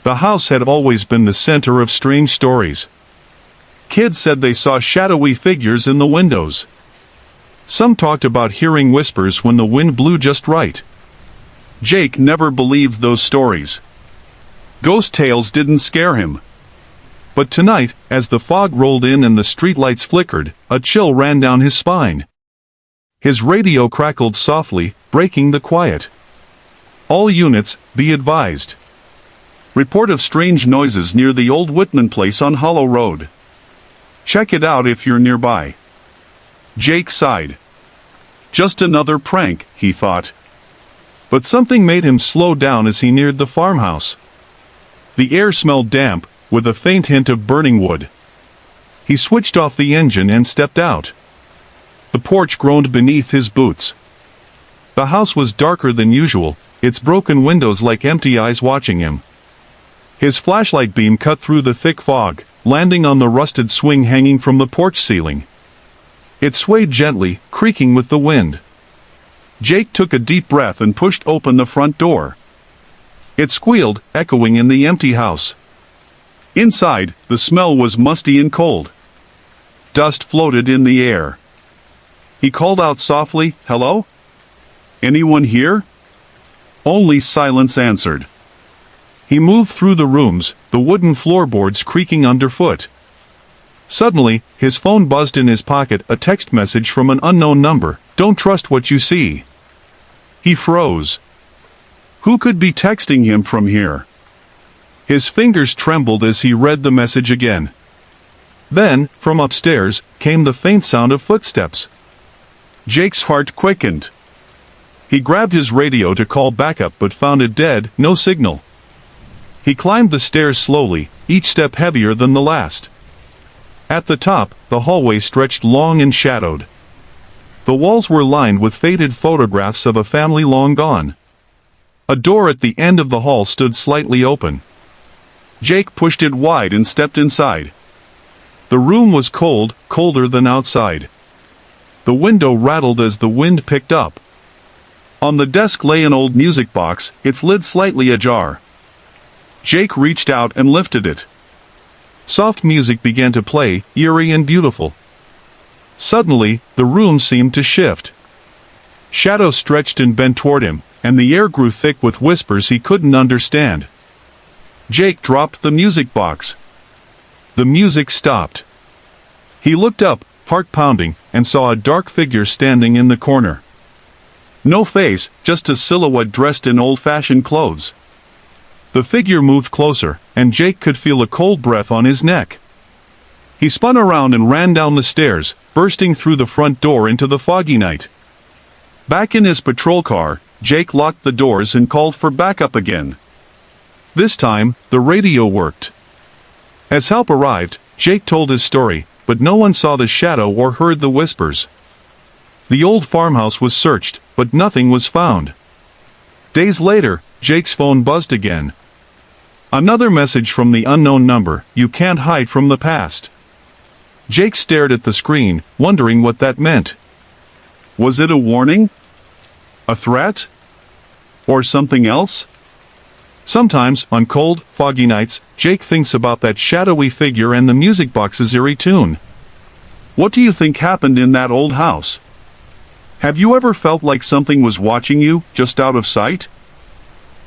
The house had always been the center of strange stories. Kids said they saw shadowy figures in the windows. Some talked about hearing whispers when the wind blew just right. Jake never believed those stories. Ghost tales didn't scare him. But tonight, as the fog rolled in and the streetlights flickered, a chill ran down his spine. His radio crackled softly, breaking the quiet. All units, be advised. Report of strange noises near the old Whitman place on Hollow Road. Check it out if you're nearby. Jake sighed. Just another prank, he thought. But something made him slow down as he neared the farmhouse. The air smelled damp, with a faint hint of burning wood. He switched off the engine and stepped out. The porch groaned beneath his boots. The house was darker than usual, its broken windows like empty eyes watching him. His flashlight beam cut through the thick fog, landing on the rusted swing hanging from the porch ceiling. It swayed gently, creaking with the wind. Jake took a deep breath and pushed open the front door. It squealed, echoing in the empty house. Inside, the smell was musty and cold. Dust floated in the air. He called out softly, "Hello? Anyone here?" Only silence answered. He moved through the rooms, the wooden floorboards creaking underfoot. Suddenly, his phone buzzed in his pocket, a text message from an unknown number. "Don't trust what you see." He froze. Who could be texting him from here? His fingers trembled as he read the message again. Then, from upstairs, came the faint sound of footsteps. Jake's heart quickened. He grabbed his radio to call backup but found it dead, no signal. He climbed the stairs slowly, each step heavier than the last. At the top, the hallway stretched long and shadowed. The walls were lined with faded photographs of a family long gone. A door at the end of the hall stood slightly open. Jake pushed it wide and stepped inside. The room was cold, colder than outside. The window rattled as the wind picked up. On the desk lay an old music box, its lid slightly ajar. Jake reached out and lifted it. Soft music began to play, eerie and beautiful. Suddenly, the room seemed to shift. Shadows stretched and bent toward him, and the air grew thick with whispers he couldn't understand. Jake dropped the music box. The music stopped. He looked up, heart pounding, and saw a dark figure standing in the corner. No face, just a silhouette dressed in old-fashioned clothes. The figure moved closer, and Jake could feel a cold breath on his neck. He spun around and ran down the stairs, bursting through the front door into the foggy night. Back in his patrol car, Jake locked the doors and called for backup again. This time, the radio worked. As help arrived, Jake told his story, but no one saw the shadow or heard the whispers. The old farmhouse was searched, but nothing was found. Days later, Jake's phone buzzed again. Another message from the unknown number, "You can't hide from the past." Jake stared at the screen, wondering what that meant. Was it a warning? A threat? Or something else? Sometimes, on cold, foggy nights, Jake thinks about that shadowy figure and the music box's eerie tune. What do you think happened in that old house? Have you ever felt like something was watching you, just out of sight?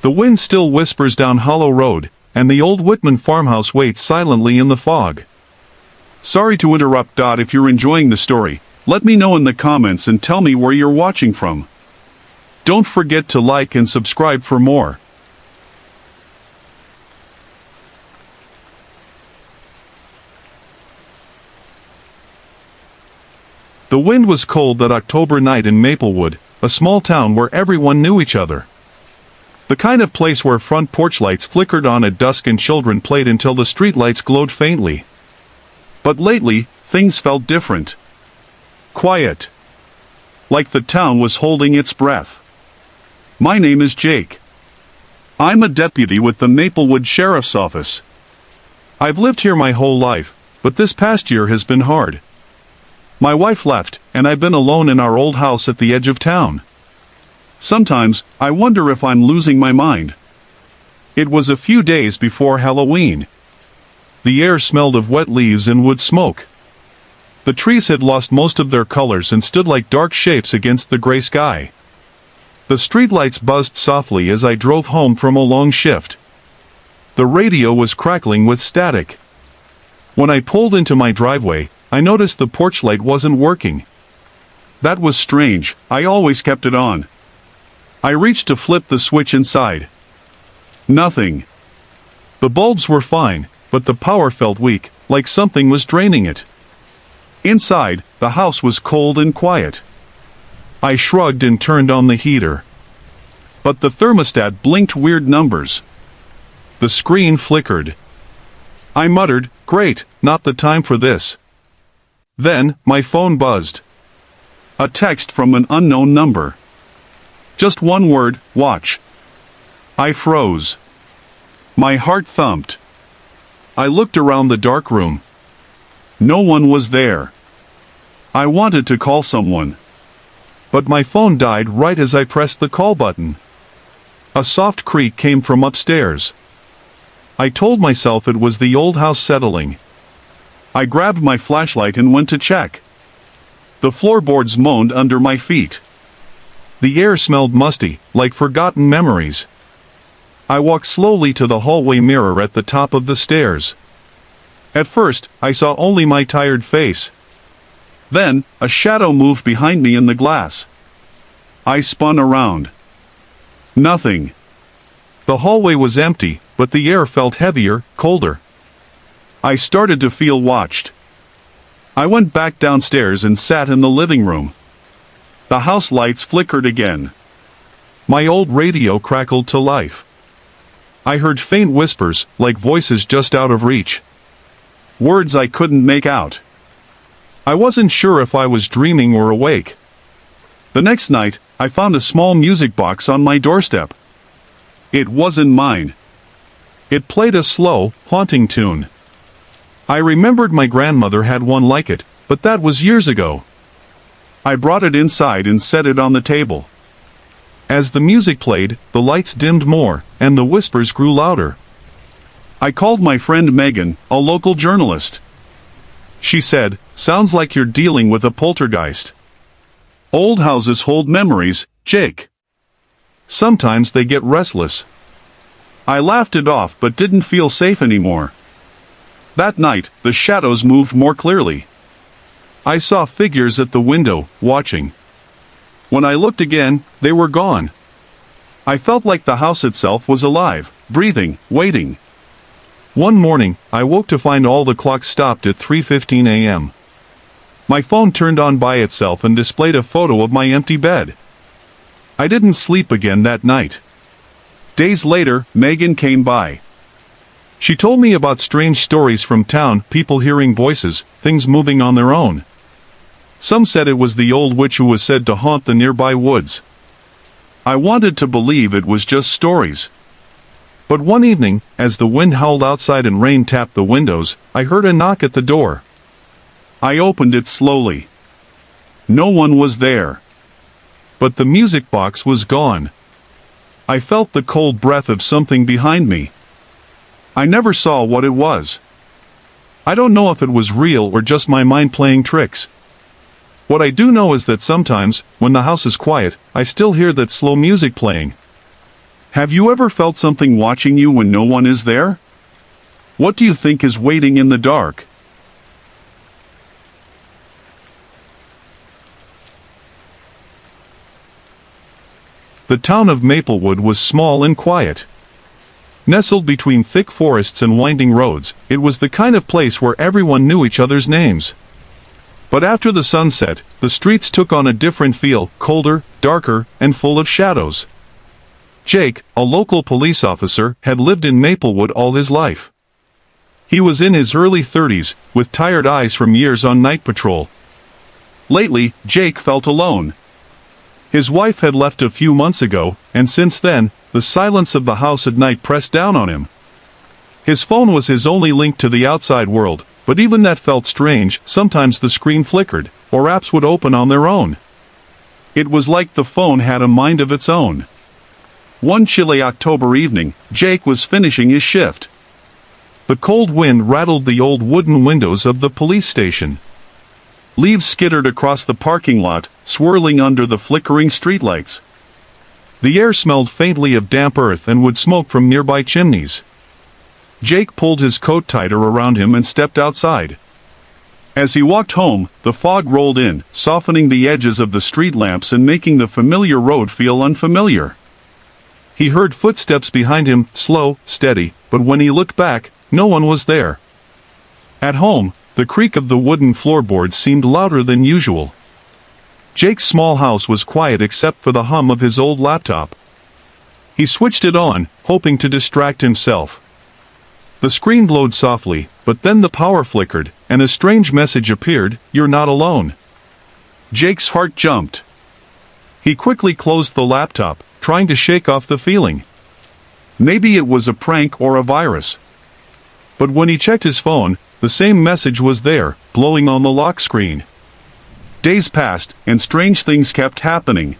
The wind still whispers down Hollow Road, and the old Whitman farmhouse waits silently in the fog. Sorry to interrupt. If you're enjoying the story, let me know in the comments and tell me where you're watching from. Don't forget to like and subscribe for more. The wind was cold that October night in Maplewood, a small town where everyone knew each other. The kind of place where front porch lights flickered on at dusk and children played until the streetlights glowed faintly. But lately, things felt different. Quiet. Like the town was holding its breath. My name is Jake. I'm a deputy with the Maplewood Sheriff's Office. I've lived here my whole life, but this past year has been hard. My wife left, and I've been alone in our old house at the edge of town. Sometimes, I wonder if I'm losing my mind. It was a few days before Halloween. The air smelled of wet leaves and wood smoke. The trees had lost most of their colors and stood like dark shapes against the gray sky. The streetlights buzzed softly as I drove home from a long shift. The radio was crackling with static. When I pulled into my driveway, I noticed the porch light wasn't working. That was strange. I always kept it on. I reached to flip the switch inside. Nothing. The bulbs were fine, but the power felt weak, like something was draining it. Inside, the house was cold and quiet. I shrugged and turned on the heater. But the thermostat blinked weird numbers. The screen flickered. I muttered, "Great, not the time for this." Then, my phone buzzed. A text from an unknown number. Just one word, "Watch." I froze. My heart thumped. I looked around the dark room. No one was there. I wanted to call someone. But my phone died right as I pressed the call button. A soft creak came from upstairs. I told myself it was the old house settling. I grabbed my flashlight and went to check. The floorboards moaned under my feet. The air smelled musty, like forgotten memories. I walked slowly to the hallway mirror at the top of the stairs. At first, I saw only my tired face. Then, a shadow moved behind me in the glass. I spun around. Nothing. The hallway was empty, but the air felt heavier, colder. I started to feel watched. I went back downstairs and sat in the living room. The house lights flickered again. My old radio crackled to life. I heard faint whispers, like voices just out of reach. Words I couldn't make out. I wasn't sure if I was dreaming or awake. The next night, I found a small music box on my doorstep. It wasn't mine. It played a slow, haunting tune. I remembered my grandmother had one like it, but that was years ago. I brought it inside and set it on the table. As the music played, the lights dimmed more, and the whispers grew louder. I called my friend Megan, a local journalist. She said, "Sounds like you're dealing with a poltergeist." Old houses hold memories, Jake. Sometimes they get restless. I laughed it off but didn't feel safe anymore. That night, the shadows moved more clearly. I saw figures at the window, watching. When I looked again, they were gone. I felt like the house itself was alive, breathing, waiting. One morning, I woke to find all the clocks stopped at 3:15 a.m. My phone turned on by itself and displayed a photo of my empty bed. I didn't sleep again that night. Days later, Megan came by. She told me about strange stories from town, people hearing voices, things moving on their own. Some said it was the old witch who was said to haunt the nearby woods. I wanted to believe it was just stories. But one evening, as the wind howled outside and rain tapped the windows, I heard a knock at the door. I opened it slowly. No one was there. But the music box was gone. I felt the cold breath of something behind me. I never saw what it was. I don't know if it was real or just my mind playing tricks. What I do know is that sometimes, when the house is quiet, I still hear that slow music playing. Have you ever felt something watching you when no one is there? What do you think is waiting in the dark? The town of Maplewood was small and quiet. Nestled between thick forests and winding roads, it was the kind of place where everyone knew each other's names. But after the sun set, the streets took on a different feel, colder, darker, and full of shadows. Jake, a local police officer, had lived in Maplewood all his life. He was in his early 30s, with tired eyes from years on night patrol. Lately, Jake felt alone. His wife had left a few months ago, and since then, the silence of the house at night pressed down on him. His phone was his only link to the outside world, but even that felt strange. Sometimes the screen flickered, or apps would open on their own. It was like the phone had a mind of its own. One chilly October evening, Jake was finishing his shift. The cold wind rattled the old wooden windows of the police station. Leaves skittered across the parking lot, swirling under the flickering streetlights. The air smelled faintly of damp earth and wood smoke from nearby chimneys. Jake pulled his coat tighter around him and stepped outside. As he walked home, the fog rolled in, softening the edges of the street lamps and making the familiar road feel unfamiliar. He heard footsteps behind him, slow, steady, but when he looked back, no one was there. At home, the creak of the wooden floorboards seemed louder than usual. Jake's small house was quiet except for the hum of his old laptop. He switched it on, hoping to distract himself. The screen glowed softly, but then the power flickered, and a strange message appeared: "You're not alone." Jake's heart jumped. He quickly closed the laptop, trying to shake off the feeling. Maybe it was a prank or a virus. But when he checked his phone, the same message was there, glowing on the lock screen. Days passed, and strange things kept happening.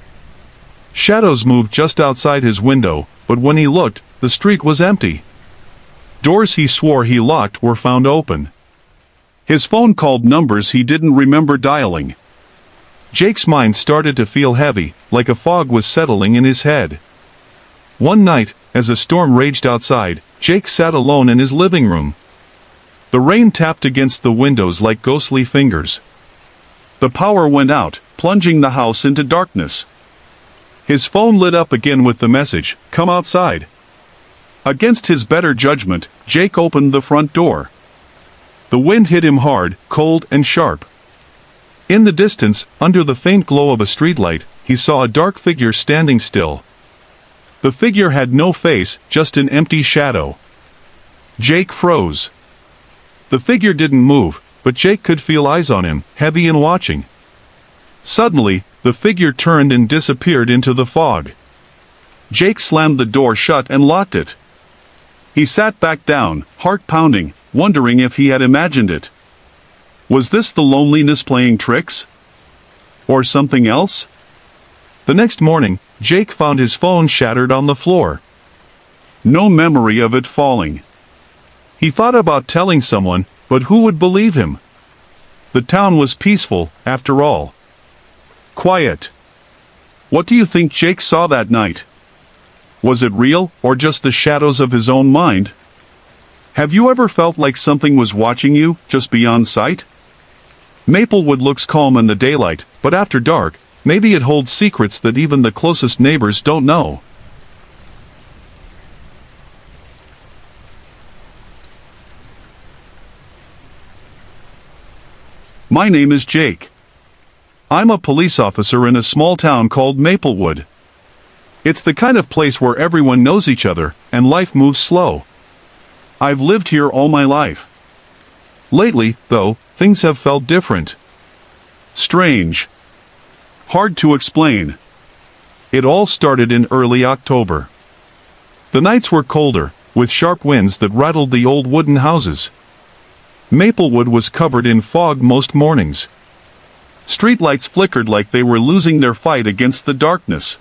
Shadows moved just outside his window, but when he looked, the street was empty. Doors he swore he locked were found open. His phone called numbers he didn't remember dialing. Jake's mind started to feel heavy, like a fog was settling in his head. One night, as a storm raged outside, Jake sat alone in his living room. The rain tapped against the windows like ghostly fingers. The power went out, plunging the house into darkness. His phone lit up again with the message, "Come outside." Against his better judgment, Jake opened the front door. The wind hit him hard, cold and sharp. In the distance, under the faint glow of a streetlight, he saw a dark figure standing still. The figure had no face, just an empty shadow. Jake froze. The figure didn't move, but Jake could feel eyes on him, heavy and watching. Suddenly, the figure turned and disappeared into the fog. Jake slammed the door shut and locked it. He sat back down, heart pounding, wondering if he had imagined it. Was this the loneliness playing tricks? Or something else? The next morning, Jake found his phone shattered on the floor. No memory of it falling. He thought about telling someone, but who would believe him? The town was peaceful, after all. Quiet. What do you think Jake saw that night? Was it real, or just the shadows of his own mind? Have you ever felt like something was watching you, just beyond sight? Maplewood looks calm in the daylight, but after dark, maybe it holds secrets that even the closest neighbors don't know. My name is Jake. I'm a police officer in a small town called Maplewood. It's the kind of place where everyone knows each other, and life moves slow. I've lived here all my life. Lately, though, things have felt different. Strange. Hard to explain. It all started in early October. The nights were colder, with sharp winds that rattled the old wooden houses. Maplewood was covered in fog most mornings. Streetlights flickered like they were losing their fight against the darkness.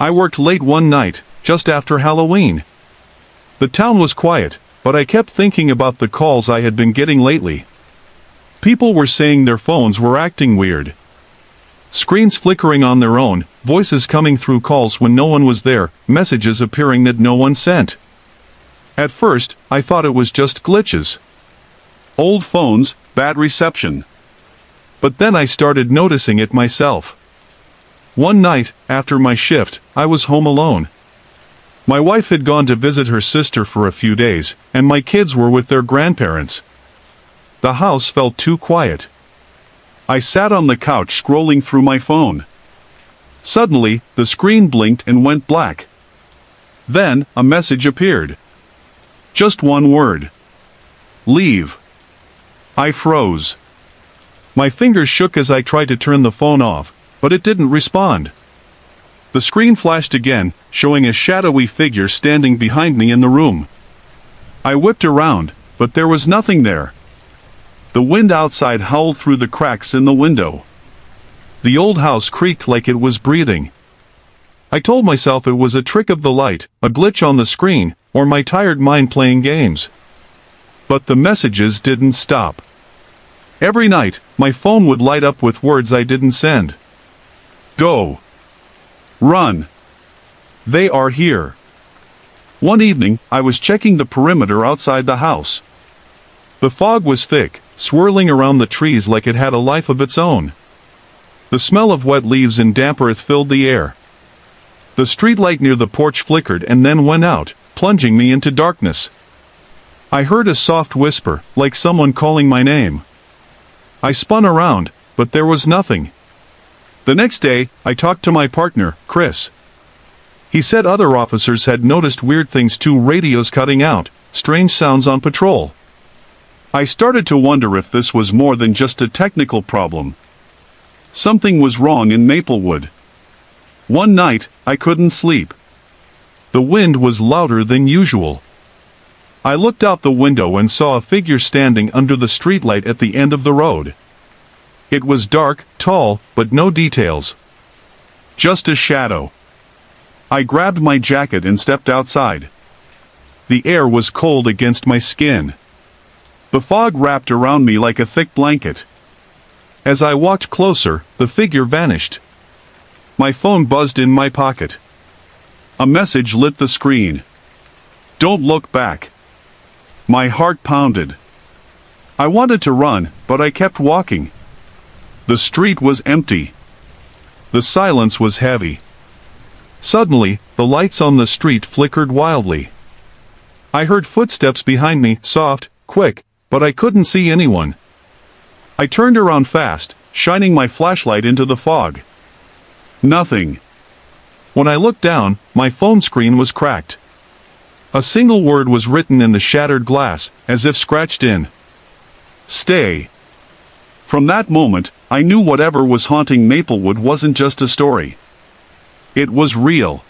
I worked late one night, just after Halloween. The town was quiet, but I kept thinking about the calls I had been getting lately. People were saying their phones were acting weird. Screens flickering on their own, voices coming through calls when no one was there, messages appearing that no one sent. At first, I thought it was just glitches. Old phones, bad reception. But then I started noticing it myself. One night, after my shift, I was home alone. My wife had gone to visit her sister for a few days, and my kids were with their grandparents. The house felt too quiet. I sat on the couch scrolling through my phone. Suddenly, the screen blinked and went black. Then, a message appeared. Just one word. Leave. I froze. My fingers shook as I tried to turn the phone off, but it didn't respond. The screen flashed again, showing a shadowy figure standing behind me in the room. I whipped around, but there was nothing there. The wind outside howled through the cracks in the window. The old house creaked like it was breathing. I told myself it was a trick of the light, a glitch on the screen, or my tired mind playing games. But the messages didn't stop. Every night, my phone would light up with words I didn't send. Go. Run. They are here. One evening, I was checking the perimeter outside the house. The fog was thick, swirling around the trees like it had a life of its own. The smell of wet leaves and damp earth filled the air. The streetlight near the porch flickered and then went out, plunging me into darkness. I heard a soft whisper, like someone calling my name. I spun around, but there was nothing. The next day, I talked to my partner, Chris. He said other officers had noticed weird things too, radios cutting out, strange sounds on patrol. I started to wonder if this was more than just a technical problem. Something was wrong in Maplewood. One night, I couldn't sleep. The wind was louder than usual. I looked out the window and saw a figure standing under the streetlight at the end of the road. It was dark, tall, but no details. Just a shadow. I grabbed my jacket and stepped outside. The air was cold against my skin. The fog wrapped around me like a thick blanket. As I walked closer, the figure vanished. My phone buzzed in my pocket. A message lit the screen. Don't look back. My heart pounded. I wanted to run, but I kept walking. The street was empty. The silence was heavy. Suddenly, the lights on the street flickered wildly. I heard footsteps behind me, soft, quick, but I couldn't see anyone. I turned around fast, shining my flashlight into the fog. Nothing. When I looked down, my phone screen was cracked. A single word was written in the shattered glass, as if scratched in. Stay. From that moment, I knew whatever was haunting Maplewood wasn't just a story. It was real.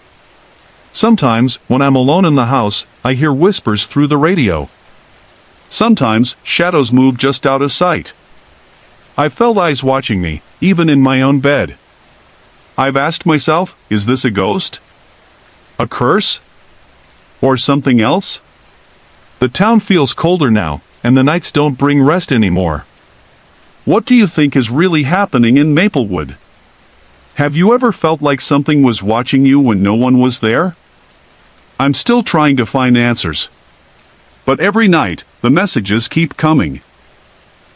Sometimes, when I'm alone in the house, I hear whispers through the radio. Sometimes, shadows move just out of sight. I've felt eyes watching me, even in my own bed. I've asked myself, is this a ghost? A curse? Or something else? The town feels colder now, and the nights don't bring rest anymore. What do you think is really happening in Maplewood? Have you ever felt like something was watching you when no one was there? I'm still trying to find answers. But every night, the messages keep coming.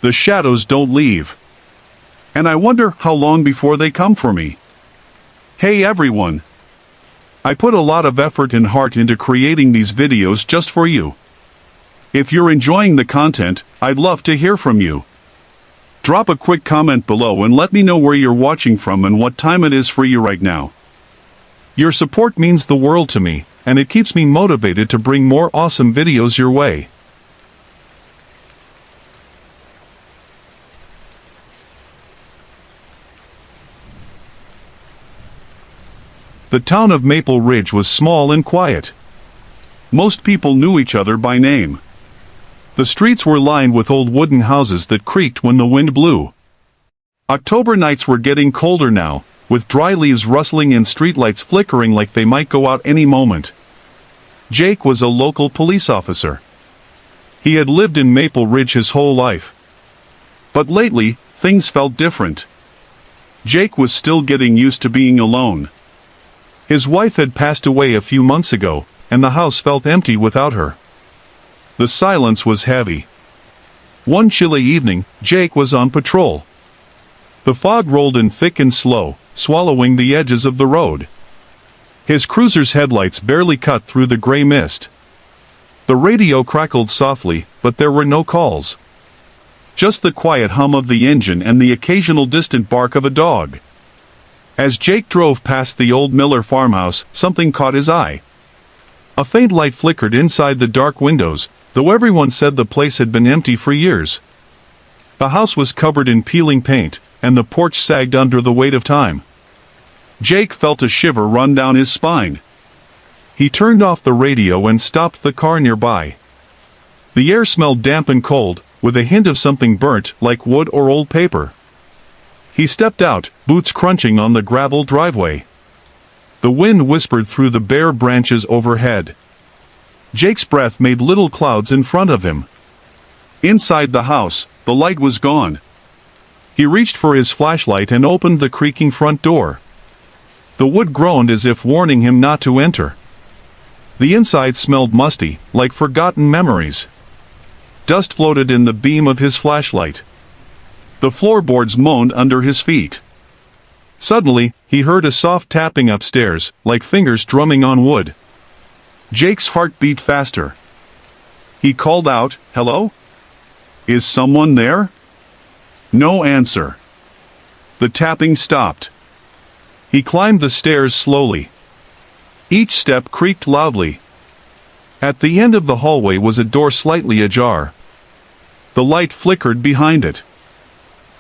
The shadows don't leave. And I wonder how long before they come for me. Hey everyone! I put a lot of effort and heart into creating these videos just for you. If you're enjoying the content, I'd love to hear from you. Drop a quick comment below and let me know where you're watching from and what time it is for you right now. Your support means the world to me, and it keeps me motivated to bring more awesome videos your way. The town of Maple Ridge was small and quiet. Most people knew each other by name. The streets were lined with old wooden houses that creaked when the wind blew. October nights were getting colder now, with dry leaves rustling and streetlights flickering like they might go out any moment. Jake was a local police officer. He had lived in Maple Ridge his whole life. But lately, things felt different. Jake was still getting used to being alone. His wife had passed away a few months ago, and the house felt empty without her. The silence was heavy. One chilly evening, Jake was on patrol. The fog rolled in thick and slow, swallowing the edges of the road. His cruiser's headlights barely cut through the gray mist. The radio crackled softly, but there were no calls. Just the quiet hum of the engine and the occasional distant bark of a dog. As Jake drove past the old Miller farmhouse, something caught his eye. A faint light flickered inside the dark windows, though everyone said the place had been empty for years. The house was covered in peeling paint, and the porch sagged under the weight of time. Jake felt a shiver run down his spine. He turned off the radio and stopped the car nearby. The air smelled damp and cold, with a hint of something burnt, like wood or old paper. He stepped out, boots crunching on the gravel driveway. The wind whispered through the bare branches overhead. Jake's breath made little clouds in front of him. Inside the house, the light was gone. He reached for his flashlight and opened the creaking front door. The wood groaned as if warning him not to enter. The inside smelled musty, like forgotten memories. Dust floated in the beam of his flashlight. The floorboards moaned under his feet. Suddenly, he heard a soft tapping upstairs, like fingers drumming on wood. Jake's heart beat faster. He called out, "Hello? Is someone there?" No answer. The tapping stopped. He climbed the stairs slowly. Each step creaked loudly. At the end of the hallway was a door slightly ajar. The light flickered behind it.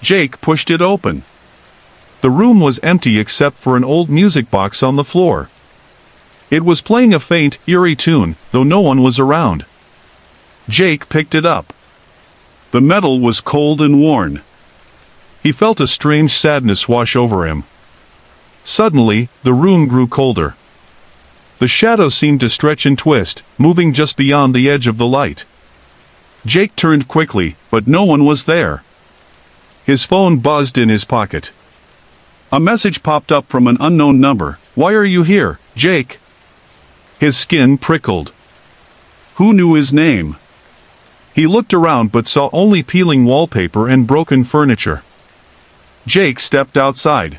Jake pushed it open. The room was empty except for an old music box on the floor. It was playing a faint, eerie tune, though no one was around. Jake picked it up. The metal was cold and worn. He felt a strange sadness wash over him. Suddenly, the room grew colder. The shadows seemed to stretch and twist, moving just beyond the edge of the light. Jake turned quickly, but no one was there. His phone buzzed in his pocket. A message popped up from an unknown number. "Why are you here, Jake?" His skin prickled. Who knew his name? He looked around but saw only peeling wallpaper and broken furniture. Jake stepped outside.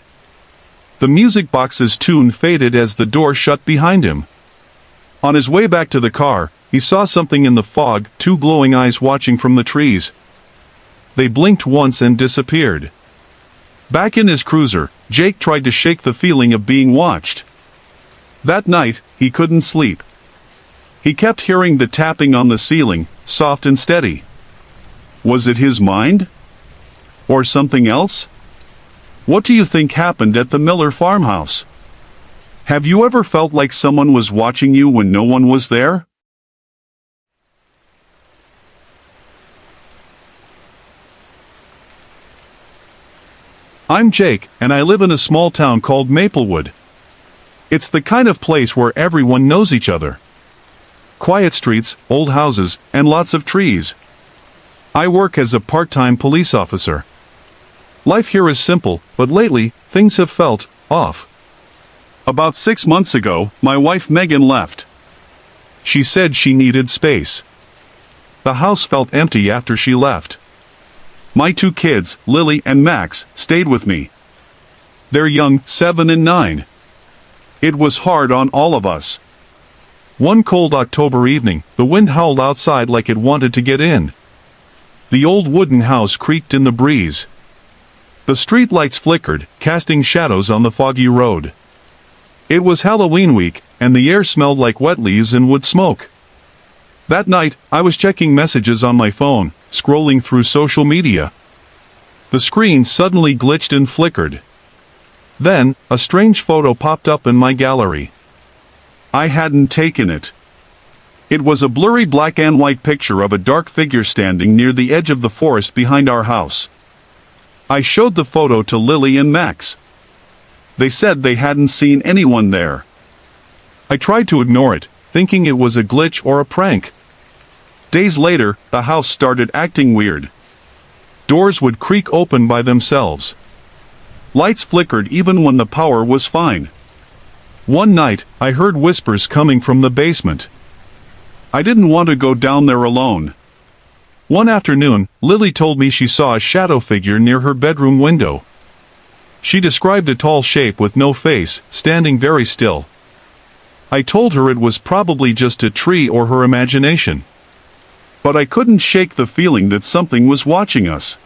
The music box's tune faded as the door shut behind him. On his way back to the car, he saw something in the fog, two glowing eyes watching from the trees. They blinked once and disappeared. Back in his cruiser, Jake tried to shake the feeling of being watched. That night, he couldn't sleep. He kept hearing the tapping on the ceiling, soft and steady. Was it his mind? Or something else? What do you think happened at the Miller farmhouse? Have you ever felt like someone was watching you when no one was there? I'm Jake, and I live in a small town called Maplewood. It's the kind of place where everyone knows each other. Quiet streets, old houses, and lots of trees. I work as a part-time police officer. Life here is simple, but lately, things have felt off. About 6 months ago, my wife Megan left. She said she needed space. The house felt empty after she left. My 2 kids, Lily and Max, stayed with me. They're young, 7 and 9. It was hard on all of us. One cold October evening, the wind howled outside like it wanted to get in. The old wooden house creaked in the breeze. The street lights flickered, casting shadows on the foggy road. It was Halloween week, and the air smelled like wet leaves and wood smoke. That night, I was checking messages on my phone, scrolling through social media. The screen suddenly glitched and flickered. Then, a strange photo popped up in my gallery. I hadn't taken it. It was a blurry black and white picture of a dark figure standing near the edge of the forest behind our house. I showed the photo to Lily and Max. they said they hadn't seen anyone there. I tried to ignore it, thinking it was a glitch or a prank. Days later, the house started acting weird. Doors would creak open by themselves. Lights flickered even when the power was fine. One night, I heard whispers coming from the basement. I didn't want to go down there alone. One afternoon, Lily told me she saw a shadow figure near her bedroom window. She described a tall shape with no face, standing very still. I told her it was probably just a tree or her imagination. But I couldn't shake the feeling that something was watching us.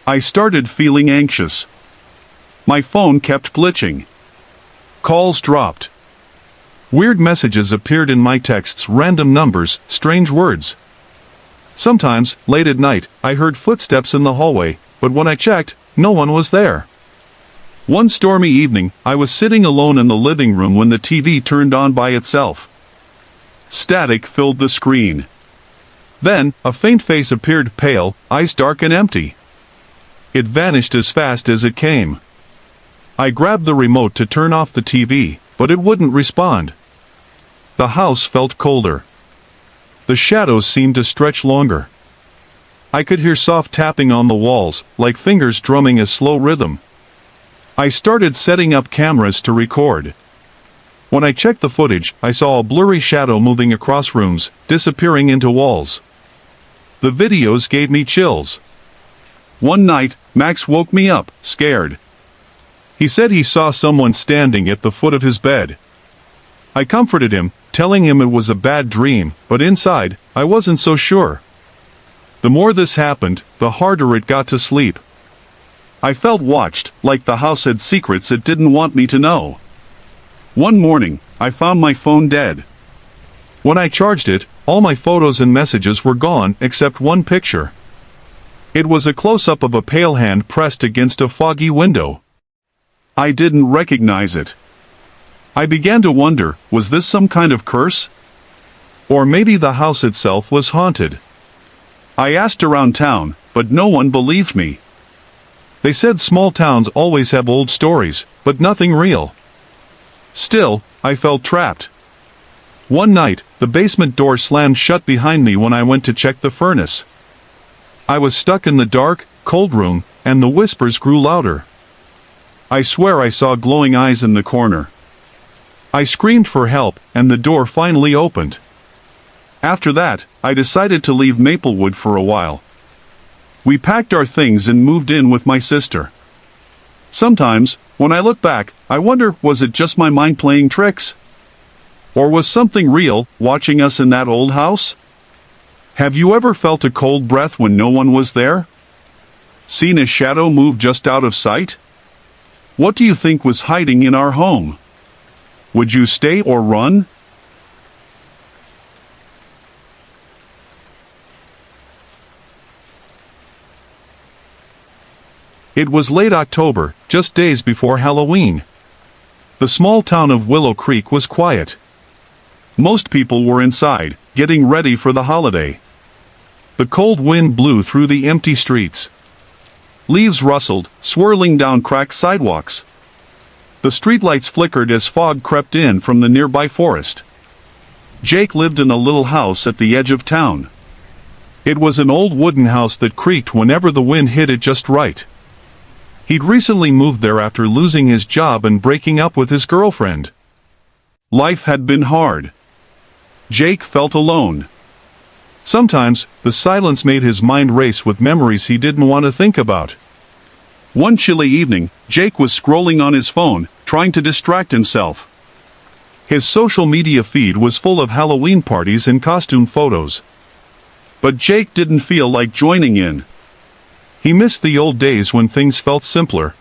I started feeling anxious. My phone kept glitching. Calls dropped. Weird messages appeared in my texts, random numbers, strange words. Sometimes, late at night, I heard footsteps in the hallway, but when I checked, no one was there. One stormy evening, I was sitting alone in the living room when the TV turned on by itself. Static filled the screen. Then, a faint face appeared, pale, eyes dark and empty. It vanished as fast as it came. I grabbed the remote to turn off the TV, but it wouldn't respond. The house felt colder. The shadows seemed to stretch longer. I could hear soft tapping on the walls, like fingers drumming a slow rhythm. I started setting up cameras to record. When I checked the footage, I saw a blurry shadow moving across rooms, disappearing into walls. The videos gave me chills. One night, Max woke me up, scared. He said he saw someone standing at the foot of his bed. I comforted him, telling him it was a bad dream, but inside, I wasn't so sure. The more this happened, the harder it got to sleep. I felt watched, like the house had secrets it didn't want me to know. One morning, I found my phone dead. When I charged it, all my photos and messages were gone except one picture. It was a close-up of a pale hand pressed against a foggy window. I didn't recognize it. I began to wonder, was this some kind of curse? Or maybe the house itself was haunted. I asked around town, but no one believed me. They said small towns always have old stories, but nothing real. Still, I felt trapped. One night, the basement door slammed shut behind me when I went to check the furnace. I was stuck in the dark, cold room, and the whispers grew louder. I swear I saw glowing eyes in the corner. I screamed for help, and the door finally opened. After that, I decided to leave Maplewood for a while. We packed our things and moved in with my sister. Sometimes, when I look back, I wonder, was it just my mind playing tricks? Or was something real watching us in that old house? Have you ever felt a cold breath when no one was there? Seen a shadow move just out of sight? What do you think was hiding in our home? Would you stay or run? It was late October, just days before Halloween. The small town of Willow Creek was quiet. Most people were inside, getting ready for the holiday. The cold wind blew through the empty streets. Leaves rustled, swirling down cracked sidewalks. The streetlights flickered as fog crept in from the nearby forest. Jake lived in a little house at the edge of town. It was an old wooden house that creaked whenever the wind hit it just right. He'd recently moved there after losing his job and breaking up with his girlfriend. Life had been hard. Jake felt alone. Sometimes, the silence made his mind race with memories he didn't want to think about. One chilly evening, Jake was scrolling on his phone, trying to distract himself. His social media feed was full of Halloween parties and costume photos. But Jake didn't feel like joining in. He missed the old days when things felt simpler.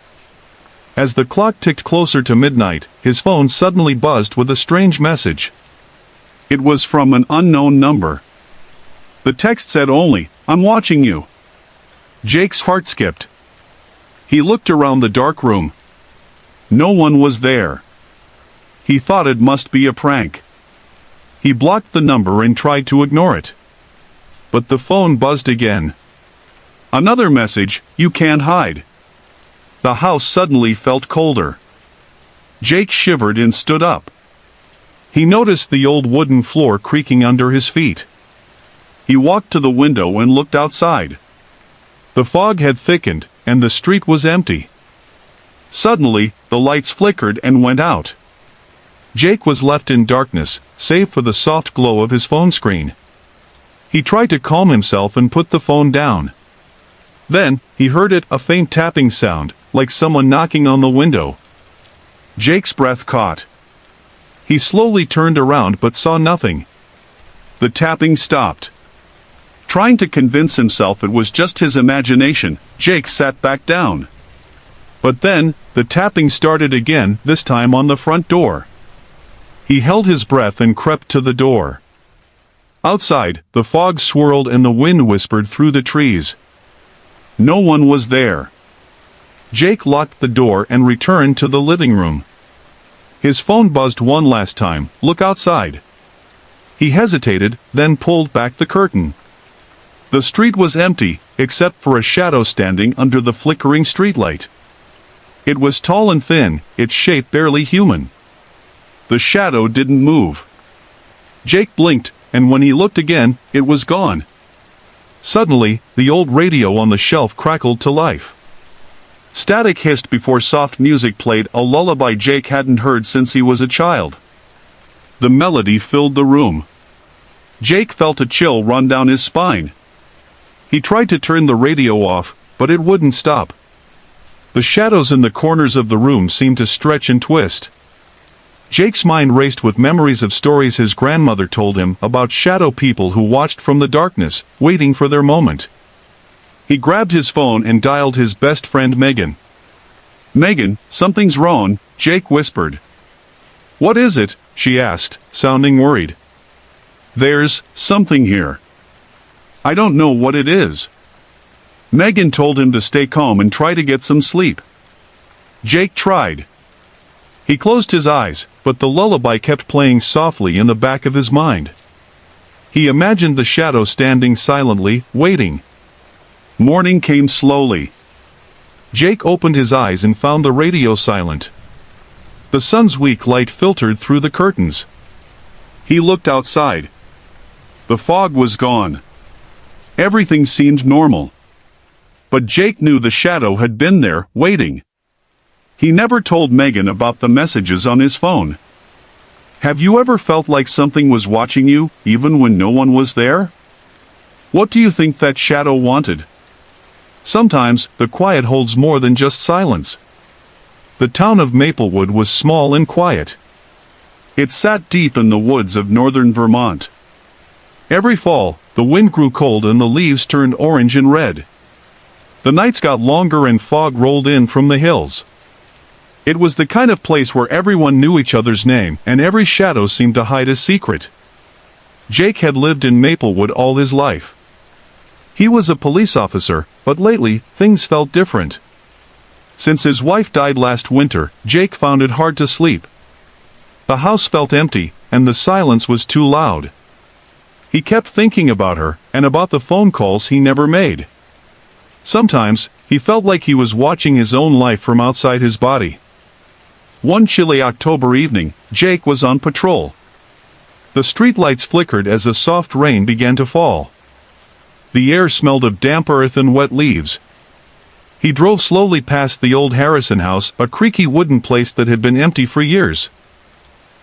As the clock ticked closer to midnight, his phone suddenly buzzed with a strange message. It was from an unknown number. The text said only, "I'm watching you." Jake's heart skipped. He looked around the dark room. No one was there. He thought it must be a prank. He blocked the number and tried to ignore it. But the phone buzzed again. Another message, "You can't hide." The house suddenly felt colder. Jake shivered and stood up. He noticed the old wooden floor creaking under his feet. He walked to the window and looked outside. The fog had thickened, and the street was empty. Suddenly, the lights flickered and went out. Jake was left in darkness, save for the soft glow of his phone screen. He tried to calm himself and put the phone down. Then, he heard a faint tapping sound, like someone knocking on the window. Jake's breath caught. He slowly turned around but saw nothing. The tapping stopped. Trying to convince himself it was just his imagination, Jake sat back down. But then, the tapping started again, this time on the front door. He held his breath and crept to the door. Outside, the fog swirled and the wind whispered through the trees. No one was there. Jake locked the door and returned to the living room. His phone buzzed one last time. Look outside. He hesitated, then pulled back the curtain. The street was empty, except for a shadow standing under the flickering streetlight. It was tall and thin, its shape barely human. The shadow didn't move. Jake blinked, and when he looked again, it was gone. Suddenly, the old radio on the shelf crackled to life. Static hissed before soft music played, a lullaby Jake hadn't heard since he was a child. The melody filled the room. Jake felt a chill run down his spine. He tried to turn the radio off, but it wouldn't stop. The shadows in the corners of the room seemed to stretch and twist. Jake's mind raced with memories of stories his grandmother told him about shadow people who watched from the darkness, waiting for their moment. He grabbed his phone and dialed his best friend Megan. "Megan, something's wrong," Jake whispered. "What is it?" she asked, sounding worried. "There's something here. I don't know what it is." Megan told him to stay calm and try to get some sleep. Jake tried. He closed his eyes, but the lullaby kept playing softly in the back of his mind. He imagined the shadow standing silently, waiting. Morning came slowly. Jake opened his eyes and found the radio silent. The sun's weak light filtered through the curtains. He looked outside. The fog was gone. Everything seemed normal. But Jake knew the shadow had been there, waiting. He never told Megan about the messages on his phone. Have you ever felt like something was watching you, even when no one was there? What do you think that shadow wanted? Sometimes, the quiet holds more than just silence. The town of Maplewood was small and quiet. It sat deep in the woods of northern Vermont. Every fall, the wind grew cold and the leaves turned orange and red. The nights got longer and fog rolled in from the hills. It was the kind of place where everyone knew each other's name, and every shadow seemed to hide a secret. Jake had lived in Maplewood all his life. He was a police officer, but lately, things felt different. Since his wife died last winter, Jake found it hard to sleep. The house felt empty, and the silence was too loud. He kept thinking about her, and about the phone calls he never made. Sometimes, he felt like he was watching his own life from outside his body. One chilly October evening, Jake was on patrol. The streetlights flickered as a soft rain began to fall. The air smelled of damp earth and wet leaves. He drove slowly past the old Harrison house, a creaky wooden place that had been empty for years.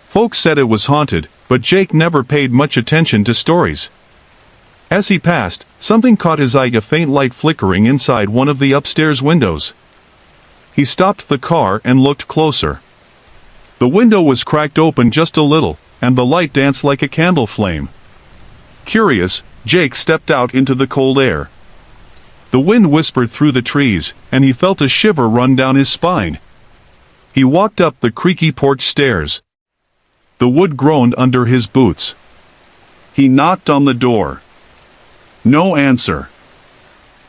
Folks said it was haunted, but Jake never paid much attention to stories. As he passed, something caught his eye, a faint light flickering inside one of the upstairs windows. He stopped the car and looked closer. The window was cracked open just a little, and the light danced like a candle flame. Curious, Jake stepped out into the cold air. The wind whispered through the trees, and he felt a shiver run down his spine. He walked up the creaky porch stairs. The wood groaned under his boots. He knocked on the door. No answer.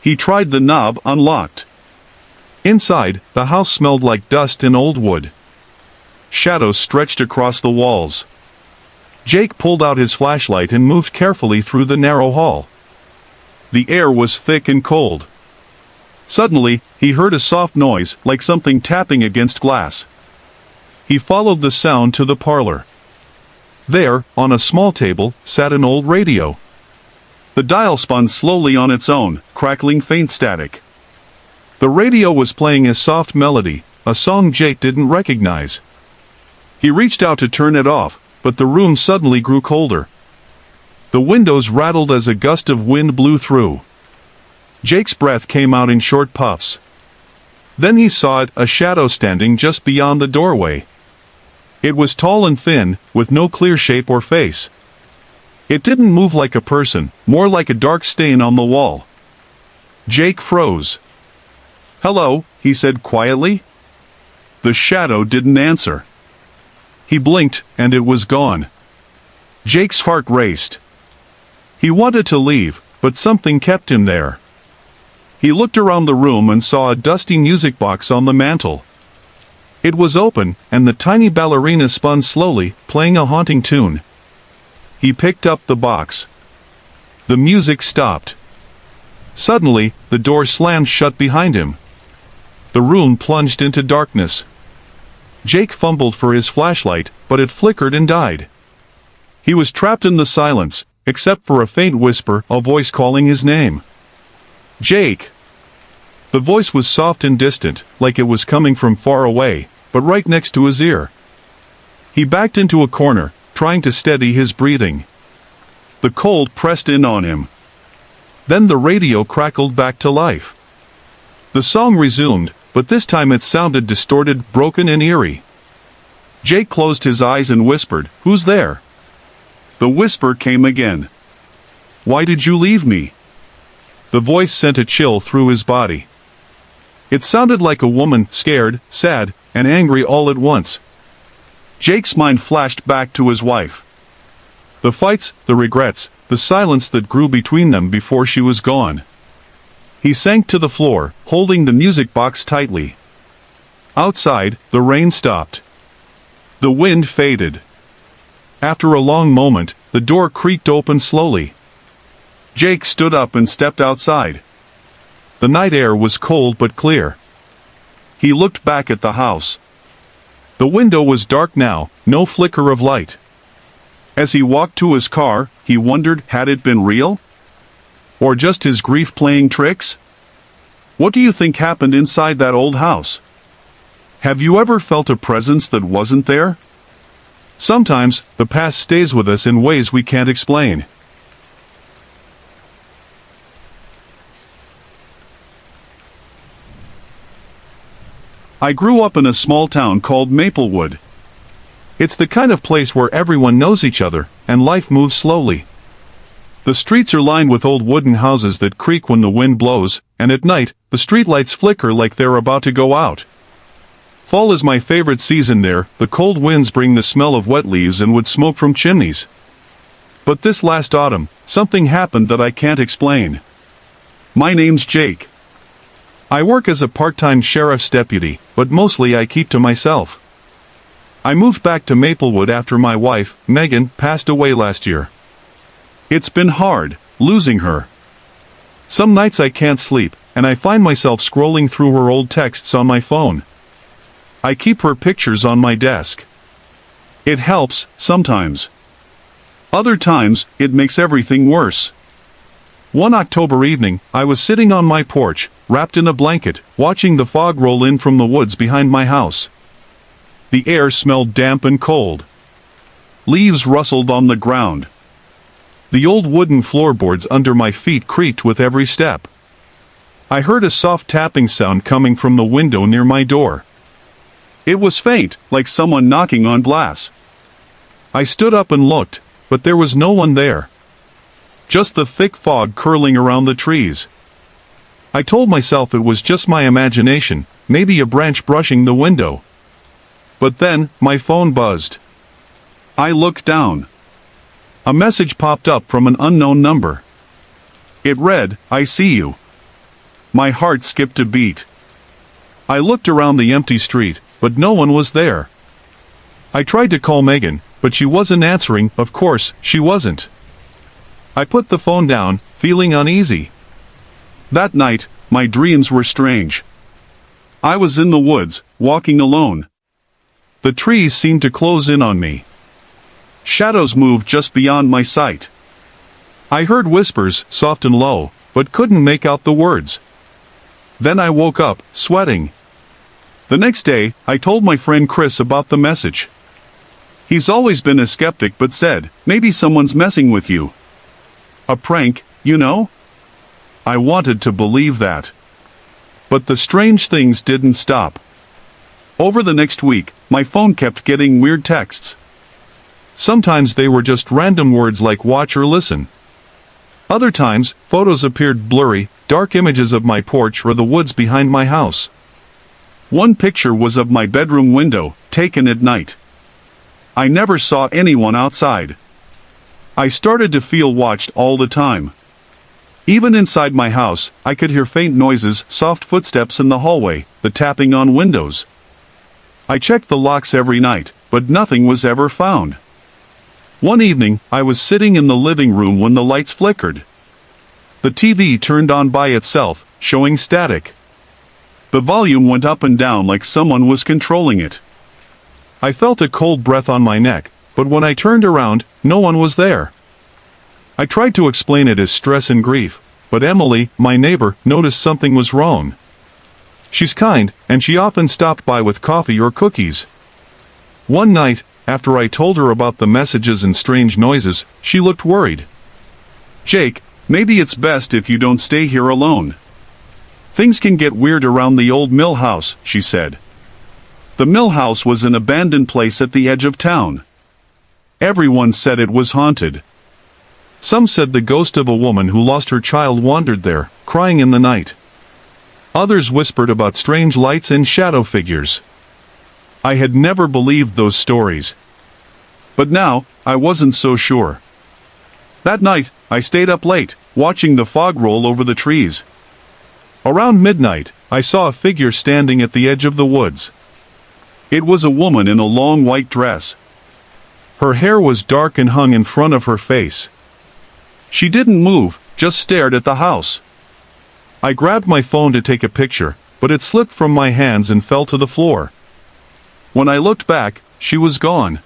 He tried the knob, unlocked. Inside, the house smelled like dust and old wood. Shadows stretched across the walls. Jake pulled out his flashlight and moved carefully through the narrow hall. The air was thick and cold. Suddenly, he heard a soft noise, like something tapping against glass. He followed the sound to the parlor. There, on a small table, sat an old radio. The dial spun slowly on its own, crackling faint static. The radio was playing a soft melody, a song Jake didn't recognize. He reached out to turn it off, but the room suddenly grew colder. The windows rattled as a gust of wind blew through. Jake's breath came out in short puffs. Then he saw it, a shadow standing just beyond the doorway. It was tall and thin, with no clear shape or face. It didn't move like a person, more like a dark stain on the wall. Jake froze. "Hello," he said quietly. The shadow didn't answer. He blinked, and it was gone. Jake's heart raced. He wanted to leave, but something kept him there. He looked around the room and saw a dusty music box on the mantel. It was open, and the tiny ballerina spun slowly, playing a haunting tune. He picked up the box. The music stopped. Suddenly, the door slammed shut behind him. The room plunged into darkness. Jake fumbled for his flashlight, but it flickered and died. He was trapped in the silence, except for a faint whisper, a voice calling his name. "Jake!" The voice was soft and distant, like it was coming from far away, but right next to his ear. He backed into a corner, trying to steady his breathing. The cold pressed in on him. Then the radio crackled back to life. The song resumed, but this time it sounded distorted, broken and eerie. Jake closed his eyes and whispered, "Who's there?" The whisper came again. "Why did you leave me?" The voice sent a chill through his body. It sounded like a woman, scared, sad, and angry all at once. Jake's mind flashed back to his wife. The fights, the regrets, the silence that grew between them before she was gone. He sank to the floor, holding the music box tightly. Outside, the rain stopped. The wind faded. After a long moment, the door creaked open slowly. Jake stood up and stepped outside. The night air was cold but clear. He looked back at the house. The window was dark now, no flicker of light. As he walked to his car, he wondered, had it been real? Or just his grief playing tricks? What do you think happened inside that old house? Have you ever felt a presence that wasn't there? Sometimes, the past stays with us in ways we can't explain. I grew up in a small town called Maplewood. It's the kind of place where everyone knows each other, and life moves slowly. The streets are lined with old wooden houses that creak when the wind blows, and at night, the streetlights flicker like they're about to go out. Fall is my favorite season there. The cold winds bring the smell of wet leaves and wood smoke from chimneys. But this last autumn, something happened that I can't explain. My name's Jake. I work as a part-time sheriff's deputy, but mostly I keep to myself. I moved back to Maplewood after my wife, Megan, passed away last year. It's been hard, losing her. Some nights I can't sleep, and I find myself scrolling through her old texts on my phone. I keep her pictures on my desk. It helps, sometimes. Other times, it makes everything worse. One October evening, I was sitting on my porch, wrapped in a blanket, watching the fog roll in from the woods behind my house. The air smelled damp and cold. Leaves rustled on the ground. The old wooden floorboards under my feet creaked with every step. I heard a soft tapping sound coming from the window near my door. It was faint, like someone knocking on glass. I stood up and looked, but there was no one there. Just the thick fog curling around the trees. I told myself it was just my imagination, maybe a branch brushing the window. But then, my phone buzzed. I looked down. A message popped up from an unknown number. It read, "I see you." My heart skipped a beat. I looked around the empty street, but no one was there. I tried to call Megan, but she wasn't answering. Of course, she wasn't. I put the phone down, feeling uneasy. That night, my dreams were strange. I was in the woods, walking alone. The trees seemed to close in on me. Shadows moved just beyond my sight. I heard whispers, soft and low, but couldn't make out the words. Then I woke up, sweating. The next day, I told my friend Chris about the message. He's always been a skeptic but said, maybe someone's messing with you. A prank, you know? I wanted to believe that. But the strange things didn't stop. Over the next week, my phone kept getting weird texts. Sometimes they were just random words like watch or listen. Other times, photos appeared blurry, dark images of my porch or the woods behind my house. One picture was of my bedroom window, taken at night. I never saw anyone outside. I started to feel watched all the time. Even inside my house, I could hear faint noises, soft footsteps in the hallway, the tapping on windows. I checked the locks every night, but nothing was ever found. One evening, I was sitting in the living room when the lights flickered. The TV turned on by itself, showing static. The volume went up and down like someone was controlling it. I felt a cold breath on my neck, but when I turned around, no one was there. I tried to explain it as stress and grief, but Emily, my neighbor, noticed something was wrong. She's kind, and she often stopped by with coffee or cookies. One night, after I told her about the messages and strange noises, she looked worried. "Jake, maybe it's best if you don't stay here alone. Things can get weird around the old mill house," she said. The mill house was an abandoned place at the edge of town. Everyone said it was haunted. Some said the ghost of a woman who lost her child wandered there, crying in the night. Others whispered about strange lights and shadow figures. I had never believed those stories. But now, I wasn't so sure. That night, I stayed up late, watching the fog roll over the trees. Around midnight, I saw a figure standing at the edge of the woods. It was a woman in a long white dress. Her hair was dark and hung in front of her face. She didn't move, just stared at the house. I grabbed my phone to take a picture, but it slipped from my hands and fell to the floor. When I looked back, she was gone.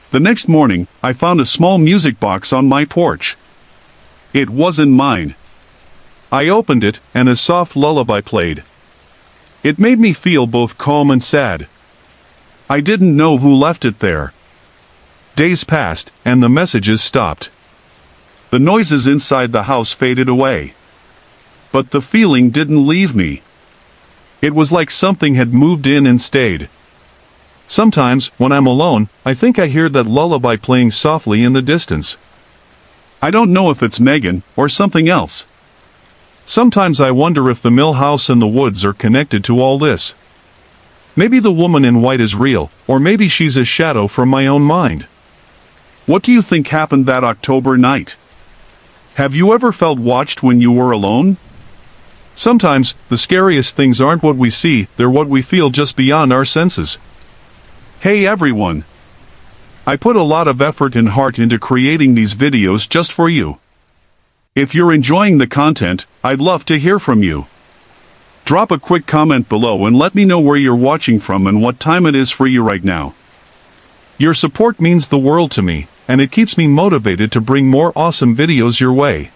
The next morning, I found a small music box on my porch. It wasn't mine. I opened it, and a soft lullaby played. It made me feel both calm and sad. I didn't know who left it there. Days passed, and the messages stopped. The noises inside the house faded away. But the feeling didn't leave me. It was like something had moved in and stayed. Sometimes, when I'm alone, I think I hear that lullaby playing softly in the distance. I don't know if it's Megan, or something else. Sometimes I wonder if the mill house and the woods are connected to all this. Maybe the woman in white is real, or maybe she's a shadow from my own mind. What do you think happened that October night? Have you ever felt watched when you were alone? Sometimes, the scariest things aren't what we see, they're what we feel just beyond our senses. Hey everyone! I put a lot of effort and heart into creating these videos just for you. If you're enjoying the content, I'd love to hear from you. Drop a quick comment below and let me know where you're watching from and what time it is for you right now. Your support means the world to me, and it keeps me motivated to bring more awesome videos your way.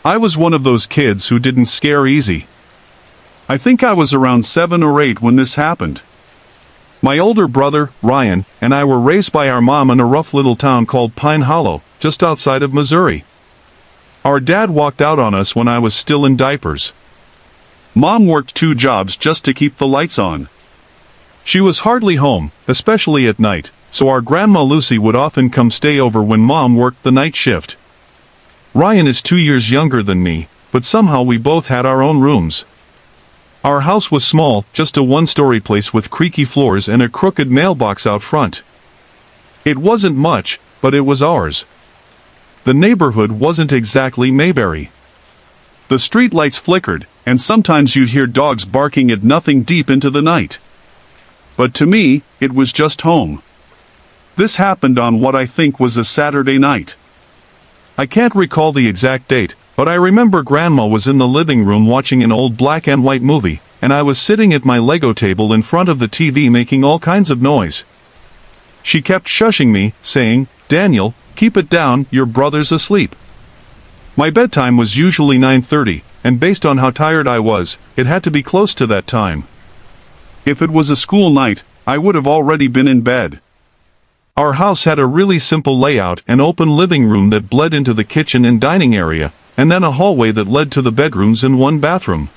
I was one of those kids who didn't scare easy. I think I was around 7 or 8 when this happened. My older brother, Ryan, and I were raised by our mom in a rough little town called Pine Hollow, just outside of Missouri. Our dad walked out on us when I was still in diapers. Mom worked 2 jobs just to keep the lights on. She was hardly home, especially at night, so our grandma Lucy would often come stay over when Mom worked the night shift. Ryan is 2 years younger than me, but somehow we both had our own rooms. Our house was small, just a 1-story place with creaky floors and a crooked mailbox out front. It wasn't much, but it was ours. The neighborhood wasn't exactly Mayberry. The street lights flickered, and sometimes you'd hear dogs barking at nothing deep into the night. But to me, it was just home. This happened on what I think was a Saturday night. I can't recall the exact date, but I remember Grandma was in the living room watching an old black and white movie, and I was sitting at my Lego table in front of the TV making all kinds of noise. She kept shushing me, saying, "Daniel, keep it down, your brother's asleep." My bedtime was usually 9:30, and based on how tired I was, it had to be close to that time. If it was a school night, I would have already been in bed. Our house had a really simple layout: an open living room that bled into the kitchen and dining area, and then a hallway that led to the bedrooms and one bathroom.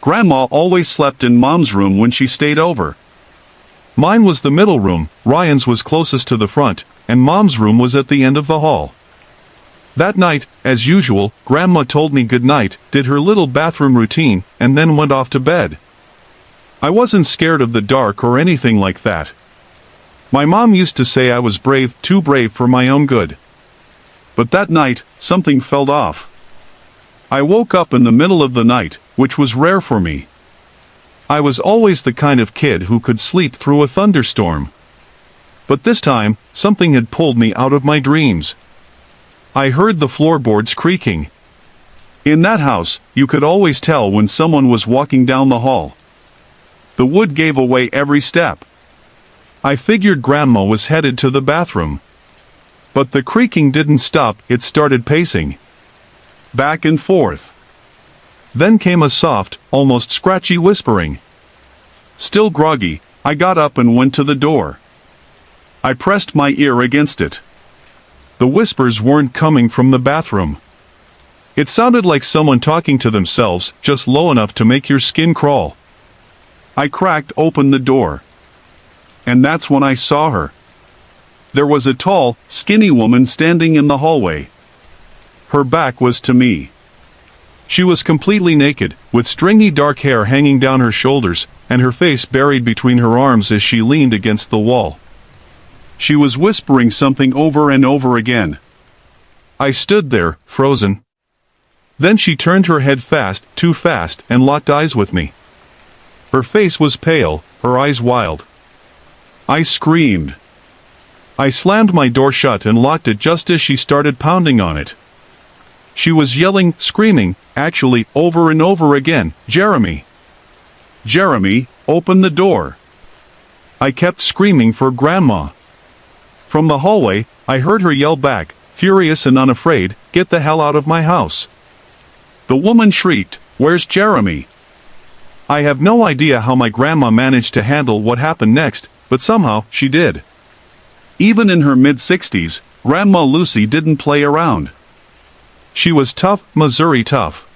Grandma always slept in Mom's room when she stayed over. Mine was the middle room, Ryan's was closest to the front, and Mom's room was at the end of the hall. That night, as usual, Grandma told me good night, did her little bathroom routine, and then went off to bed. I wasn't scared of the dark or anything like that. My mom used to say I was brave, too brave for my own good. But that night, something felt off. I woke up in the middle of the night, which was rare for me. I was always the kind of kid who could sleep through a thunderstorm. But this time, something had pulled me out of my dreams. I heard the floorboards creaking. In that house, you could always tell when someone was walking down the hall. The wood gave away every step. I figured Grandma was headed to the bathroom. But the creaking didn't stop, it started pacing. Back and forth. Then came a soft, almost scratchy whispering. Still groggy, I got up and went to the door. I pressed my ear against it. The whispers weren't coming from the bathroom. It sounded like someone talking to themselves, just low enough to make your skin crawl. I cracked open the door. And that's when I saw her. There was a tall, skinny woman standing in the hallway. Her back was to me. She was completely naked, with stringy dark hair hanging down her shoulders, and her face buried between her arms as she leaned against the wall. She was whispering something over and over again. I stood there, frozen. Then she turned her head fast, too fast, and locked eyes with me. Her face was pale, her eyes wild. I screamed. I slammed my door shut and locked it just as she started pounding on it. She was yelling, screaming, actually, over and over again, "Jeremy! Jeremy, open the door!" I kept screaming for Grandma. From the hallway, I heard her yell back, furious and unafraid, "Get the hell out of my house!" The woman shrieked, "Where's Jeremy?" I have no idea how my grandma managed to handle what happened next, but somehow, she did. Even in her mid-60s, Grandma Lucy didn't play around. She was tough, Missouri tough.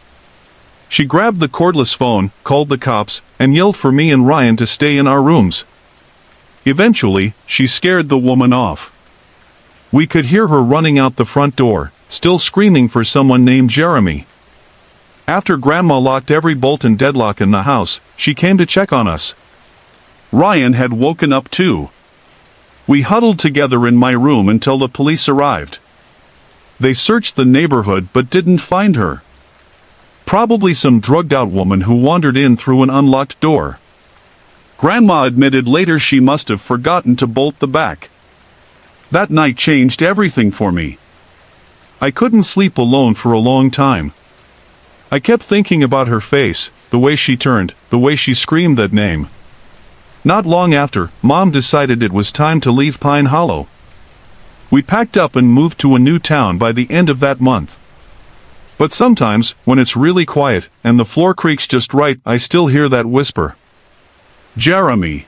She grabbed the cordless phone, called the cops, and yelled for me and Ryan to stay in our rooms. Eventually, she scared the woman off. We could hear her running out the front door, still screaming for someone named Jeremy. After Grandma locked every bolt and deadlock in the house, she came to check on us. Ryan had woken up too. We huddled together in my room until the police arrived. They searched the neighborhood but didn't find her. Probably some drugged-out woman who wandered in through an unlocked door. Grandma admitted later she must have forgotten to bolt the back. That night changed everything for me. I couldn't sleep alone for a long time. I kept thinking about her face, the way she turned, the way she screamed that name. Not long after, Mom decided it was time to leave Pine Hollow. We packed up and moved to a new town by the end of that month. But sometimes, when it's really quiet, and the floor creaks just right, I still hear that whisper. Jeremy.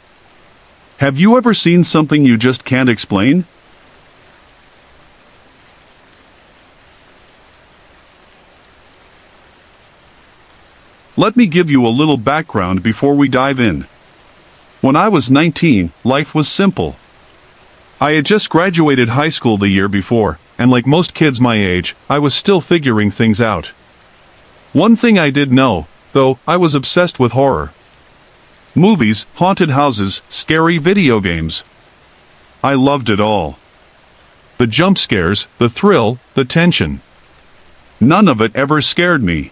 Have you ever seen something you just can't explain? Let me give you a little background before we dive in. When I was 19, life was simple. I had just graduated high school the year before, and like most kids my age, I was still figuring things out. One thing I did know, though, I was obsessed with horror. Movies, haunted houses, scary video games. I loved it all. The jump scares, the thrill, the tension. None of it ever scared me.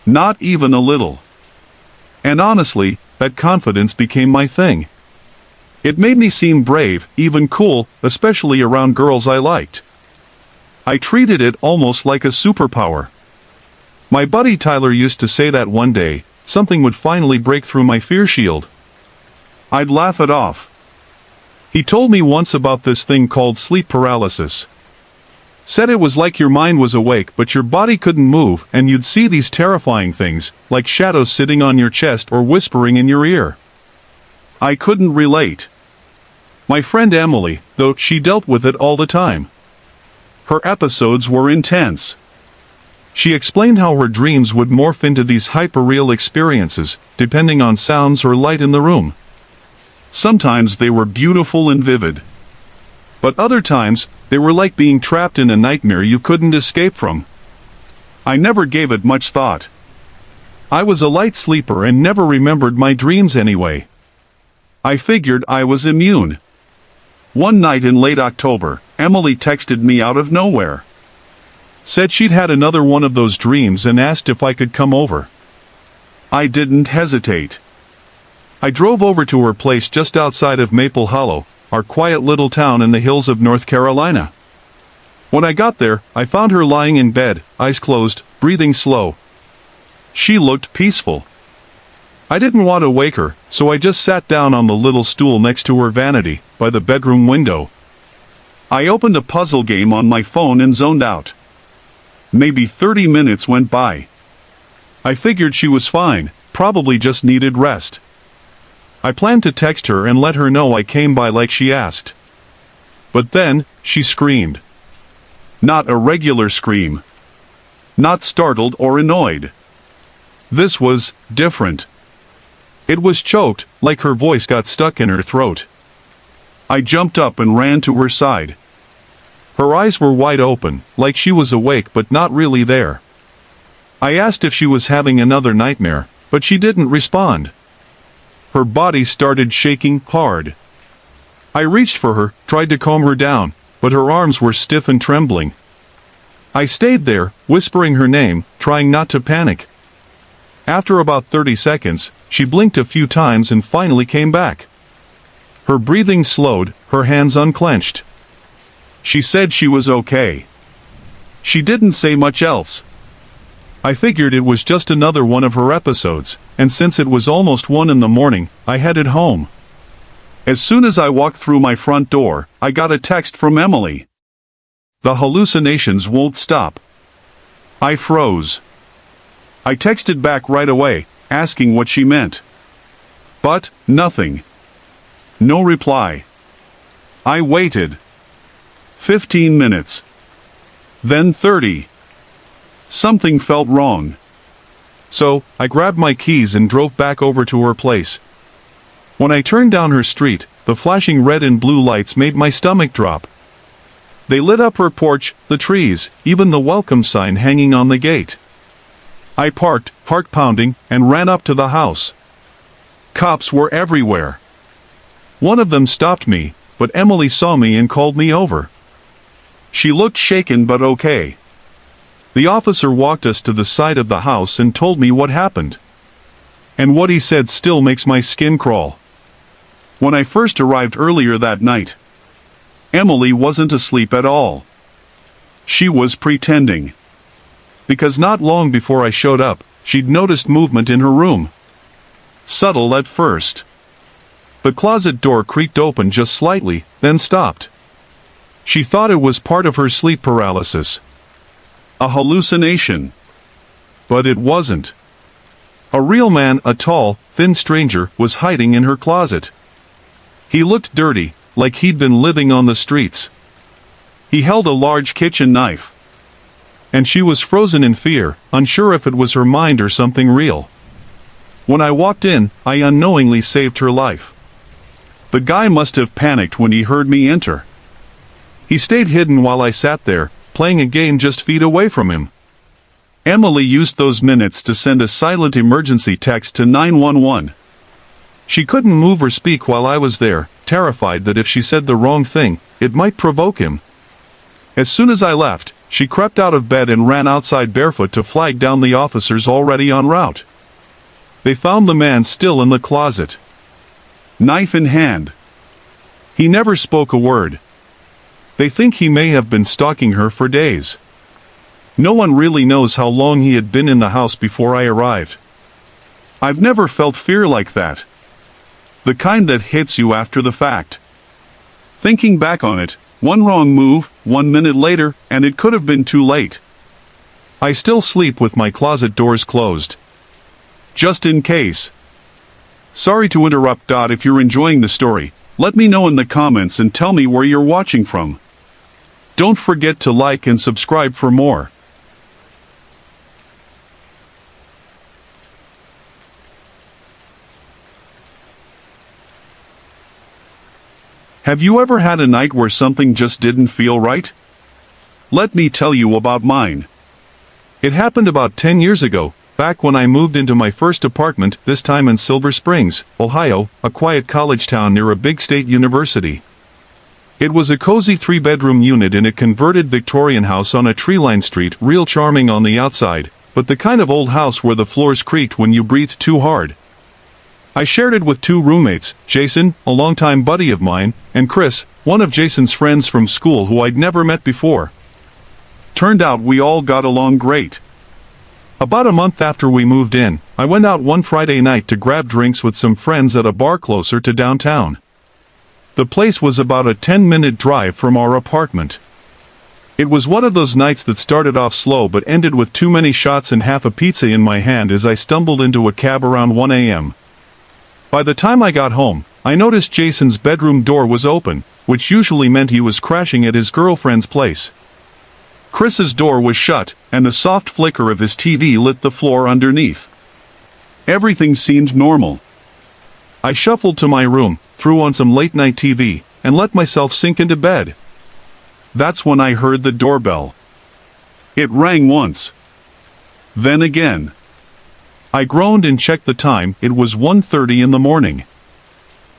Not even a little. And honestly, that confidence became my thing. It made me seem brave, even cool, especially around girls I liked. I treated it almost like a superpower. My buddy Tyler used to say that one day, something would finally break through my fear shield. I'd laugh it off. He told me once about this thing called sleep paralysis. Said it was like your mind was awake but your body couldn't move and you'd see these terrifying things, like shadows sitting on your chest or whispering in your ear. I couldn't relate. My friend Emily, though, she dealt with it all the time. Her episodes were intense. She explained how her dreams would morph into these hyper-real experiences, depending on sounds or light in the room. Sometimes they were beautiful and vivid. But other times, they were like being trapped in a nightmare you couldn't escape from. I never gave it much thought. I was a light sleeper and never remembered my dreams anyway. I figured I was immune. One night in late October, Emily texted me out of nowhere. Said she'd had another one of those dreams and asked if I could come over. I didn't hesitate. I drove over to her place just outside of Maple Hollow, our quiet little town in the hills of North Carolina. When I got there, I found her lying in bed, eyes closed, breathing slow. She looked peaceful. I didn't want to wake her, so I just sat down on the little stool next to her vanity, by the bedroom window. I opened a puzzle game on my phone and zoned out. Maybe 30 minutes went by. I figured she was fine, probably just needed rest. I planned to text her and let her know I came by like she asked. But then, she screamed. Not a regular scream. Not startled or annoyed. This was different. It was choked, like her voice got stuck in her throat. I jumped up and ran to her side. Her eyes were wide open, like she was awake but not really there. I asked if she was having another nightmare, but she didn't respond. Her body started shaking hard. I reached for her, tried to calm her down, but her arms were stiff and trembling. I stayed there, whispering her name, trying not to panic. After about 30 seconds, she blinked a few times and finally came back. Her breathing slowed, her hands unclenched. She said she was okay. She didn't say much else. I figured it was just another one of her episodes, and since it was almost 1 in the morning, I headed home. As soon as I walked through my front door, I got a text from Emily. The hallucinations won't stop. I froze. I texted back right away, asking what she meant. But, nothing. No reply. I waited. 15 minutes. Then 30. Something felt wrong. So, I grabbed my keys and drove back over to her place. When I turned down her street, the flashing red and blue lights made my stomach drop. They lit up her porch, the trees, even the welcome sign hanging on the gate. I parked, heart pounding, and ran up to the house. Cops were everywhere. One of them stopped me, but Emily saw me and called me over. She looked shaken but okay. The officer walked us to the side of the house and told me what happened. And what he said still makes my skin crawl. When I first arrived earlier that night, Emily wasn't asleep at all. She was pretending. Because not long before I showed up, she'd noticed movement in her room. Subtle at first. The closet door creaked open just slightly, then stopped. She thought it was part of her sleep paralysis. A hallucination. But it wasn't. A real man, a tall, thin stranger, was hiding in her closet. He looked dirty, like he'd been living on the streets. He held a large kitchen knife. And she was frozen in fear, unsure if it was her mind or something real. When I walked in, I unknowingly saved her life. The guy must have panicked when he heard me enter. He stayed hidden while I sat there, playing a game just feet away from him. Emily used those minutes to send a silent emergency text to 911. She couldn't move or speak while I was there, terrified that if she said the wrong thing, it might provoke him. As soon as I left, she crept out of bed and ran outside barefoot to flag down the officers already en route. They found the man still in the closet. Knife in hand. He never spoke a word. They think he may have been stalking her for days. No one really knows how long he had been in the house before I arrived. I've never felt fear like that. The kind that hits you after the fact. Thinking back on it, one wrong move, 1 minute later, and it could have been too late. I still sleep with my closet doors closed. Just in case. Sorry to interrupt. If you're enjoying the story, let me know in the comments and tell me where you're watching from. Don't forget to like and subscribe for more. Have you ever had a night where something just didn't feel right? Let me tell you about mine. It happened about 10 years ago, back when I moved into my first apartment, this time in Silver Springs, Ohio, a quiet college town near a big state university. It was a cozy 3-bedroom unit in a converted Victorian house on a tree-lined street, real charming on the outside, but the kind of old house where the floors creaked when you breathed too hard. I shared it with 2 roommates, Jason, a longtime buddy of mine, and Chris, one of Jason's friends from school who I'd never met before. Turned out we all got along great. About a month after we moved in, I went out one Friday night to grab drinks with some friends at a bar closer to downtown. The place was about a 10-minute drive from our apartment. It was one of those nights that started off slow but ended with too many shots and half a pizza in my hand as I stumbled into a cab around 1 a.m. By the time I got home, I noticed Jason's bedroom door was open, which usually meant he was crashing at his girlfriend's place. Chris's door was shut, and the soft flicker of his TV lit the floor underneath. Everything seemed normal. I shuffled to my room, threw on some late-night TV, and let myself sink into bed. That's when I heard the doorbell. It rang once. Then again. I groaned and checked the time. It was 1:30 in the morning.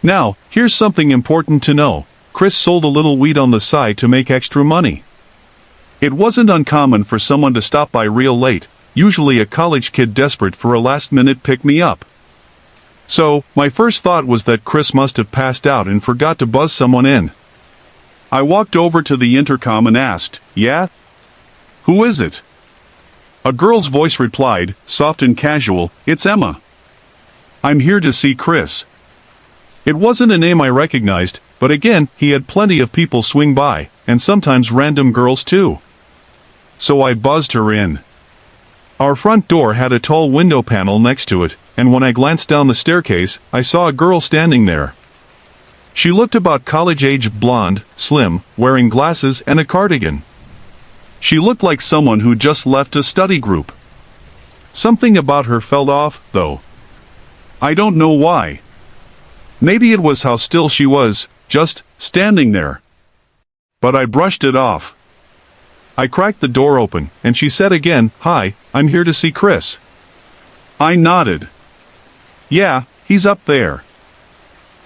Now, here's something important to know. Chris sold a little weed on the side to make extra money. It wasn't uncommon for someone to stop by real late, usually a college kid desperate for a last-minute pick-me-up. So, my first thought was that Chris must have passed out and forgot to buzz someone in. I walked over to the intercom and asked, "Yeah? Who is it?" A girl's voice replied, soft and casual, "It's Emma. I'm here to see Chris." It wasn't a name I recognized, but again, he had plenty of people swing by, and sometimes random girls too. So I buzzed her in. Our front door had a tall window panel next to it, and when I glanced down the staircase, I saw a girl standing there. She looked about college-age, blonde, slim, wearing glasses and a cardigan. She looked like someone who just left a study group. Something about her felt off, though. I don't know why. Maybe it was how still she was, just standing there. But I brushed it off. I cracked the door open, and she said again, "Hi, I'm here to see Chris." I nodded. "Yeah, he's up there.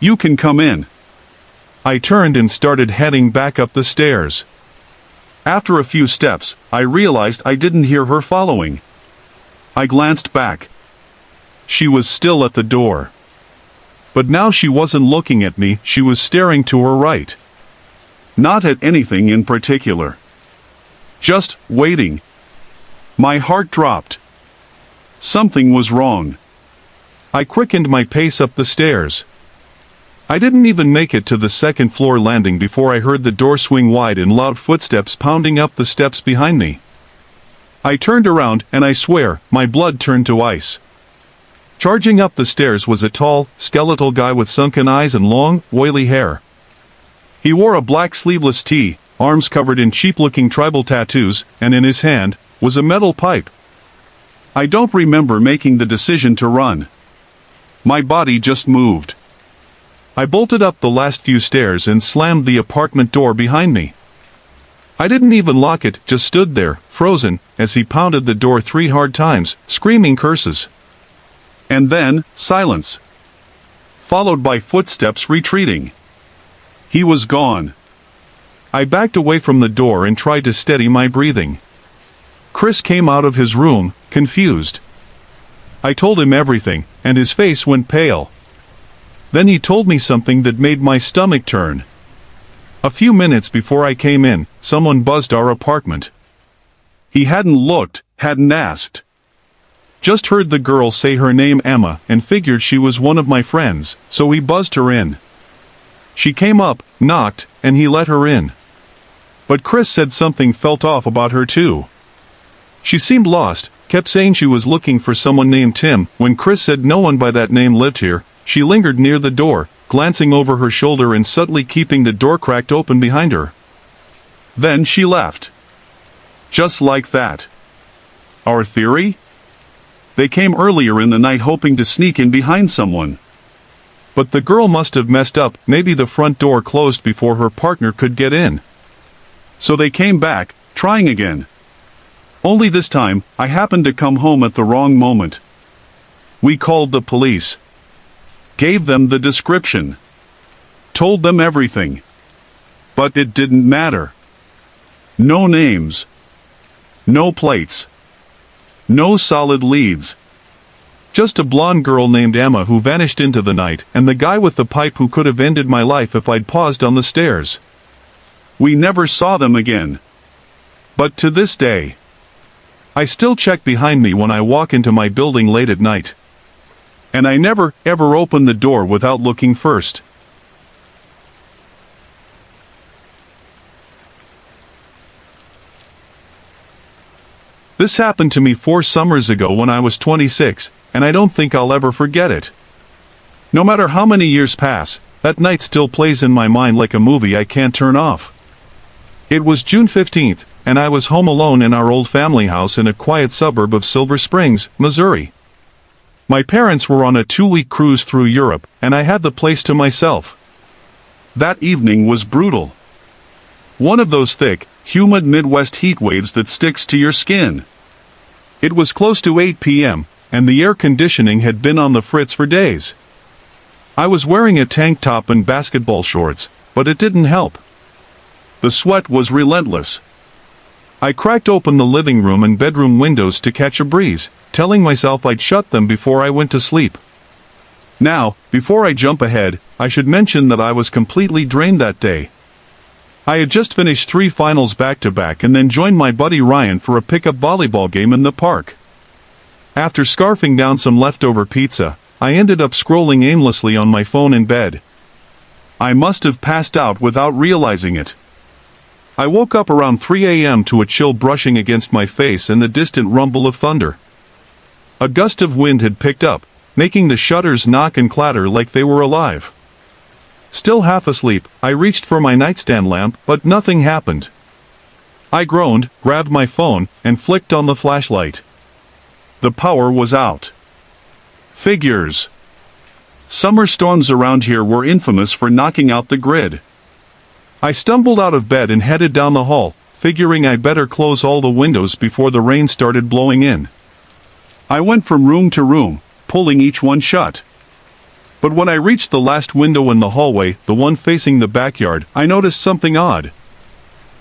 You can come in." I turned and started heading back up the stairs. After a few steps, I realized I didn't hear her following. I glanced back. She was still at the door. But now she wasn't looking at me, she was staring to her right. Not at anything in particular. Just waiting. My heart dropped. Something was wrong. I quickened my pace up the stairs. I didn't even make it to the second-floor landing before I heard the door swing wide and loud footsteps pounding up the steps behind me. I turned around, and I swear, my blood turned to ice. Charging up the stairs was a tall, skeletal guy with sunken eyes and long, oily hair. He wore a black sleeveless tee, arms covered in cheap-looking tribal tattoos, and in his hand was a metal pipe. I don't remember making the decision to run. My body just moved. I bolted up the last few stairs and slammed the apartment door behind me. I didn't even lock it, just stood there, frozen, as he pounded the door 3 hard times, screaming curses. And then, silence. Followed by footsteps retreating. He was gone. I backed away from the door and tried to steady my breathing. Chris came out of his room, confused. I told him everything, and his face went pale. Then he told me something that made my stomach turn. A few minutes before I came in, someone buzzed our apartment. He hadn't looked, hadn't asked. Just heard the girl say her name Emma and figured she was one of my friends, so he buzzed her in. She came up, knocked, and he let her in. But Chris said something felt off about her too. She seemed lost, kept saying she was looking for someone named Tim. When Chris said no one by that name lived here, she lingered near the door, glancing over her shoulder and subtly keeping the door cracked open behind her. Then she left. Just like that. Our theory? They came earlier in the night hoping to sneak in behind someone. But the girl must have messed up, maybe the front door closed before her partner could get in. So they came back, trying again. Only this time, I happened to come home at the wrong moment. We called the police. Gave them the description. Told them everything. But it didn't matter. No names. No plates. No solid leads. Just a blonde girl named Emma who vanished into the night, and the guy with the pipe who could have ended my life if I'd paused on the stairs. We never saw them again. But to this day, I still check behind me when I walk into my building late at night. And I never, ever open the door without looking first. This happened to me 4 summers ago when I was 26, and I don't think I'll ever forget it. No matter how many years pass, that night still plays in my mind like a movie I can't turn off. It was June 15th, and I was home alone in our old family house in a quiet suburb of Silver Springs, Missouri. My parents were on a 2-week cruise through Europe, and I had the place to myself. That evening was brutal. One of those thick, humid Midwest heat waves that sticks to your skin. It was close to 8 p.m., and the air conditioning had been on the fritz for days. I was wearing a tank top and basketball shorts, but it didn't help. The sweat was relentless. I cracked open the living room and bedroom windows to catch a breeze, telling myself I'd shut them before I went to sleep. Now, before I jump ahead, I should mention that I was completely drained that day. I had just finished 3 finals back-to-back and then joined my buddy Ryan for a pickup volleyball game in the park. After scarfing down some leftover pizza, I ended up scrolling aimlessly on my phone in bed. I must have passed out without realizing it. I woke up around 3 a.m. to a chill brushing against my face and the distant rumble of thunder. A gust of wind had picked up, making the shutters knock and clatter like they were alive. Still half asleep, I reached for my nightstand lamp, but nothing happened. I groaned, grabbed my phone, and flicked on the flashlight. The power was out. Figures. Summer storms around here were infamous for knocking out the grid. I stumbled out of bed and headed down the hall, figuring I better close all the windows before the rain started blowing in. I went from room to room, pulling each one shut. But when I reached the last window in the hallway, the one facing the backyard, I noticed something odd.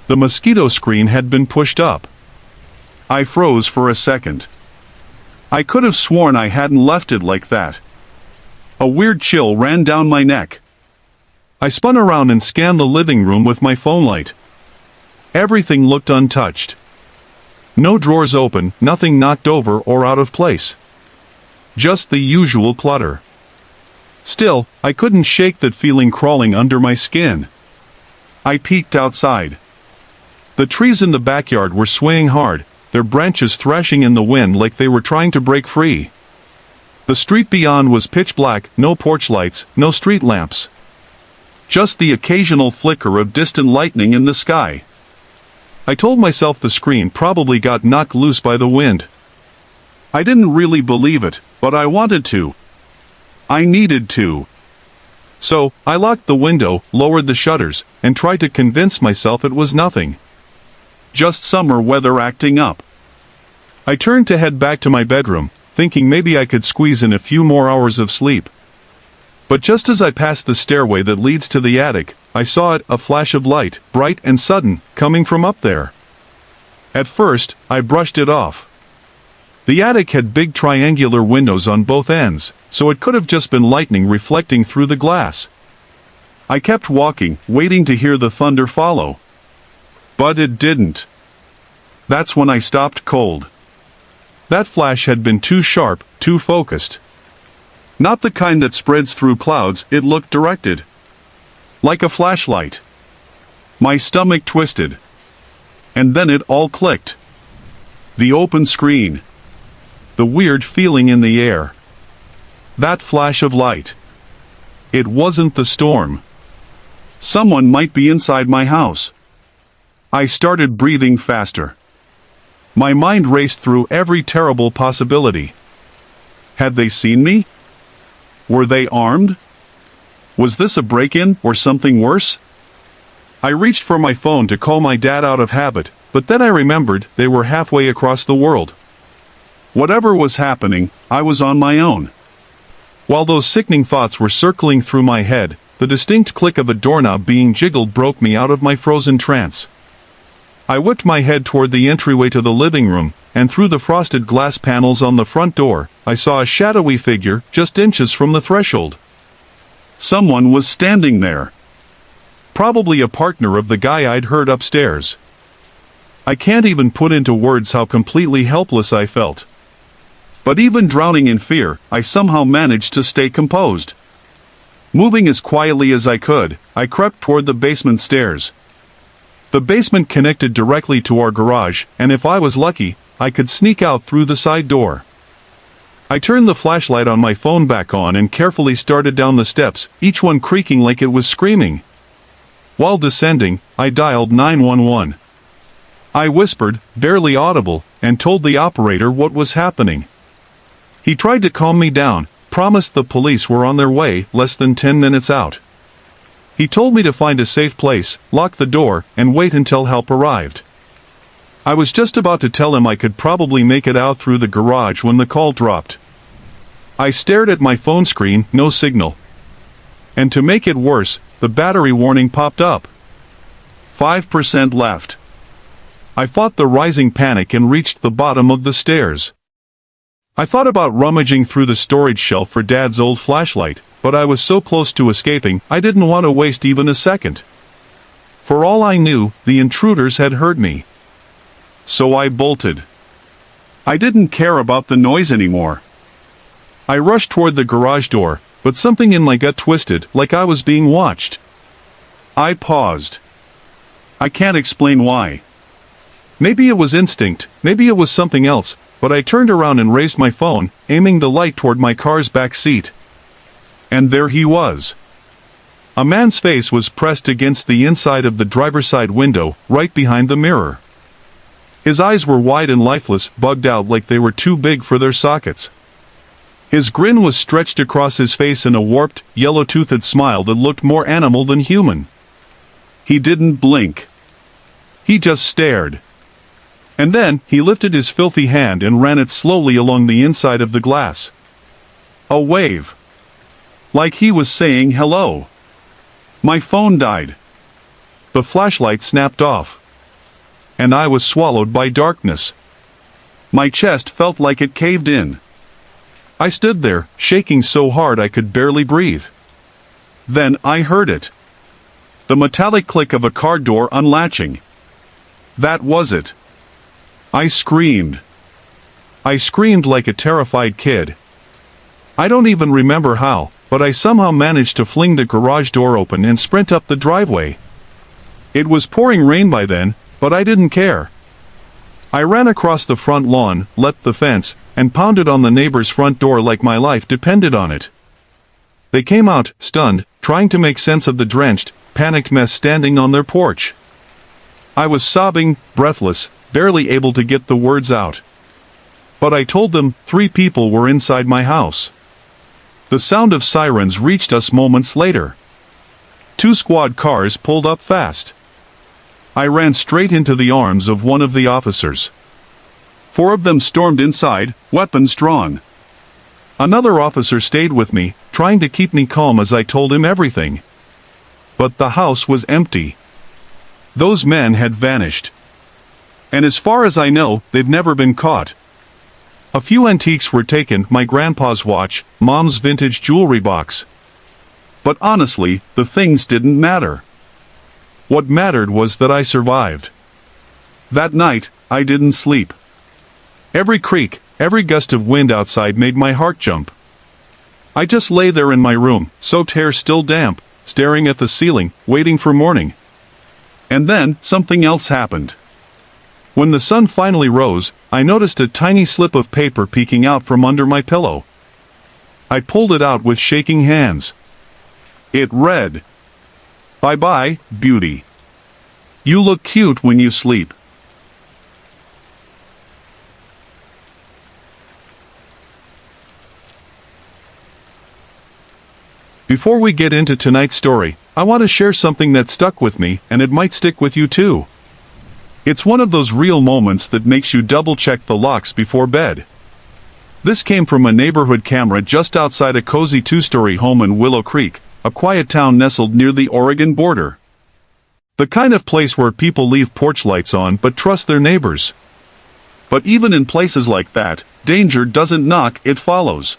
The mosquito screen had been pushed up. I froze for a second. I could have sworn I hadn't left it like that. A weird chill ran down my neck. I spun around and scanned the living room with my phone light. Everything looked untouched. No drawers open, nothing knocked over or out of place. Just the usual clutter. Still, I couldn't shake that feeling crawling under my skin. I peeked outside. The trees in the backyard were swaying hard, their branches thrashing in the wind like they were trying to break free. The street beyond was pitch black, no porch lights, no street lamps. Just the occasional flicker of distant lightning in the sky. I told myself the screen probably got knocked loose by the wind. I didn't really believe it, but I wanted to. I needed to. So, I locked the window, lowered the shutters, and tried to convince myself it was nothing. Just summer weather acting up. I turned to head back to my bedroom, thinking maybe I could squeeze in a few more hours of sleep. But just as I passed the stairway that leads to the attic, I saw it, a flash of light, bright and sudden, coming from up there. At first, I brushed it off. The attic had big triangular windows on both ends, so it could have just been lightning reflecting through the glass. I kept walking, waiting to hear the thunder follow. But it didn't. That's when I stopped cold. That flash had been too sharp, too focused. Not the kind that spreads through clouds, it looked directed. Like a flashlight. My stomach twisted. And then it all clicked. The open screen. The weird feeling in the air. That flash of light. It wasn't the storm. Someone might be inside my house. I started breathing faster. My mind raced through every terrible possibility. Had they seen me? Were they armed? Was this a break-in or something worse? I reached for my phone to call my dad out of habit, but then I remembered they were halfway across the world. Whatever was happening, I was on my own. While those sickening thoughts were circling through my head, the distinct click of a doorknob being jiggled broke me out of my frozen trance. I whipped my head toward the entryway to the living room, and through the frosted glass panels on the front door, I saw a shadowy figure just inches from the threshold. Someone was standing there. Probably a partner of the guy I'd heard upstairs. I can't even put into words how completely helpless I felt. But even drowning in fear, I somehow managed to stay composed. Moving as quietly as I could, I crept toward the basement stairs. The basement connected directly to our garage, and if I was lucky, I could sneak out through the side door. I turned the flashlight on my phone back on and carefully started down the steps, each one creaking like it was screaming. While descending, I dialed 911. I whispered, barely audible, and told the operator what was happening. He tried to calm me down, promised the police were on their way less than 10 minutes out. He told me to find a safe place, lock the door, and wait until help arrived. I was just about to tell him I could probably make it out through the garage when the call dropped. I stared at my phone screen, no signal. And to make it worse, the battery warning popped up. 5% left. I fought the rising panic and reached the bottom of the stairs. I thought about rummaging through the storage shelf for Dad's old flashlight, but I was so close to escaping, I didn't want to waste even a second. For all I knew, the intruders had heard me. So I bolted. I didn't care about the noise anymore. I rushed toward the garage door, but something in my gut twisted, like I was being watched. I paused. I can't explain why. Maybe it was instinct, maybe it was something else, but I turned around and raised my phone, aiming the light toward my car's back seat. And there he was. A man's face was pressed against the inside of the driver's side window, right behind the mirror. His eyes were wide and lifeless, bugged out like they were too big for their sockets. His grin was stretched across his face in a warped, yellow-toothed smile that looked more animal than human. He didn't blink. He just stared. And then, he lifted his filthy hand and ran it slowly along the inside of the glass. A wave. Like he was saying hello. My phone died. The flashlight snapped off. And I was swallowed by darkness. My chest felt like it caved in. I stood there, shaking so hard I could barely breathe. Then I heard it. The metallic click of a car door unlatching. That was it. I screamed. I screamed like a terrified kid. I don't even remember how, but I somehow managed to fling the garage door open and sprint up the driveway. It was pouring rain by then, but I didn't care. I ran across the front lawn, leapt the fence, and pounded on the neighbor's front door like my life depended on it. They came out, stunned, trying to make sense of the drenched, panicked mess standing on their porch. I was sobbing, breathless, barely able to get the words out. But I told them 3 people were inside my house. The sound of sirens reached us moments later. 2 squad cars pulled up fast. I ran straight into the arms of one of the officers. 4 of them stormed inside, weapons drawn. Another officer stayed with me, trying to keep me calm as I told him everything. But the house was empty. Those men had vanished. And as far as I know, they've never been caught. A few antiques were taken, my grandpa's watch, Mom's vintage jewelry box. But honestly, the things didn't matter. What mattered was that I survived. That night, I didn't sleep. Every creak, every gust of wind outside made my heart jump. I just lay there in my room, soaked hair still damp, staring at the ceiling, waiting for morning. And then, something else happened. When the sun finally rose, I noticed a tiny slip of paper peeking out from under my pillow. I pulled it out with shaking hands. It read, "Bye-bye, beauty. You look cute when you sleep." Before we get into tonight's story, I want to share something that stuck with me, and it might stick with you too. It's one of those real moments that makes you double-check the locks before bed. This came from a neighborhood camera just outside a cozy two-story home in Willow Creek, a quiet town nestled near the Oregon border. The kind of place where people leave porch lights on but trust their neighbors. But even in places like that, danger doesn't knock, it follows.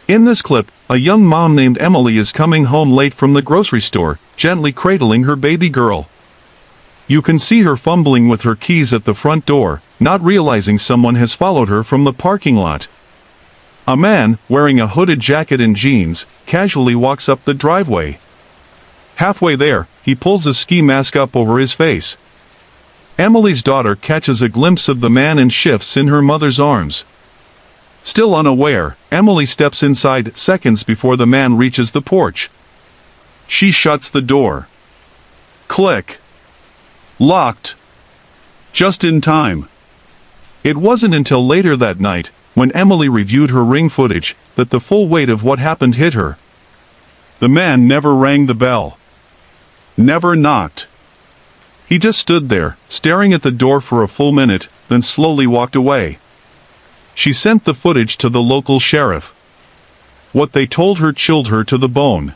In this clip, a young mom named Emily is coming home late from the grocery store, gently cradling her baby girl. You can see her fumbling with her keys at the front door, not realizing someone has followed her from the parking lot. A man, wearing a hooded jacket and jeans, casually walks up the driveway. Halfway there, he pulls a ski mask up over his face. Emily's daughter catches a glimpse of the man and shifts in her mother's arms. Still unaware, Emily steps inside seconds before the man reaches the porch. She shuts the door. Click. Locked. Just in time. It wasn't until later that night, when Emily reviewed her ring footage, that the full weight of what happened hit her. The man never rang the bell. Never knocked. He just stood there, staring at the door for a full minute, then slowly walked away. She sent the footage to the local sheriff. What they told her chilled her to the bone.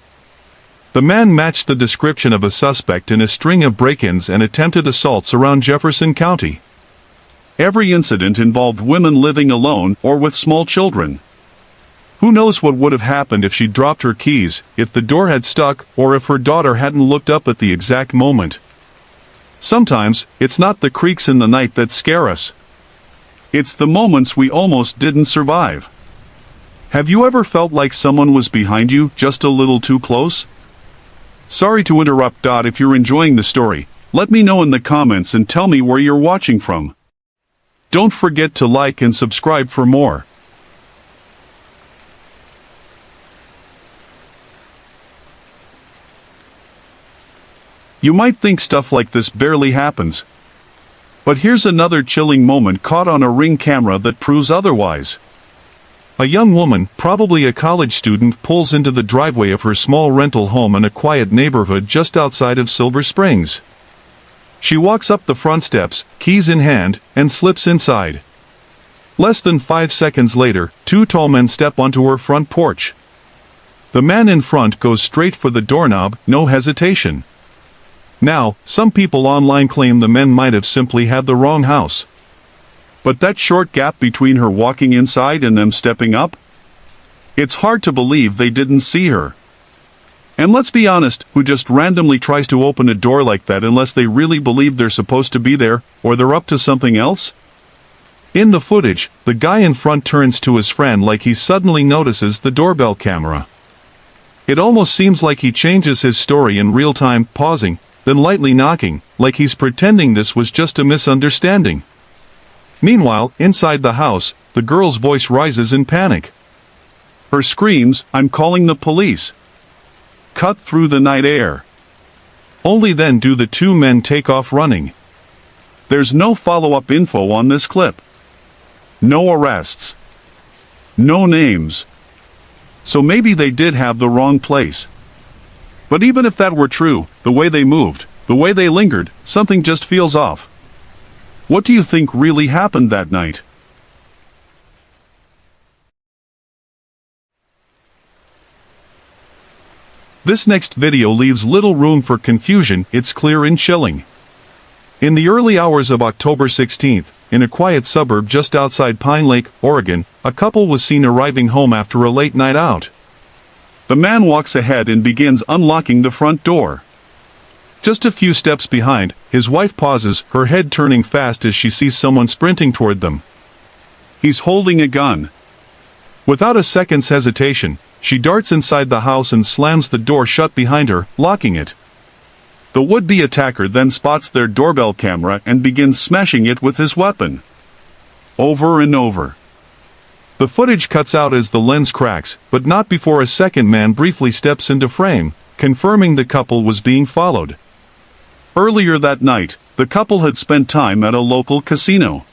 The man matched the description of a suspect in a string of break-ins and attempted assaults around Jefferson County. Every incident involved women living alone or with small children. Who knows what would have happened if she dropped her keys, if the door had stuck, or if her daughter hadn't looked up at the exact moment. Sometimes, it's not the creaks in the night that scare us. It's the moments we almost didn't survive. Have you ever felt like someone was behind you, just a little too close? Sorry to interrupt. If you're enjoying the story, let me know in the comments and tell me where you're watching from. Don't forget to like and subscribe for more. You might think stuff like this barely happens. But here's another chilling moment caught on a Ring camera that proves otherwise. A young woman, probably a college student, pulls into the driveway of her small rental home in a quiet neighborhood just outside of Silver Springs. She walks up the front steps, keys in hand, and slips inside. Less than 5 seconds later, 2 tall men step onto her front porch. The man in front goes straight for the doorknob, no hesitation. Now, some people online claim the men might have simply had the wrong house. But that short gap between her walking inside and them stepping up? It's hard to believe they didn't see her. And let's be honest, who just randomly tries to open a door like that unless they really believe they're supposed to be there, or they're up to something else? In the footage, the guy in front turns to his friend like he suddenly notices the doorbell camera. It almost seems like he changes his story in real time, pausing, then lightly knocking, like he's pretending this was just a misunderstanding. Meanwhile, inside the house, the girl's voice rises in panic. Her screams, "I'm calling the police!" cut through the night air. Only then do the 2 men take off running. There's no follow-up info on this clip. No arrests. No names. So maybe they did have the wrong place. But even if that were true, the way they moved, the way they lingered, something just feels off. What do you think really happened that night? This next video leaves little room for confusion, it's clear and chilling. In the early hours of October 16th, in a quiet suburb just outside Pine Lake, Oregon, a couple was seen arriving home after a late night out. The man walks ahead and begins unlocking the front door. Just a few steps behind, his wife pauses, her head turning fast as she sees someone sprinting toward them. He's holding a gun. Without a second's hesitation, she darts inside the house and slams the door shut behind her, locking it. The would-be attacker then spots their doorbell camera and begins smashing it with his weapon. Over and over. The footage cuts out as the lens cracks, but not before a second man briefly steps into frame, confirming the couple was being followed. Earlier that night, the couple had spent time at a local casino.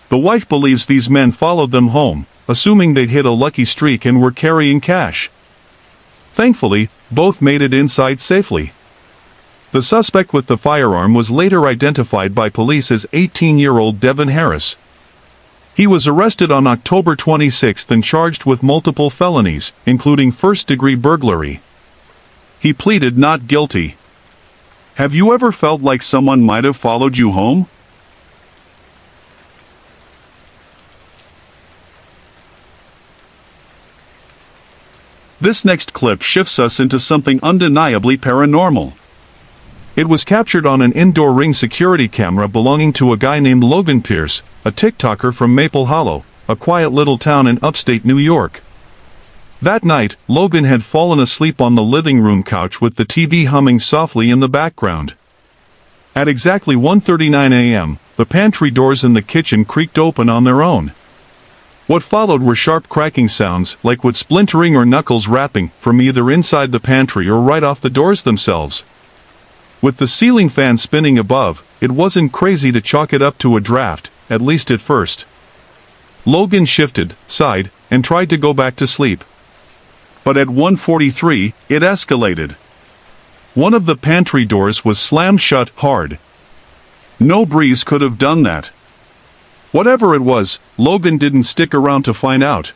The wife believes these men followed them home, assuming they'd hit a lucky streak and were carrying cash. Thankfully, both made it inside safely. The suspect with the firearm was later identified by police as 18-year-old Devin Harris. He was arrested on October 26 and charged with multiple felonies, including first-degree burglary. He pleaded not guilty. Have you ever felt like someone might have followed you home? This next clip shifts us into something undeniably paranormal. It was captured on an indoor Ring security camera belonging to a guy named Logan Pierce, a TikToker from Maple Hollow, a quiet little town in upstate New York. That night, Logan had fallen asleep on the living room couch with the TV humming softly in the background. At exactly 1:39 a.m., the pantry doors in the kitchen creaked open on their own. What followed were sharp cracking sounds, like wood splintering or knuckles rapping, from either inside the pantry or right off the doors themselves. With the ceiling fan spinning above, it wasn't crazy to chalk it up to a draft, at least at first. Logan shifted, sighed, and tried to go back to sleep. But at 1:43, it escalated. One of the pantry doors was slammed shut hard. No breeze could have done that. Whatever it was, Logan didn't stick around to find out.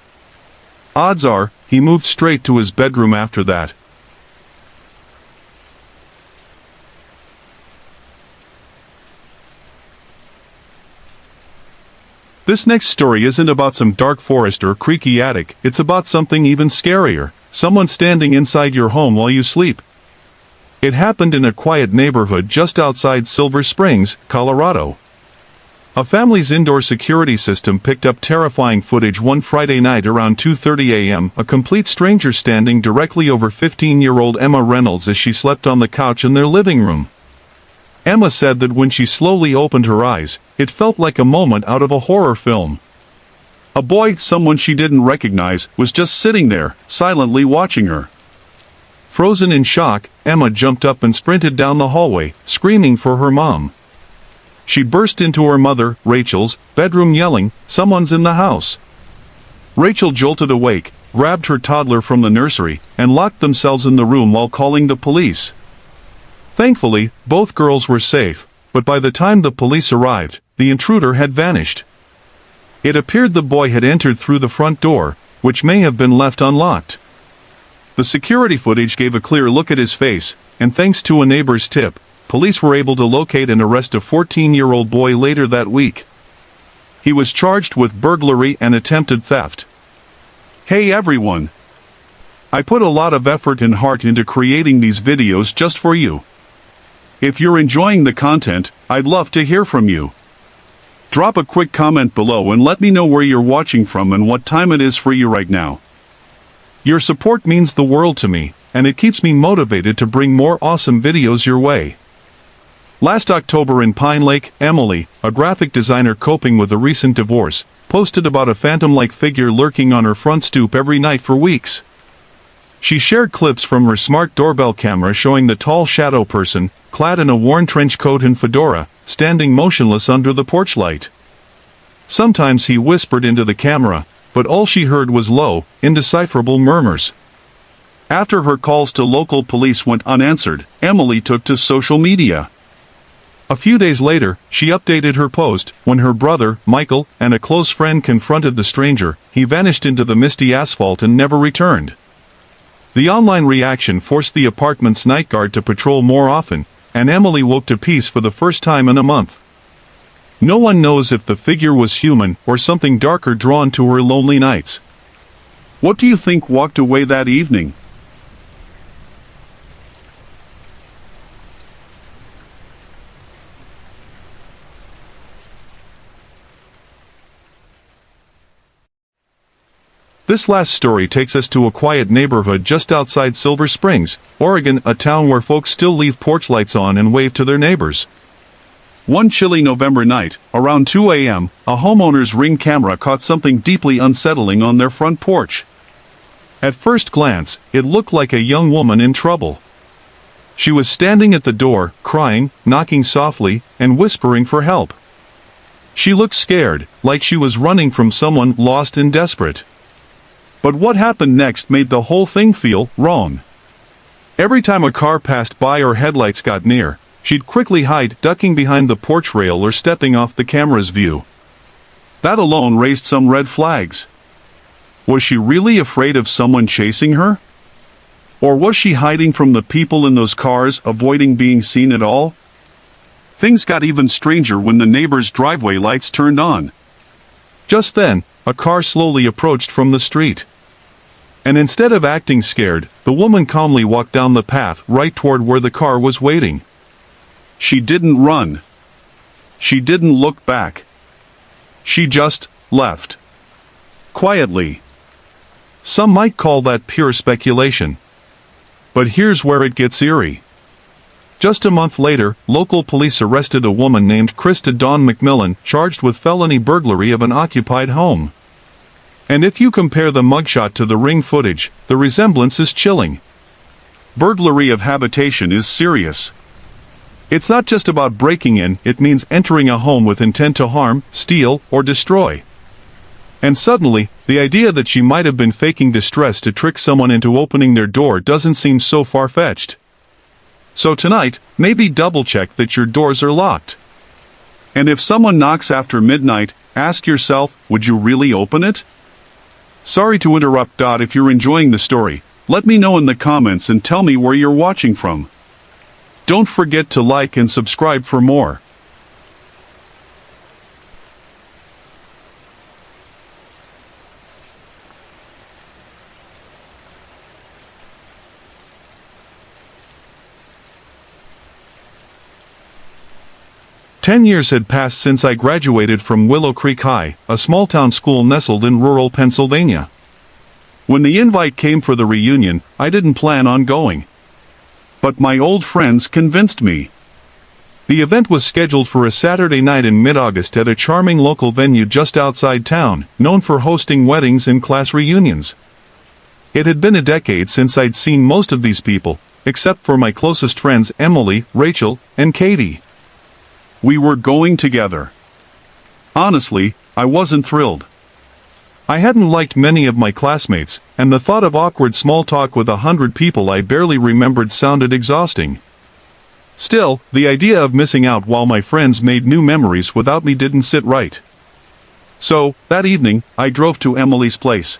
Odds are, he moved straight to his bedroom after that. This next story isn't about some dark forest or creaky attic, it's about something even scarier, someone standing inside your home while you sleep. It happened in a quiet neighborhood just outside Silver Springs, Colorado. A family's indoor security system picked up terrifying footage one Friday night around 2:30 a.m., a complete stranger standing directly over 15-year-old Emma Reynolds as she slept on the couch in their living room. Emma said that when she slowly opened her eyes, it felt like a moment out of a horror film. A boy, someone she didn't recognize, was just sitting there, silently watching her. Frozen in shock, Emma jumped up and sprinted down the hallway, screaming for her mom. She burst into her mother, Rachel's, bedroom yelling, "Someone's in the house!" Rachel jolted awake, grabbed her toddler from the nursery, and locked themselves in the room while calling the police. Thankfully, both girls were safe, but by the time the police arrived, the intruder had vanished. It appeared the boy had entered through the front door, which may have been left unlocked. The security footage gave a clear look at his face, and thanks to a neighbor's tip, police were able to locate and arrest a 14-year-old boy later that week. He was charged with burglary and attempted theft. Hey everyone! I put a lot of effort and heart into creating these videos just for you. If you're enjoying the content, I'd love to hear from you. Drop a quick comment below and let me know where you're watching from and what time it is for you right now. Your support means the world to me, and it keeps me motivated to bring more awesome videos your way. Last October in Pine Lake, Emily, a graphic designer coping with a recent divorce, posted about a phantom-like figure lurking on her front stoop every night for weeks. She shared clips from her smart doorbell camera showing the tall shadow person, clad in a worn trench coat and fedora, standing motionless under the porch light. Sometimes he whispered into the camera, but all she heard was low, indecipherable murmurs. After her calls to local police went unanswered, Emily took to social media. A few days later, she updated her post. When her brother, Michael, and a close friend confronted the stranger, he vanished into the misty asphalt and never returned. The online reaction forced the apartment's night guard to patrol more often, and Emily woke to peace for the first time in a month. No one knows if the figure was human or something darker drawn to her lonely nights. What do you think walked away that evening? This last story takes us to a quiet neighborhood just outside Silver Springs, Oregon, a town where folks still leave porch lights on and wave to their neighbors. One chilly November night, around 2 a.m., a homeowner's Ring camera caught something deeply unsettling on their front porch. At first glance, it looked like a young woman in trouble. She was standing at the door, crying, knocking softly, and whispering for help. She looked scared, like she was running from someone lost and desperate. But what happened next made the whole thing feel wrong. Every time a car passed by or headlights got near, she'd quickly hide, ducking behind the porch rail or stepping off the camera's view. That alone raised some red flags. Was she really afraid of someone chasing her? Or was she hiding from the people in those cars, avoiding being seen at all? Things got even stranger when the neighbor's driveway lights turned on. Just then, a car slowly approached from the street. And instead of acting scared, the woman calmly walked down the path right toward where the car was waiting. She didn't run. She didn't look back. She just left. Quietly. Some might call that pure speculation. But here's where it gets eerie. Just a month later, local police arrested a woman named Krista Dawn McMillan, charged with felony burglary of an occupied home. And if you compare the mugshot to the Ring footage, the resemblance is chilling. Burglary of habitation is serious. It's not just about breaking in, it means entering a home with intent to harm, steal, or destroy. And suddenly, the idea that she might have been faking distress to trick someone into opening their door doesn't seem so far-fetched. So tonight, maybe double-check that your doors are locked. And if someone knocks after midnight, ask yourself, would you really open it? Sorry to interrupt. If you're enjoying the story, let me know in the comments and tell me where you're watching from. Don't forget to like and subscribe for more. Ten years had passed since I graduated from Willow Creek High, a small-town school nestled in rural Pennsylvania. When the invite came for the reunion, I didn't plan on going. But my old friends convinced me. The event was scheduled for a Saturday night in mid-August at a charming local venue just outside town, known for hosting weddings and class reunions. It had been a decade since I'd seen most of these people, except for my closest friends Emily, Rachel, and Katie. We were going together. Honestly, I wasn't thrilled. I hadn't liked many of my classmates, and the thought of awkward small talk with 100 people I barely remembered sounded exhausting. Still, the idea of missing out while my friends made new memories without me didn't sit right. So, that evening, I drove to Emily's place.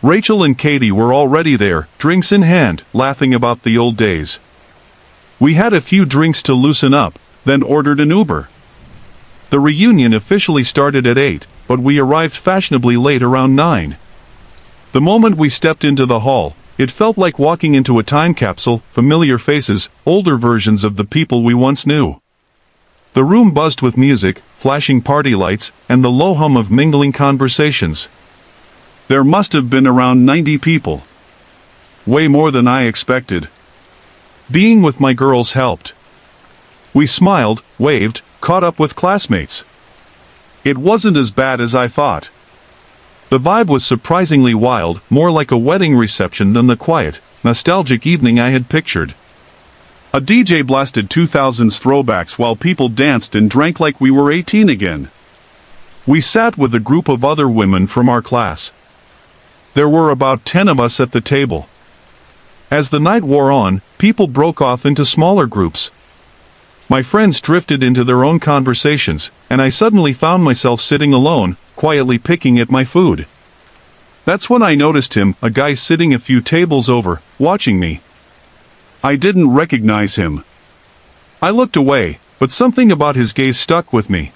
Rachel and Katie were already there, drinks in hand, laughing about the old days. We had a few drinks to loosen up, then ordered an Uber. The reunion officially started at 8, but we arrived fashionably late around 9. The moment we stepped into the hall, it felt like walking into a time capsule, familiar faces, older versions of the people we once knew. The room buzzed with music, flashing party lights, and the low hum of mingling conversations. There must have been around 90 people. Way more than I expected. Being with my girls helped. We smiled, waved, caught up with classmates. It wasn't as bad as I thought. The vibe was surprisingly wild, more like a wedding reception than the quiet, nostalgic evening I had pictured. A DJ blasted 2000s throwbacks while people danced and drank like we were 18 again. We sat with a group of other women from our class. There were about 10 of us at the table. As the night wore on, people broke off into smaller groups. My friends drifted into their own conversations, and I suddenly found myself sitting alone, quietly picking at my food. That's when I noticed him, a guy sitting a few tables over, watching me. I didn't recognize him. I looked away, but something about his gaze stuck with me.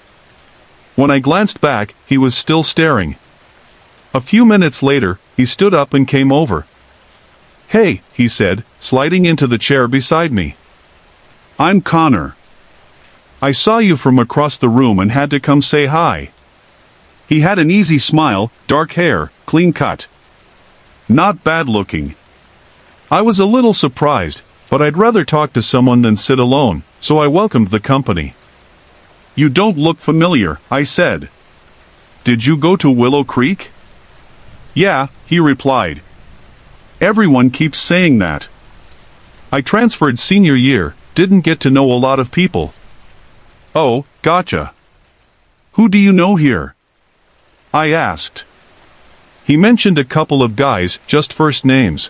When I glanced back, he was still staring. A few minutes later, he stood up and came over. "Hey," he said, sliding into the chair beside me. "I'm Connor. I saw you from across the room and had to come say hi." He had an easy smile, dark hair, clean cut. Not bad looking. I was a little surprised, but I'd rather talk to someone than sit alone, so I welcomed the company. "You don't look familiar," I said. "Did you go to Willow Creek?" "Yeah," he replied. "Everyone keeps saying that." "I transferred senior year, didn't get to know a lot of people." "Oh, gotcha. Who do you know here?" I asked. He mentioned a couple of guys, just first names.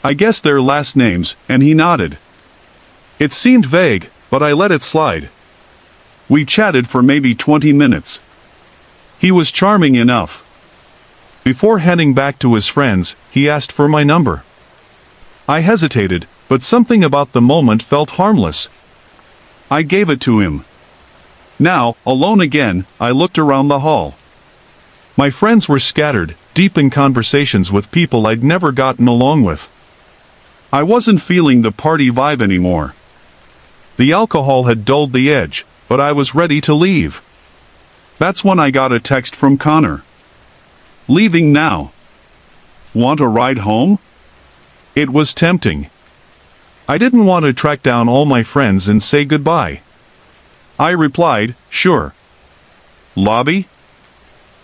I guessed their last names, and he nodded. It seemed vague, but I let it slide. We chatted for maybe 20 minutes. He was charming enough. Before heading back to his friends, he asked for my number. I hesitated, but something about the moment felt harmless. I gave it to him. Now, alone again, I looked around the hall. My friends were scattered, deep in conversations with people I'd never gotten along with. I wasn't feeling the party vibe anymore. The alcohol had dulled the edge, but I was ready to leave. That's when I got a text from Connor. "Leaving now. Want a ride home?" It was tempting. I didn't want to track down all my friends and say goodbye. I replied, "Sure." "Lobby?"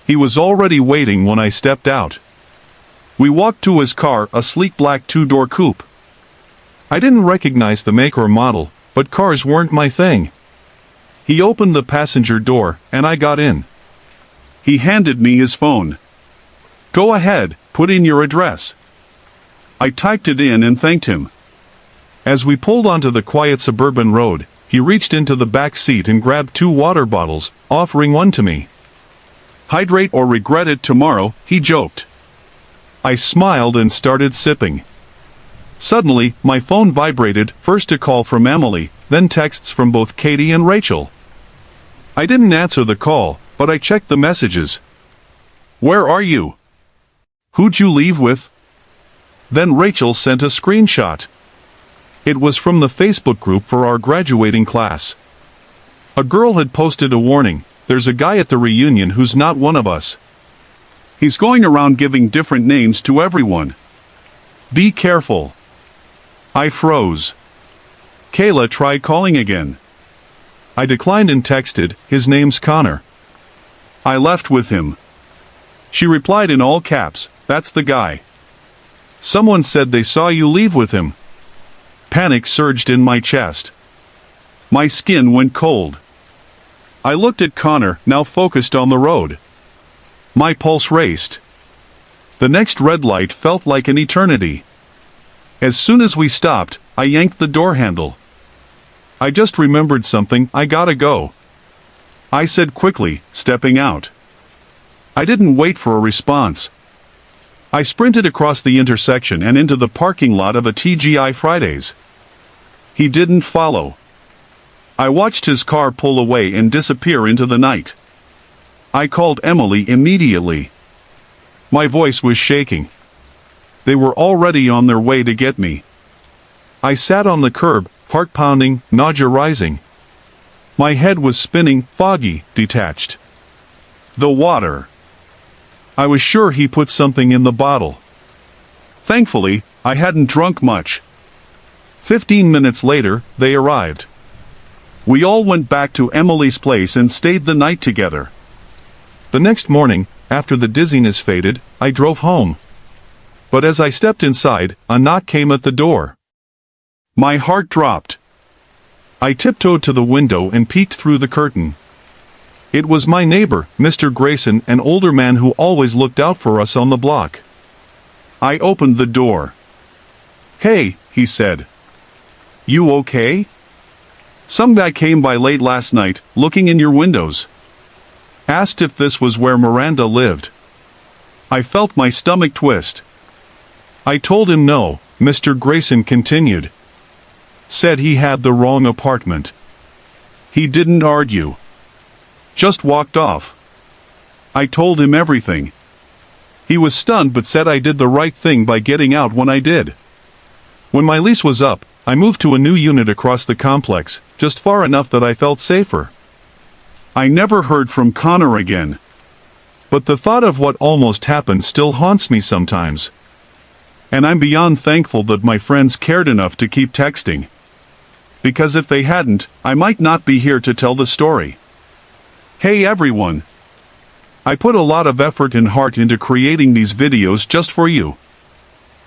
He was already waiting when I stepped out. We walked to his car, a sleek black two-door coupe. I didn't recognize the make or model, but cars weren't my thing. He opened the passenger door, and I got in. He handed me his phone. "Go ahead, put in your address." I typed it in and thanked him. As we pulled onto the quiet suburban road, he reached into the back seat and grabbed 2 water bottles, offering one to me. "Hydrate or regret it tomorrow," he joked. I smiled and started sipping. Suddenly, my phone vibrated, first a call from Emily, then texts from both Katie and Rachel. I didn't answer the call, but I checked the messages. "Where are you? Who'd you leave with?" Then Rachel sent a screenshot. It was from the Facebook group for our graduating class. A girl had posted a warning: "There's a guy at the reunion who's not one of us. He's going around giving different names to everyone. Be careful." I froze. Kayla tried calling again. I declined and texted, "His name's Connor." I left with him. She replied in all caps, "That's the guy. Someone said they saw you leave with him." Panic surged in my chest. My skin went cold. I looked at Connor, now focused on the road. My pulse raced. The next red light felt like an eternity. As soon as we stopped, I yanked the door handle. "I just remembered something, I gotta go," I said quickly, stepping out. I didn't wait for a response. I sprinted across the intersection and into the parking lot of a TGI Fridays. He didn't follow. I watched his car pull away and disappear into the night. I called Emily immediately. My voice was shaking. They were already on their way to get me. I sat on the curb, heart pounding, nausea rising. My head was spinning, foggy, detached. The water. I was sure he put something in the bottle. Thankfully, I hadn't drunk much. 15 minutes later, they arrived. We all went back to Emily's place and stayed the night together. The next morning, after the dizziness faded, I drove home. But as I stepped inside, a knock came at the door. My heart dropped. I tiptoed to the window and peeked through the curtain. It was my neighbor, Mr. Grayson, an older man who always looked out for us on the block. I opened the door. "Hey," he said. "You okay? Some guy came by late last night, looking in your windows. Asked if this was where Miranda lived." I felt my stomach twist. I told him no. Mr. Grayson continued. Said he had the wrong apartment. He didn't argue. Just walked off. I told him everything. He was stunned but said I did the right thing by getting out when I did. When my lease was up, I moved to a new unit across the complex, just far enough that I felt safer. I never heard from Connor again. but the thought of what almost happened still haunts me sometimes. And I'm beyond thankful that my friends cared enough to keep texting. Because if they hadn't, I might not be here to tell the story. Hey everyone! I put a lot of effort and heart into creating these videos just for you.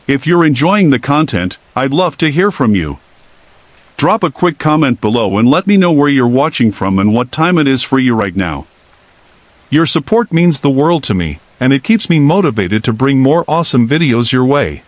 If you're enjoying the content, I'd love to hear from you. Drop a quick comment below and let me know where you're watching from and what time it is for you right now. Your support means the world to me, and it keeps me motivated to bring more awesome videos your way.